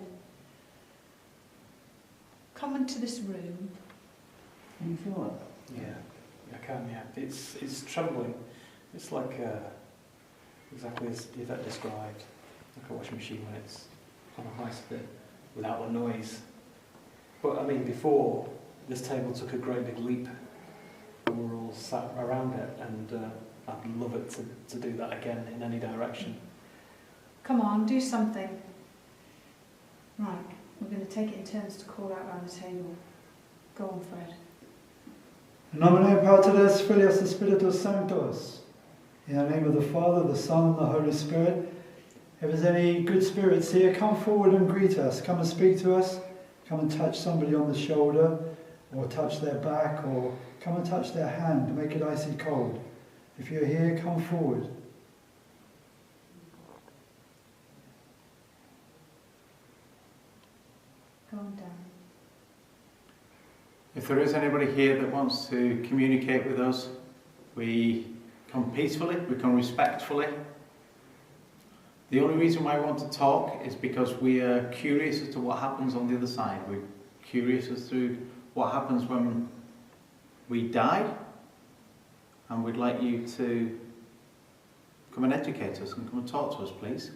Come into this room. Can you feel that? Yeah, I can. Yeah, it's trembling. It's like exactly as Yvette described, like a washing machine when it's on a high spin without the noise. But I mean, before this table took a great big leap, and we were all sat around it, and I'd love it to do that again in any direction. Come on, do something. Right, we're going to take it in turns to call out around the table. Go on, Fred. In nomine Patris, Filius, et Spiritus Sanctus. In the name of the Father, the Son, and the Holy Spirit. If there's any good spirits here, come forward and greet us. Come and speak to us. Come and touch somebody on the shoulder. or touch their back, or come and touch their hand, make it icy cold. If you're here, come forward. Go on down. If there is anybody here that wants to communicate with us, we come peacefully, we come respectfully. The only reason why we want to talk is because we are curious as to what happens on the other side. We're curious as to what happens when we die, and we'd like you to come and educate us and come and talk to us, please.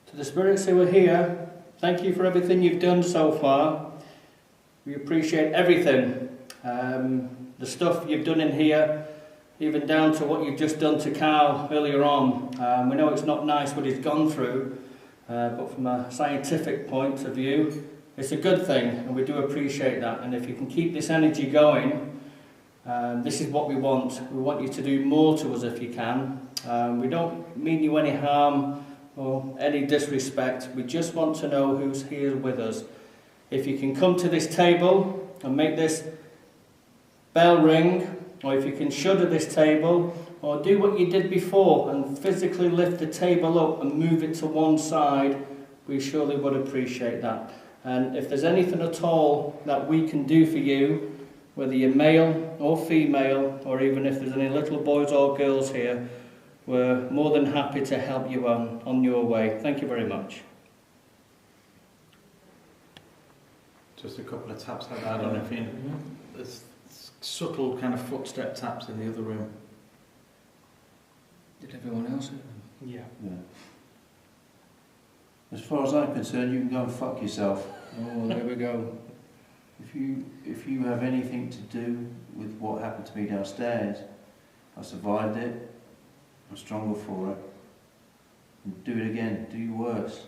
To the spirits who are here, thank you for everything you've done so far. We appreciate everything. The stuff you've done in here, even down to what you've just done to Carl earlier on. We know it's not nice what he's gone through, but from a scientific point of view, it's a good thing, and we do appreciate that. And if you can keep this energy going, this is what we want. We want you to do more to us if you can. We don't mean you any harm or any disrespect. We just want to know who's here with us. If you can come to this table and make this bell ring, or if you can shudder this table, or do what you did before and physically lift the table up and move it to one side, we surely would appreciate that. And if there's anything at all that we can do for you, whether you're male or female, or even if there's any little boys or girls here, we're more than happy to help you on your way. Thank you very much. Just a couple of taps like that on everything. There's subtle kind of footstep taps in the other room. Did everyone else? Yeah. As far as I'm concerned, you can go and fuck yourself. Oh, there we go. If you have anything to do with what happened to me downstairs, I survived it. I'm stronger for it. And do it again. Do your worst.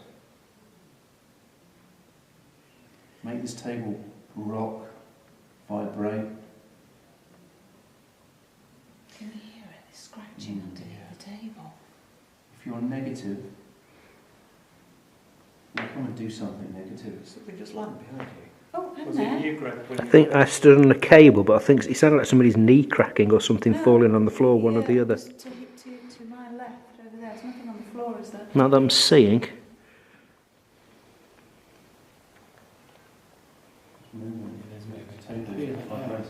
Make this table rock, vibrate. Can you hear it? It's scratching underneath the table. If you're negative, then come and do something negative. Something just landed behind you. Oh, and Was there. it you, Greg? I think I stood on a cable, but I think it sounded like somebody's knee cracking or something falling on the floor, one or the other. To my left, over there. There's nothing on the floor, is there? Not that I'm seeing.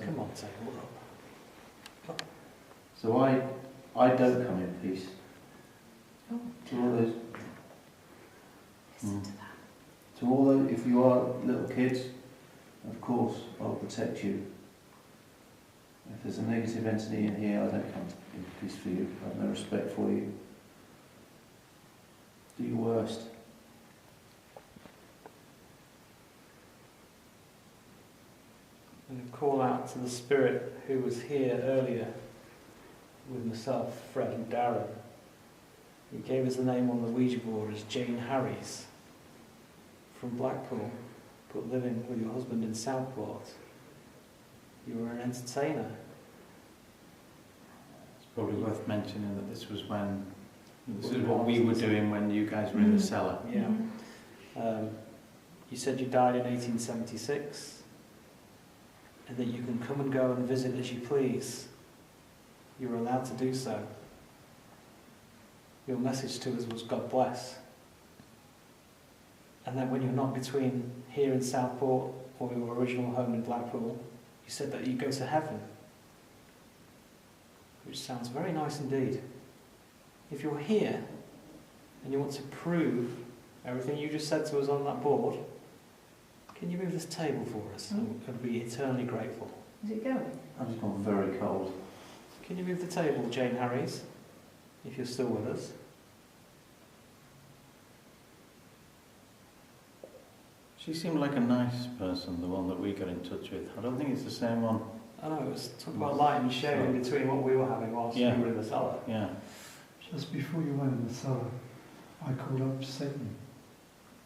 Come on, table up. So I don't come in peace. Oh. To all those, Listen to that. to all those, if you are little kids, of course I'll protect you. If there's a negative entity in here, I don't come in peace for you. I have no respect for you. Do your worst. And call out to the spirit who was here earlier with myself, Fred and Darren. He gave us the name on the Ouija board as Jane Harries from Blackpool, but living with your husband in Southport. You were an entertainer. It's probably worth mentioning that this is what we were doing when you guys were in the cellar. Yeah. You said you died in 1876. And that you can come and go and visit as you please. You were allowed to do so. Your message to us was God bless. And then when you're not between here in Southport or your original home in Blackpool, you said that you go to heaven. Which sounds very nice indeed. If you're here and you want to prove everything you just said to us on that board, can you move this table for us? I'm going to be eternally grateful. Is it going? I've just gone very cold. Can you move the table, Jane Harries, if you're still with us? She seemed like a nice person, the one that we got in touch with. I don't think it's the same one. I know, it was talk about light and shade in between what we were having whilst Yeah. we were in the cellar. Yeah. Just before you went in the cellar, I called up Satan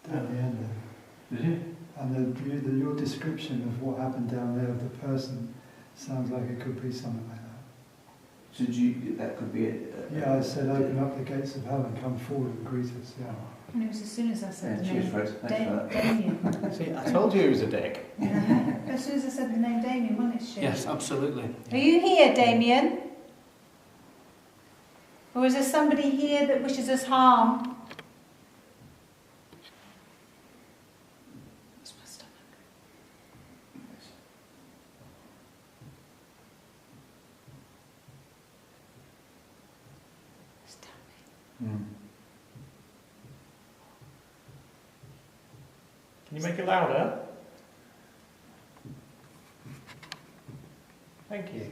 down the end there. Did you? And your description of what happened down there of the person sounds like it could be something like that. Did you? That could be it. Yeah, I said open up the gates of hell and come forward and greet us. Yeah. And it was as soon as I said the cheers, name Fred. Thanks for that. Damien. See, I told you he was a dick. As soon as I said the name Damien, wasn't it, Stu? Yes, absolutely. Are you here, Damien? Or is there somebody here that wishes us harm? That's my stomach. Can you make it louder? Thank you.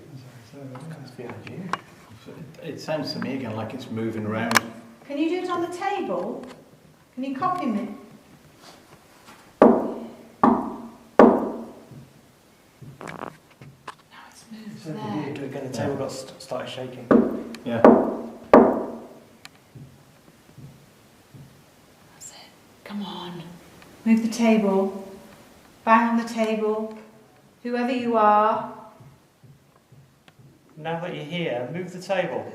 It sounds to me again like it's moving around. Can you do it on the table? Can you copy me? Now it's moved there. Do it again, the table got started shaking. Yeah. That's it. Come on. Move the table. Bang on the table. Whoever you are. Now that you're here, move the table.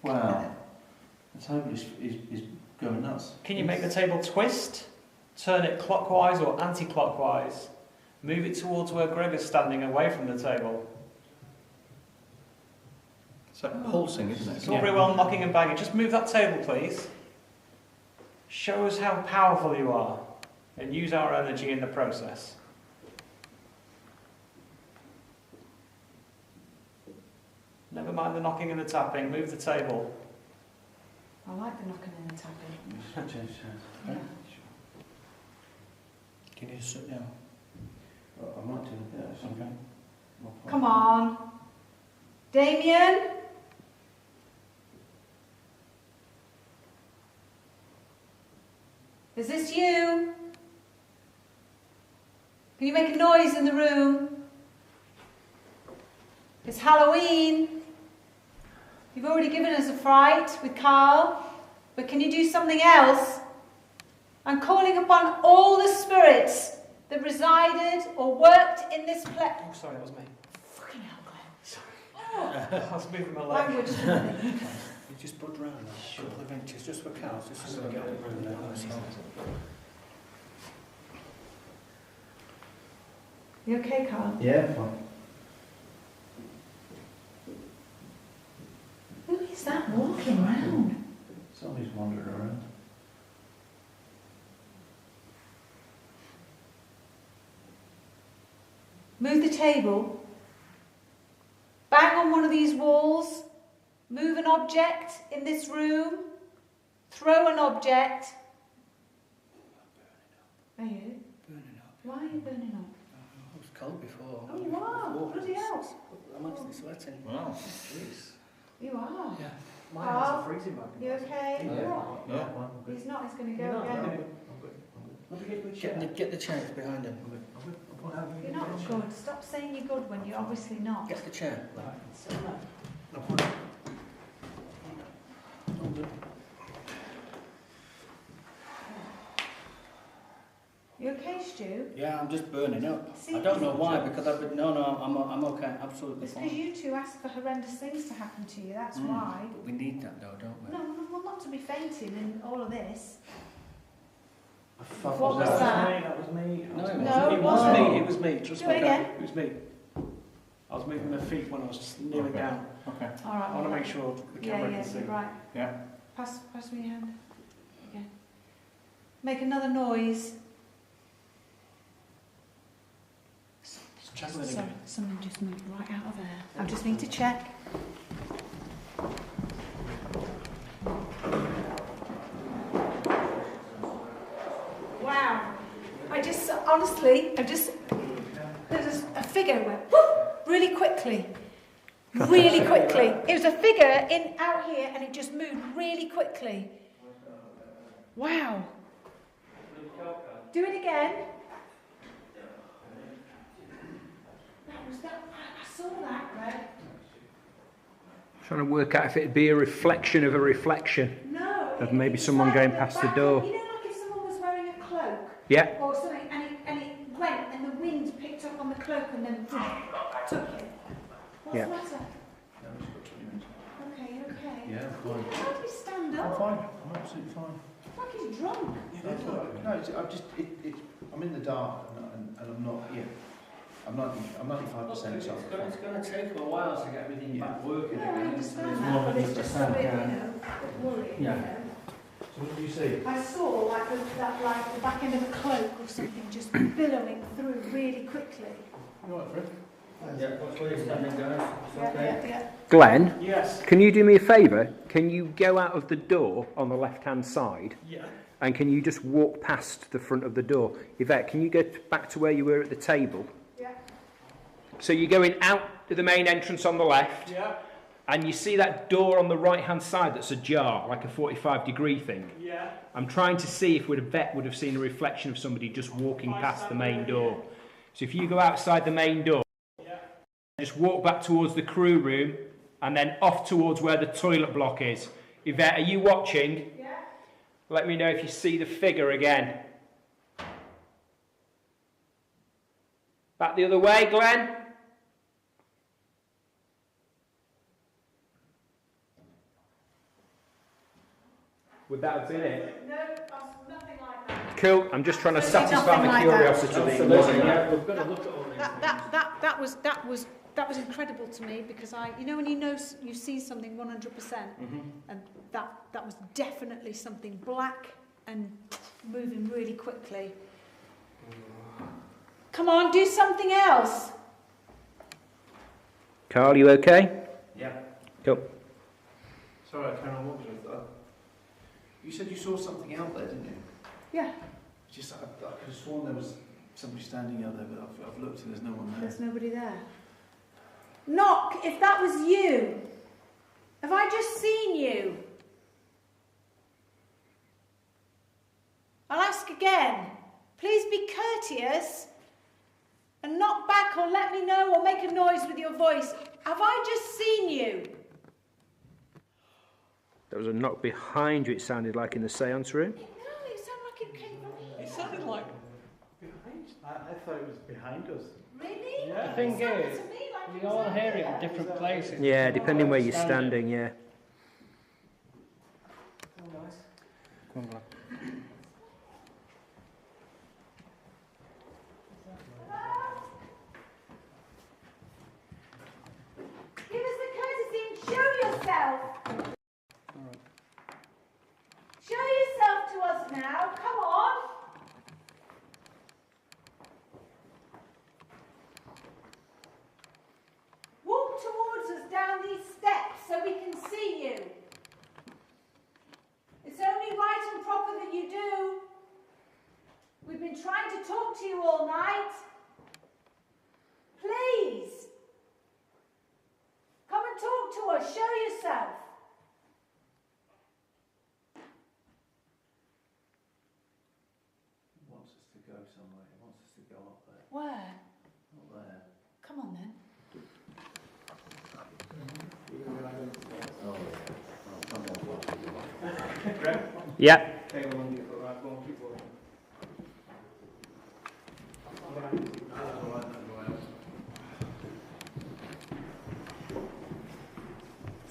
Wow. The table is going nuts. Can you make the table twist? Turn it clockwise or anti-clockwise. Move it towards where Gregor's standing away from the table. It's like pulsing, isn't it? It's all very well knocking and banging. Just move that table, please. Show us how powerful you are and use our energy in the process. Never mind the knocking and the tapping. Move the table. I like the knocking and the tapping. Yeah. Can you just sit down? I might do something. Come on. Damien? Is this you? Can you make a noise in the room? It's Halloween. You've already given us a fright with Carl, but can you do something else? I'm calling upon all the spirits that resided or worked in this place. Oh, sorry, that was me. Fucking hell, Glenn. Sorry. I was moving my leg. Language. You just put round a couple of inches just for cows, just so we get the room there. You okay, Carl? Yeah, fine. Who is that walking round? Somebody's wandering around. Move the table. Bang on one of these walls. Move an object in this room. Throw an object. Are you? Burning up. Why are you burning up? I was cold before. Oh, you are? Bloody hell. I'm actually sweating. Wow. Jeez. You are? Yeah. My Carl, hands are freezing back. You okay? Yeah. He's not, he's going to go You're not, again. Get the chairs behind him. You're not good. Stop saying you're good when you're obviously not. Get the chair. You okay, Stu? Yeah, I'm just burning up. See, I don't know why, because I've been, I'm okay, absolutely It's because fine. you two asked for horrendous things to happen to you, that's why. But we need that though, don't we? No, well, not to be fainting in all of this. What What was that? That was me. No, It it was wasn't. me. It was me. Trust Do me. it again. It was me. I was moving my feet when I was just kneeling Okay. down. Okay. All right. I want to make sure the camera can see. Yeah, right. Yeah. Pass me your hand. Okay. Make another noise. Chuckling Sorry, again. something just moved right out of there. I just need to check. Wow. There's a figure went whoop, really quickly. Really quickly. It was a figure out here and it just moved really quickly. Wow. Do it again. I saw that, Greg. Trying to work out if it'd be a reflection of a reflection. No. Of maybe it's someone like going the past the back- door. You know, like if someone was wearing a cloak Yeah. or something, and it went, and the wind picked up on the cloak and then took it. What's Yeah. the matter? Okay, you okay? Yeah, I'm fine. How do you stand I'm up? fine. I'm absolutely fine. like he's drunk. No, I'm in the dark and I'm not, I'm 95% It's sold. going to take a while to get everything back working Yeah, I again. understand It's that, more but than it's just just a bit, yeah. worrying, Yeah. So what do you see? I saw like the back end of a cloak or something just billowing through really quickly. You all right, Fred? Yeah, that's where you're standing, guys. It's okay. Yeah. Glenn, Yes. can you do me a favour? Can you go out of the door on the left-hand side? Yeah. And can you just walk past the front of the door? Yvette, can you go back to where you were at the table? Yeah. So you're going out to the main entrance on the left, Yeah. and you see that door on the right-hand side that's ajar, like a 45-degree thing. Yeah. I'm trying to see if Yvette would have seen a reflection of somebody just walking past the main door. So if you go outside the main door, just walk back towards the crew room, and then off towards where the toilet block is. Yvette, are you watching? Yeah. Let me know if you see the figure again. Back the other way, Glenn. Would that have been it? No, nothing like that. Cool. I'm just trying to Absolutely satisfy nothing my like curiosity. that. that it wasn't that. We've got to look at all these. That was incredible to me because when you see something 100%, and that was definitely something black and moving really quickly. Come on, do something else. Carl, you okay? Yeah. Cool. Sorry, Karen, what was it? You said you saw something out there, didn't you? Yeah. I could have sworn there was somebody standing out there, but I've looked and there's no one there. There's nobody there. Knock, if that was you. Have I just seen you? I'll ask again. Please be courteous and knock back or let me know or make a noise with your voice. Have I just seen you? There was a knock behind you, it sounded like, in the seance room. No, it sounded like it came from here. It sounded like. I thought it was behind us. Really? Yeah. The thing It sounded is, to me like we it was all over hear it there. in different places. Yeah, depending where you're standing, yeah. Come on, Glenn. Give us the courtesy and show yourself. Show yourself to us now. Come on. Walk towards us down these steps so we can see you. It's only right and proper that you do. We've been trying to talk to you all night. Please. Come and talk to us. Show yourself. He wants us to go somewhere. He wants us to go up there. Where? Not there. Come on then. Yeah.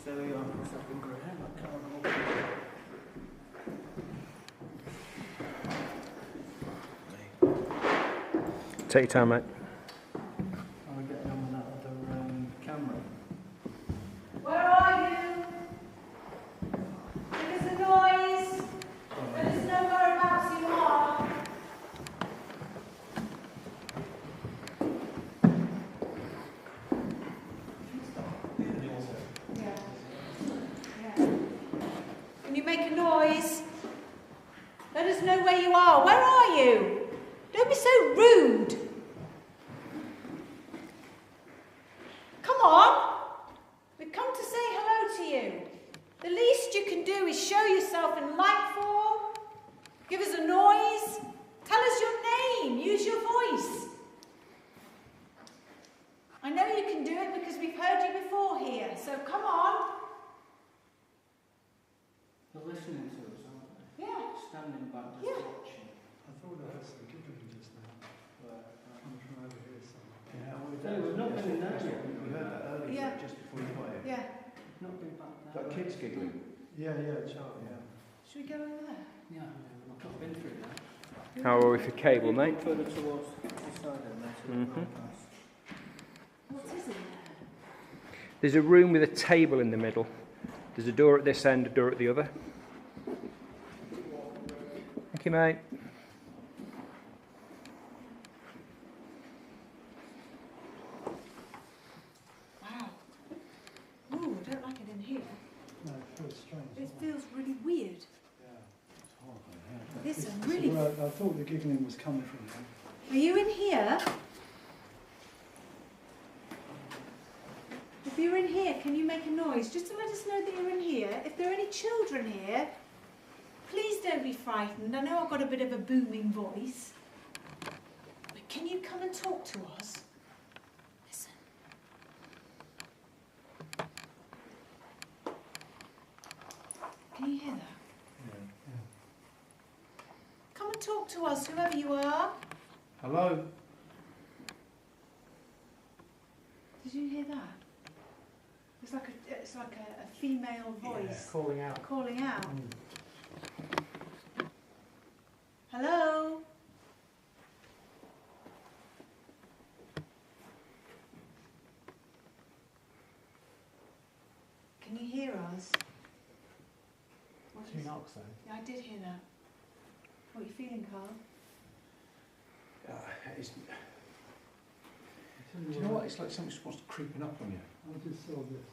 So we are. Take your time, mate. Are we getting on with that other camera? Where are you? Give us a noise. Let us know whereabouts you are. Can you make a noise? Let us know where you are. Where are you? Don't be so rude. Come on. We've come to say hello to you. The least you can do is show yourself in light form. Give us a noise. Tell us your name. Use your voice. I know you can do it because we've heard you before here. So come on. They're listening to us, aren't they? Yeah. Standing back, just Yeah. watching. I thought I heard some giggling just now. Coming from over here somewhere. Yeah, We've not been in there yet. We heard that earlier, Yeah. just before you got here. Yeah. Not been back there. That kid's giggling. Yeah, Charlie, yeah. Should we go over there? Yeah, I've been through that. How are we for cable, mate? Further towards the side and that's What is it there? There's a room with a table in the middle. There's a door at this end, a door at the other. Thank you, mate. Wow. Ooh, I don't like it in here. No, it feels strange. It feels really weird. Yeah. This is It's really... where I thought the giggling was coming from there. Are you in here? If you're in here, can you make a noise? Just to let us know that you're in here. If there are any children here, please don't be frightened. I know I've got a bit of a booming voice. But can you come and talk to us? Listen. Can you hear that? Come and talk to us, whoever you are. Hello? Did you hear that? It's like a female voice Calling out. calling out. Hello? Can you hear us? What Two is- knocks though. Yeah, I did hear that. What are you feeling, Carl? Do you know what? It's like something's creeping up on you. I just saw this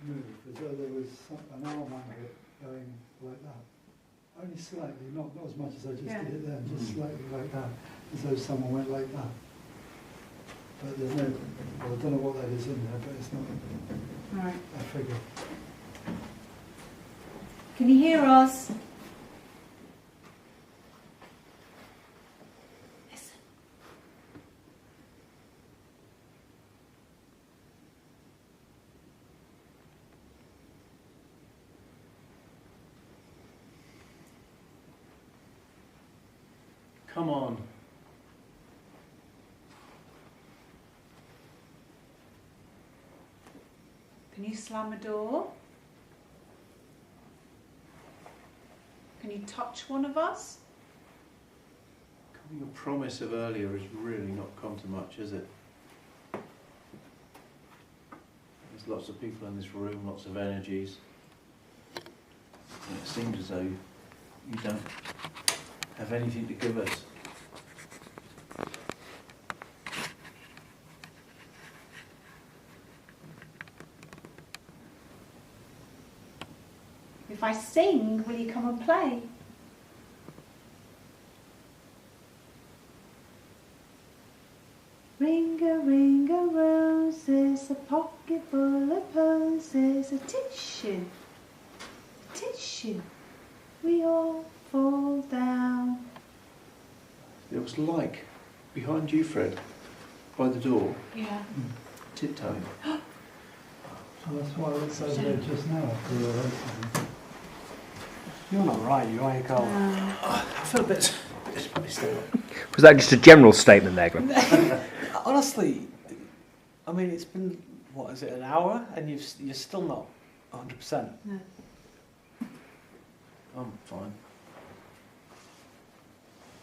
move as though there was an arm under it going like that. Only slightly, not as much as I just did it then, just slightly like that, as though someone went like that. But there's no, well, I don't know what that is in there, but it's not Right. a figure. Can you hear us? Listen. Come on. Can you slam a door? Can you touch one of us? Your promise of earlier has really not come to much, has it? There's lots of people in this room, lots of energies. And it seems as though you don't have anything to give us. If I sing, will you come and play? Ring a roses, a pocket full of posies, a tissue, we all fall down. It was like behind you, Fred, by the door, Yeah. tiptoeing. So that's why I looked over there just now. You're not right, you are, Carl. I feel a bit pissed off. Was that just a general statement there, Glenn? Honestly, I mean, it's been, what is it, an hour? And you're still not 100%. No. I'm fine.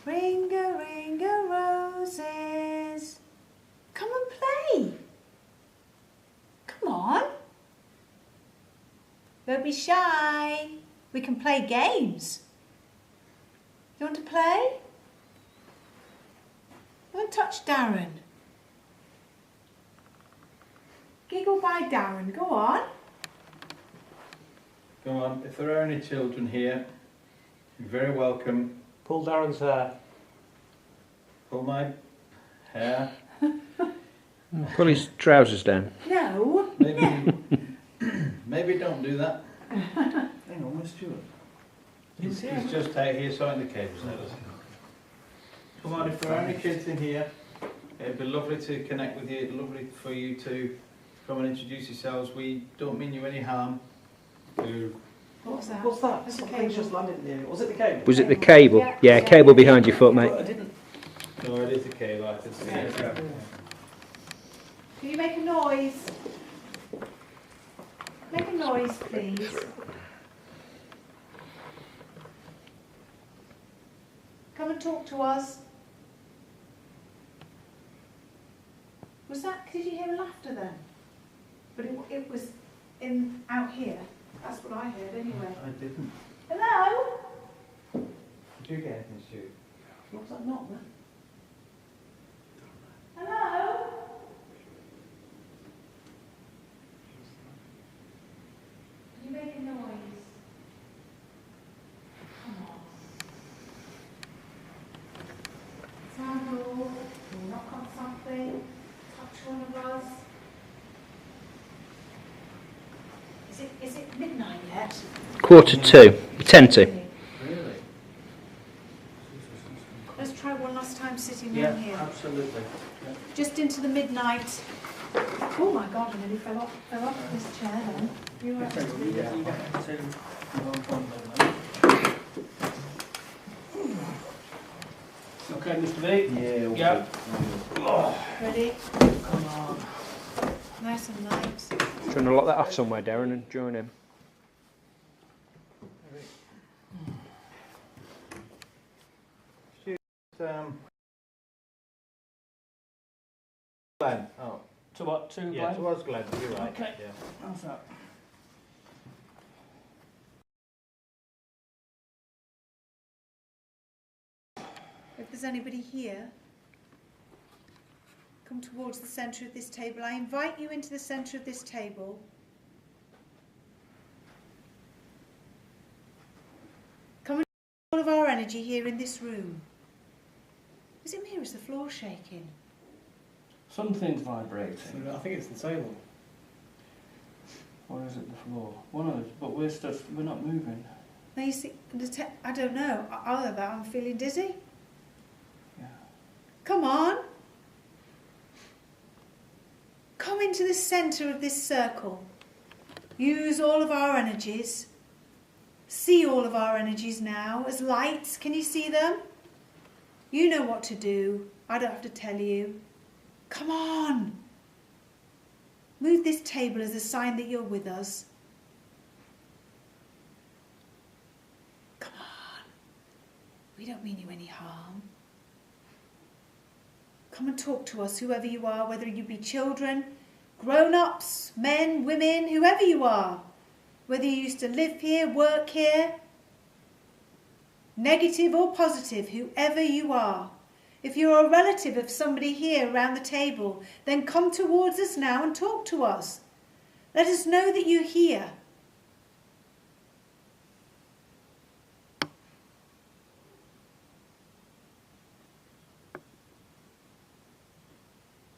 Ring a roses. Come and play. Come on. Don't be shy. We can play games. You want to play? Don't touch Darren. Giggle by Darren. Go on. Go on, if there are any children here, you're very welcome. Pull Darren's hair. Pull my hair. Pull his trousers down. No. Maybe don't do that. Hang on, where's Stuart? He's just out here sorting the cables out. Come on, if there are any kids in here, it'd be lovely to connect with you, lovely for you to come and introduce yourselves. We don't mean you any harm. What's that? What's that? That's a Something's cable. just landed near me. Was it the cable? Was it the cable? Yeah. Yeah, cable behind your foot, mate. I didn't. No, it is a cable, I can see it. Can you make a noise? Make a noise, please. and talk to us. Was that, did you hear laughter then? But it was out here. That's what I heard anyway. I didn't. Hello? Did you get anything, Stu? What was that knock then? Hello? Are you making noise? Come on. Sound door, you knock on something, touch one of us. Is it midnight yet? 1:45. 10 to. Really? Let's try one last time sitting Yeah, down here. absolutely. Yeah. Just into the midnight. Oh my God, I nearly fell off this chair then. You were Okay, right. you get to Okay, Mr. B? Yeah. Yeah. Oh. Ready? Come on. Nice and light. Trying to lock that off somewhere, Darren, and join him. Glenn. Oh, To what? To yeah, Glenn? towards Glenn. You're right. Okay. Yeah. How's that? If there's anybody here, come towards the centre of this table. I invite you into the centre of this table. Come and all of our energy here in this room. Is it me or is the floor shaking? Something's vibrating. I think it's the table. Or is it the floor? One of those, but we're not moving. Now you see, I don't know. Either that, I'm feeling dizzy. Yeah. Come on. Come into the centre of this circle. Use all of our energies. See all of our energies now as lights. Can you see them? You know what to do. I don't have to tell you. Come on. Move this table as a sign that you're with us. Come on. We don't mean you any harm. Come and talk to us, whoever you are, whether you be children, grown-ups, men, women, whoever you are. Whether you used to live here, work here, negative or positive, whoever you are. If you're a relative of somebody here around the table, then come towards us now and talk to us. Let us know that you're here.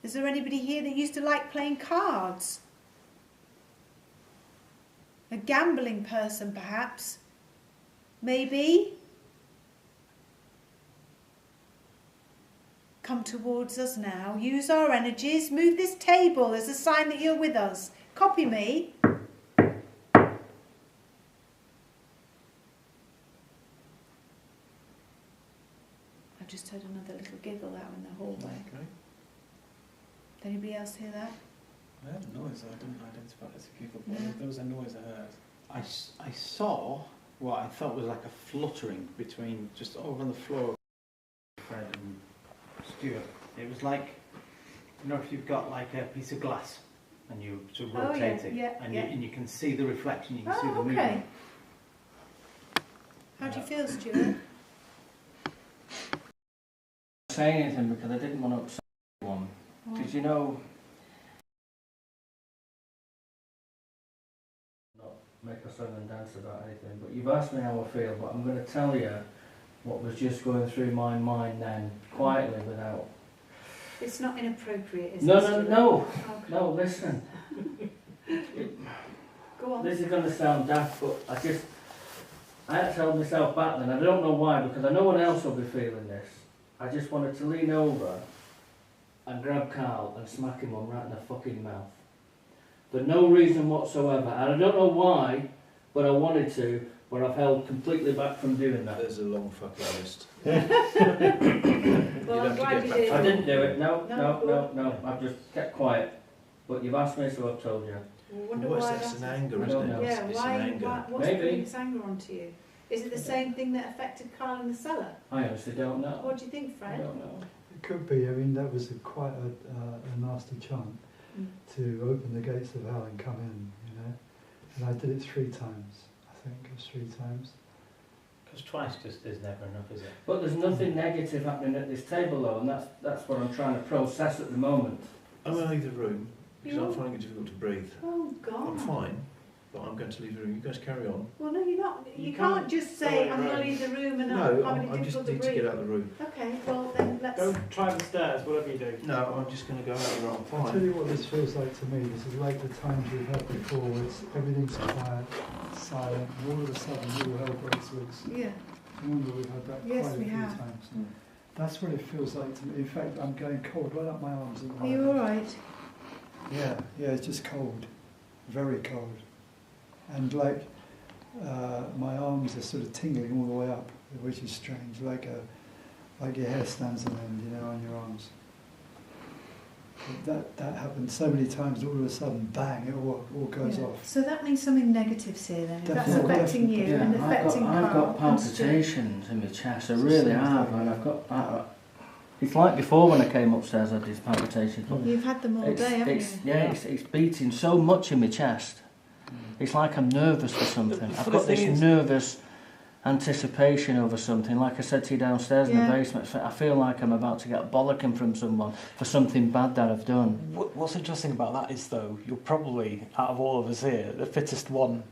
Is there anybody here that used to like playing cards? A gambling person, perhaps? Maybe? Come towards us now. Use our energies. Move this table as a sign that you're with us. Copy me. I've just heard another little giggle out in the hallway. Okay. Did anybody else hear that? I heard a noise. I didn't identify it as a giggle, but No. there was a noise I heard. I saw what I thought was like a fluttering between just over on the floor, Fred and Stuart. It was like, you know, if you've got like a piece of glass and you sort of Oh, yeah, rotate it, yeah, and, yeah. You can see the reflection, you can see the Oh, okay. movement. How do you feel, Stuart? Say anything because I didn't want to upset anyone. Because you know, not make a song and dance about anything, but you've asked me how I feel, but I'm going to tell you what was just going through my mind then, quietly, without... It's not inappropriate, is it? No, Stuart? no, Okay. no, listen. Go on. This is going to sound daft, but I had to hold myself back then. I don't know why, because I know one else will be feeling this. I just wanted to lean over and grab Carl and smack him right in the fucking mouth. For no reason whatsoever. And I don't know why, but I wanted to, but I've held completely back from doing that. There's a long fucking list. Well, I'm glad you did. I didn't do it, No, no. I've just kept quiet. But you've asked me, so I've told you. I wonder What's why that? It's that's... an anger, I isn't don't it? know. Yeah, It's why, an anger. what's Maybe. putting this anger onto you? Is it the same thing that affected Carl in the cellar? I honestly don't know. What do you think, I Fred? don't know. It could be. I mean, that was quite a nasty chant to open the gates of hell and come in, you know. And I did it 3 times. I think it was 3 times. Because twice just is never enough, is it? But there's nothing negative happening at this table though, and that's what I'm trying to process at the moment. I'm going to leave the room because I'm finding it difficult to breathe. Oh, God. I'm fine, but I'm going to leave the room. You guys carry on. Well, no, you're not. You can't just say, I'm going to leave the room and No, I'm having I it just difficult to need to breathe. get out of the room. Okay, well then let's... Go try the stairs, whatever you do. No, I'm just going to go out of the room. I'm I'll tell fine. you what this feels like to me. This is like the times we've had before. It's everything's quiet, silent, and all of a sudden all hell breaks loose. Yeah. Remember, we've had that Yes, quite a we few have. times. That's what it feels like to me. In fact, I'm going cold right up my arms. At the Are you moment. all right? Yeah, it's just cold, very cold, and like my arms are sort of tingling all the way up, which is strange, like your hair stands on end, you know, on your arms. But that happened so many times. All of a sudden, bang! It all goes off. So that means something negative's here then. If that's Definitely, affecting you and affecting I've Carl. got palpitations in my chest. I really Same have, thing. and I've got. It's like before when I came upstairs. I had these palpitations. But You've had them all day, haven't you? it's beating so much in my chest. It's like I'm nervous for something. I've got this nervous anticipation over something. Like I said to you downstairs in the basement, I feel like I'm about to get bollocking from someone for something bad that I've done. What's interesting about that is, though, you're probably, out of all of us here, the fittest one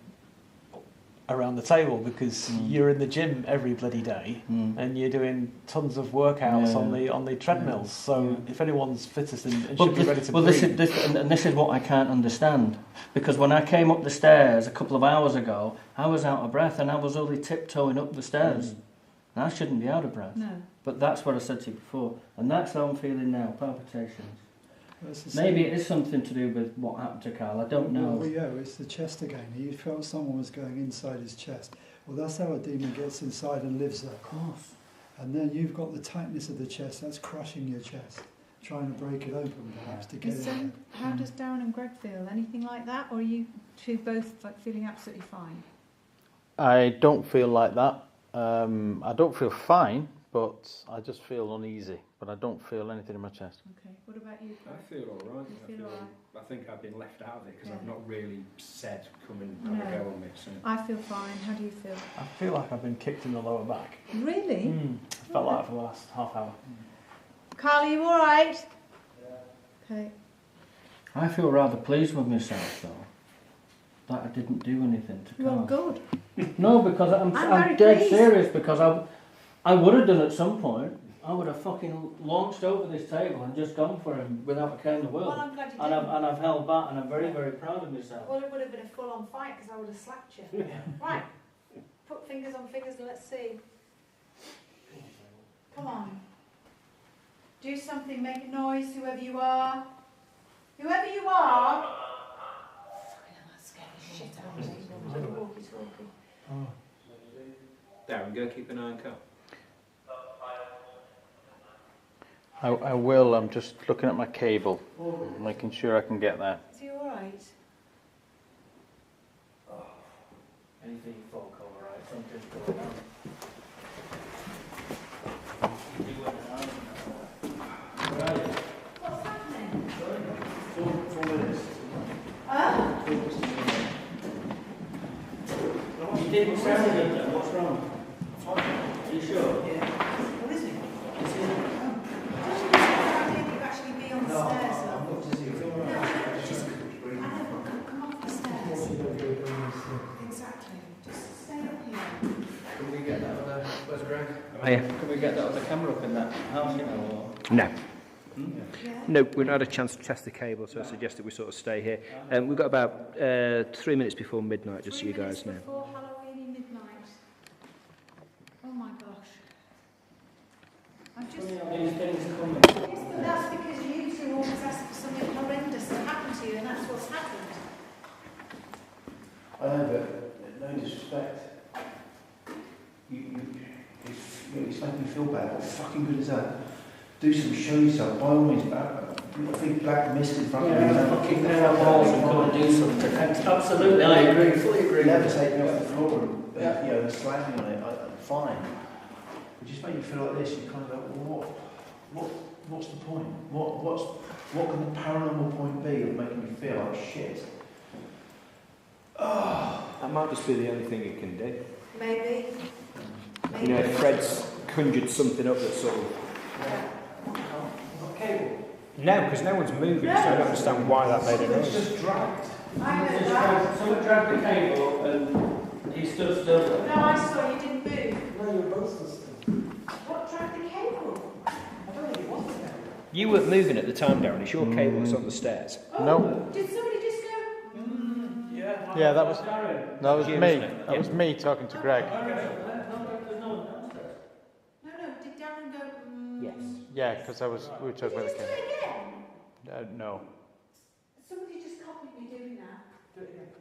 around the table, because you're in the gym every bloody day and you're doing tons of workouts on the treadmills. So if anyone's fittest and should be ready to breathe. This is what I can't understand, because when I came up the stairs a couple of hours ago, I was out of breath and I was only tiptoeing up the stairs. And I shouldn't be out of breath. No. But that's what I said to you before, and that's how I'm feeling now. Palpitations. Well, Maybe it is something to do with what happened to Carl. I don't know. Well, yeah, it's the chest again. He felt someone was going inside his chest. Well, that's how a demon gets inside and lives there. Of course. And then you've got the tightness of the chest. That's crushing your chest, trying to break it open, perhaps, to get it in. How does Darren and Greg feel? Anything like that, or are you two both like feeling absolutely fine? I don't feel like that. I don't feel fine, but I just feel uneasy. But I don't feel anything in my chest. Okay. What about you, Greg? I feel all right. You feel all right? I think I've been left out of it because Yeah. I've not really said come and No. have a go on me. So. I feel fine. How do you feel? I feel like I've been kicked in the lower back. Really? I felt like for the last half hour. Carl, are you all right? Yeah. Okay. I feel rather pleased with myself though, that I didn't do anything to Carl. Well, good. No, because I'm very dead pleased. serious, because I would have done at some point. I would have fucking launched over this table and just gone for him without a care in the world. Well, I'm glad you and didn't. I've held back, and I'm very, very proud of myself. Well, it would have been a full-on fight because I would have slapped you. Right. Put fingers on fingers and let's see. Come on. Do something. Make a noise, whoever you are. Whoever you are. Fucking hell, that scared the shit out of me. Like a walkie-talkie. Darren, go keep an eye on Carl. I will. I'm just looking at my cable, making sure I can get there. Is he all right? Anything folk all right? Something's going on. What's happening? 4 minutes. You didn't sound good then. What's wrong? Are you sure? What is it? I think you actually be on the stairs, love. Come off the stairs. Exactly. Just stay up here. Can we get that other? Where's Greg? Oh, yeah. Can we get that other camera up in that house? You know, or? No. Yeah. No, We've not had a chance to test the cable, so I suggest that we sort of stay here. We've got about 3 minutes before midnight, just so you guys know. Before Halloween midnight. Oh my gosh. I'm just. Yes, but that's because you two always ask for something horrendous to happen to you, and that's what's happened. I know, but no disrespect. It's making me feel bad. What fucking good is that? Do something, show yourself. By all means, a big black mist in front of you. Yeah, fucking pair of walls and come and do something. Absolutely, I agree, fully agree. Levitating off the floor and you know, slamming on it, fine. It just makes you feel like this. You kind of go, well, what's the point? What can the paranormal point be of making me feel like shit? Oh. That might just be the only thing it can do. Maybe. You know, Fred's conjured something up that's sort of... Cable. No, because no one's moving, so I don't understand why that made a noise. It's just dragged. I know that. Someone dragged the cable and he stood still. No, I saw you didn't move. No, you were both still. What dragged the cable? I don't think it was the cable. You weren't moving at the time, Darren. It's your cable that's on the stairs. Oh, No. Did somebody just go? Yeah, that was me. That was me talking to Greg. No, did Darren go? Yes. Yeah, because we were talking about the Did you cable. just do it again? No. Somebody just copied me doing that. Do it again.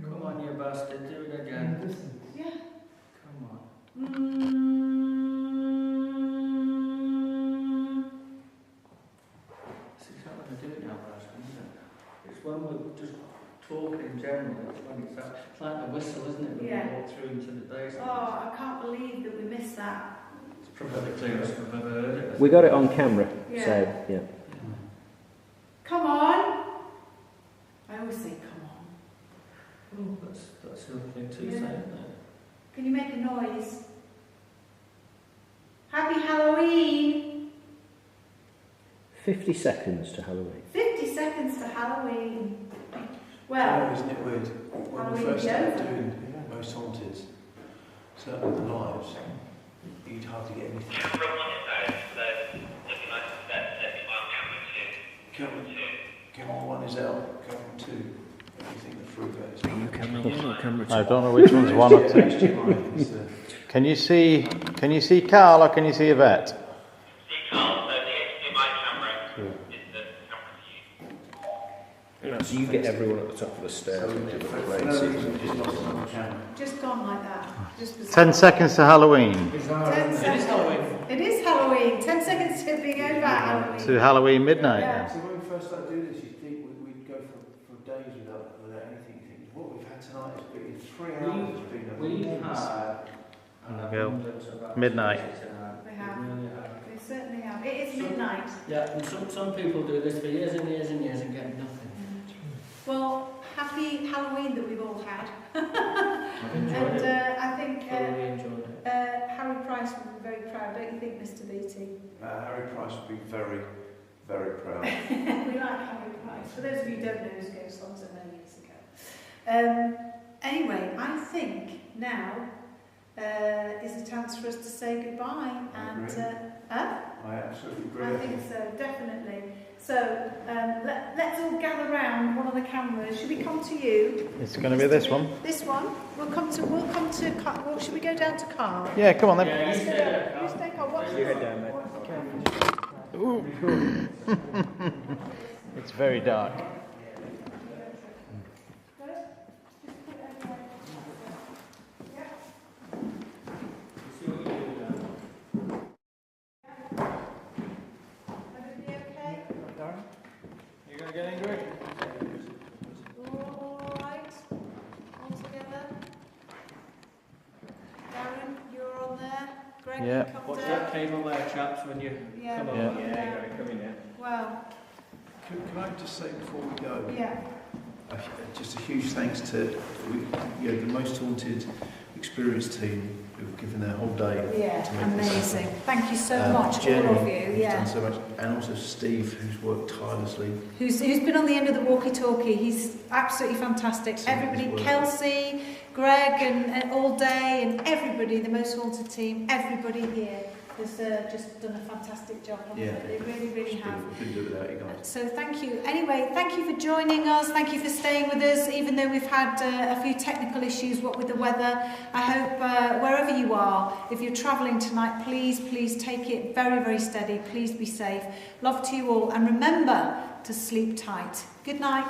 Come on, you bastard, do it again. Yeah. Come on. It's not going to do it now, Bastard, is it? It's when we're just talking generally, it's when it's like a whistle, isn't it, when Yeah. we walk through into the basement. Oh, I can't believe that we missed that. It's probably the clearest we've ever heard it. We got it on camera, Yeah. so, yeah. Come on. I always say come on. Oh, that's the other thing too, Yeah. isn't it? Can you make a noise? Happy Halloween! 50 seconds to Halloween. 50 seconds to Halloween. Well, Isn't it weird? When we Halloween first started Joe. doing Most Haunted, certainly the lives, you'd hardly get anything. Camera one is out, so looking like that's on camera two. Camera 1 is out, camera 2, everything the through goes. Are you camera 1 or camera 2? I don't know which one's 1 or 2. HDMI is, Can you see Carl or can you see Yvette? See Carl, so the HDMI camera is the camera to you. So you get everyone at the top of the stairs. and do the for no place. reason, just lost it on the camera. just gone like that. Just 10 seconds to Halloween. 10 It is seconds. Halloween. It is Halloween. 10 seconds to being over Halloween. To Halloween midnight. Yeah. So when we first started doing this, you'd think we'd go for days without anything. You think, what we've had tonight has been 3 hours. Has been We've enormous. Go. Midnight. We have. We certainly have. It is midnight. Yeah, and some people do this for years and years and years and get nothing. Well, happy Halloween that we've all had. I've enjoyed And it. I think Thoroughly enjoyed it. Harry Price would be very proud, don't you think, Mr. Beatty? Harry Price would be very, very proud. We like Harry Price. For those of you who don't know his ghost songs, I know years ago. Anyway, I think now is the chance for us to say goodbye. And I absolutely agree. I think so, definitely. So let's all gather round one of the cameras. Should we come to you? It's going to be this one. This one. We'll come to. Carl. Well, should we go down to Carl? Yeah, come on then. Yeah, you stay there, You stay, Carl. Watch You head down, mate. It's very dark. Everybody okay? You going to get in, Greg? All right. All together. Darren, you're on there. Greg, Yeah. you come Watch down. that cable there, chaps, when you Yeah. come Yeah. over. Come in here. Well, Can I just say before we go, yeah. just a huge thanks to the Most Haunted Experience team who've given their whole day Yeah, to make this amazing. happen. Thank you so much, Jenny, all of you. who's Yeah. done so much, and also Steve, who's worked tirelessly. Who's been on the end of the walkie-talkie. He's absolutely fantastic. Everybody, Kelsey, Greg, and all day, and everybody, the Most Haunted team, everybody here has just done a fantastic job. Haven't Yeah. They really, really have. We couldn't do it without you guys. So thank you. Anyway, thank you for joining us. Thank you for staying with us, even though we've had a few technical issues, what with the weather. I hope wherever you are, if you're travelling tonight, please take it very, very steady. Please be safe. Love to you all. And remember to sleep tight. Good night.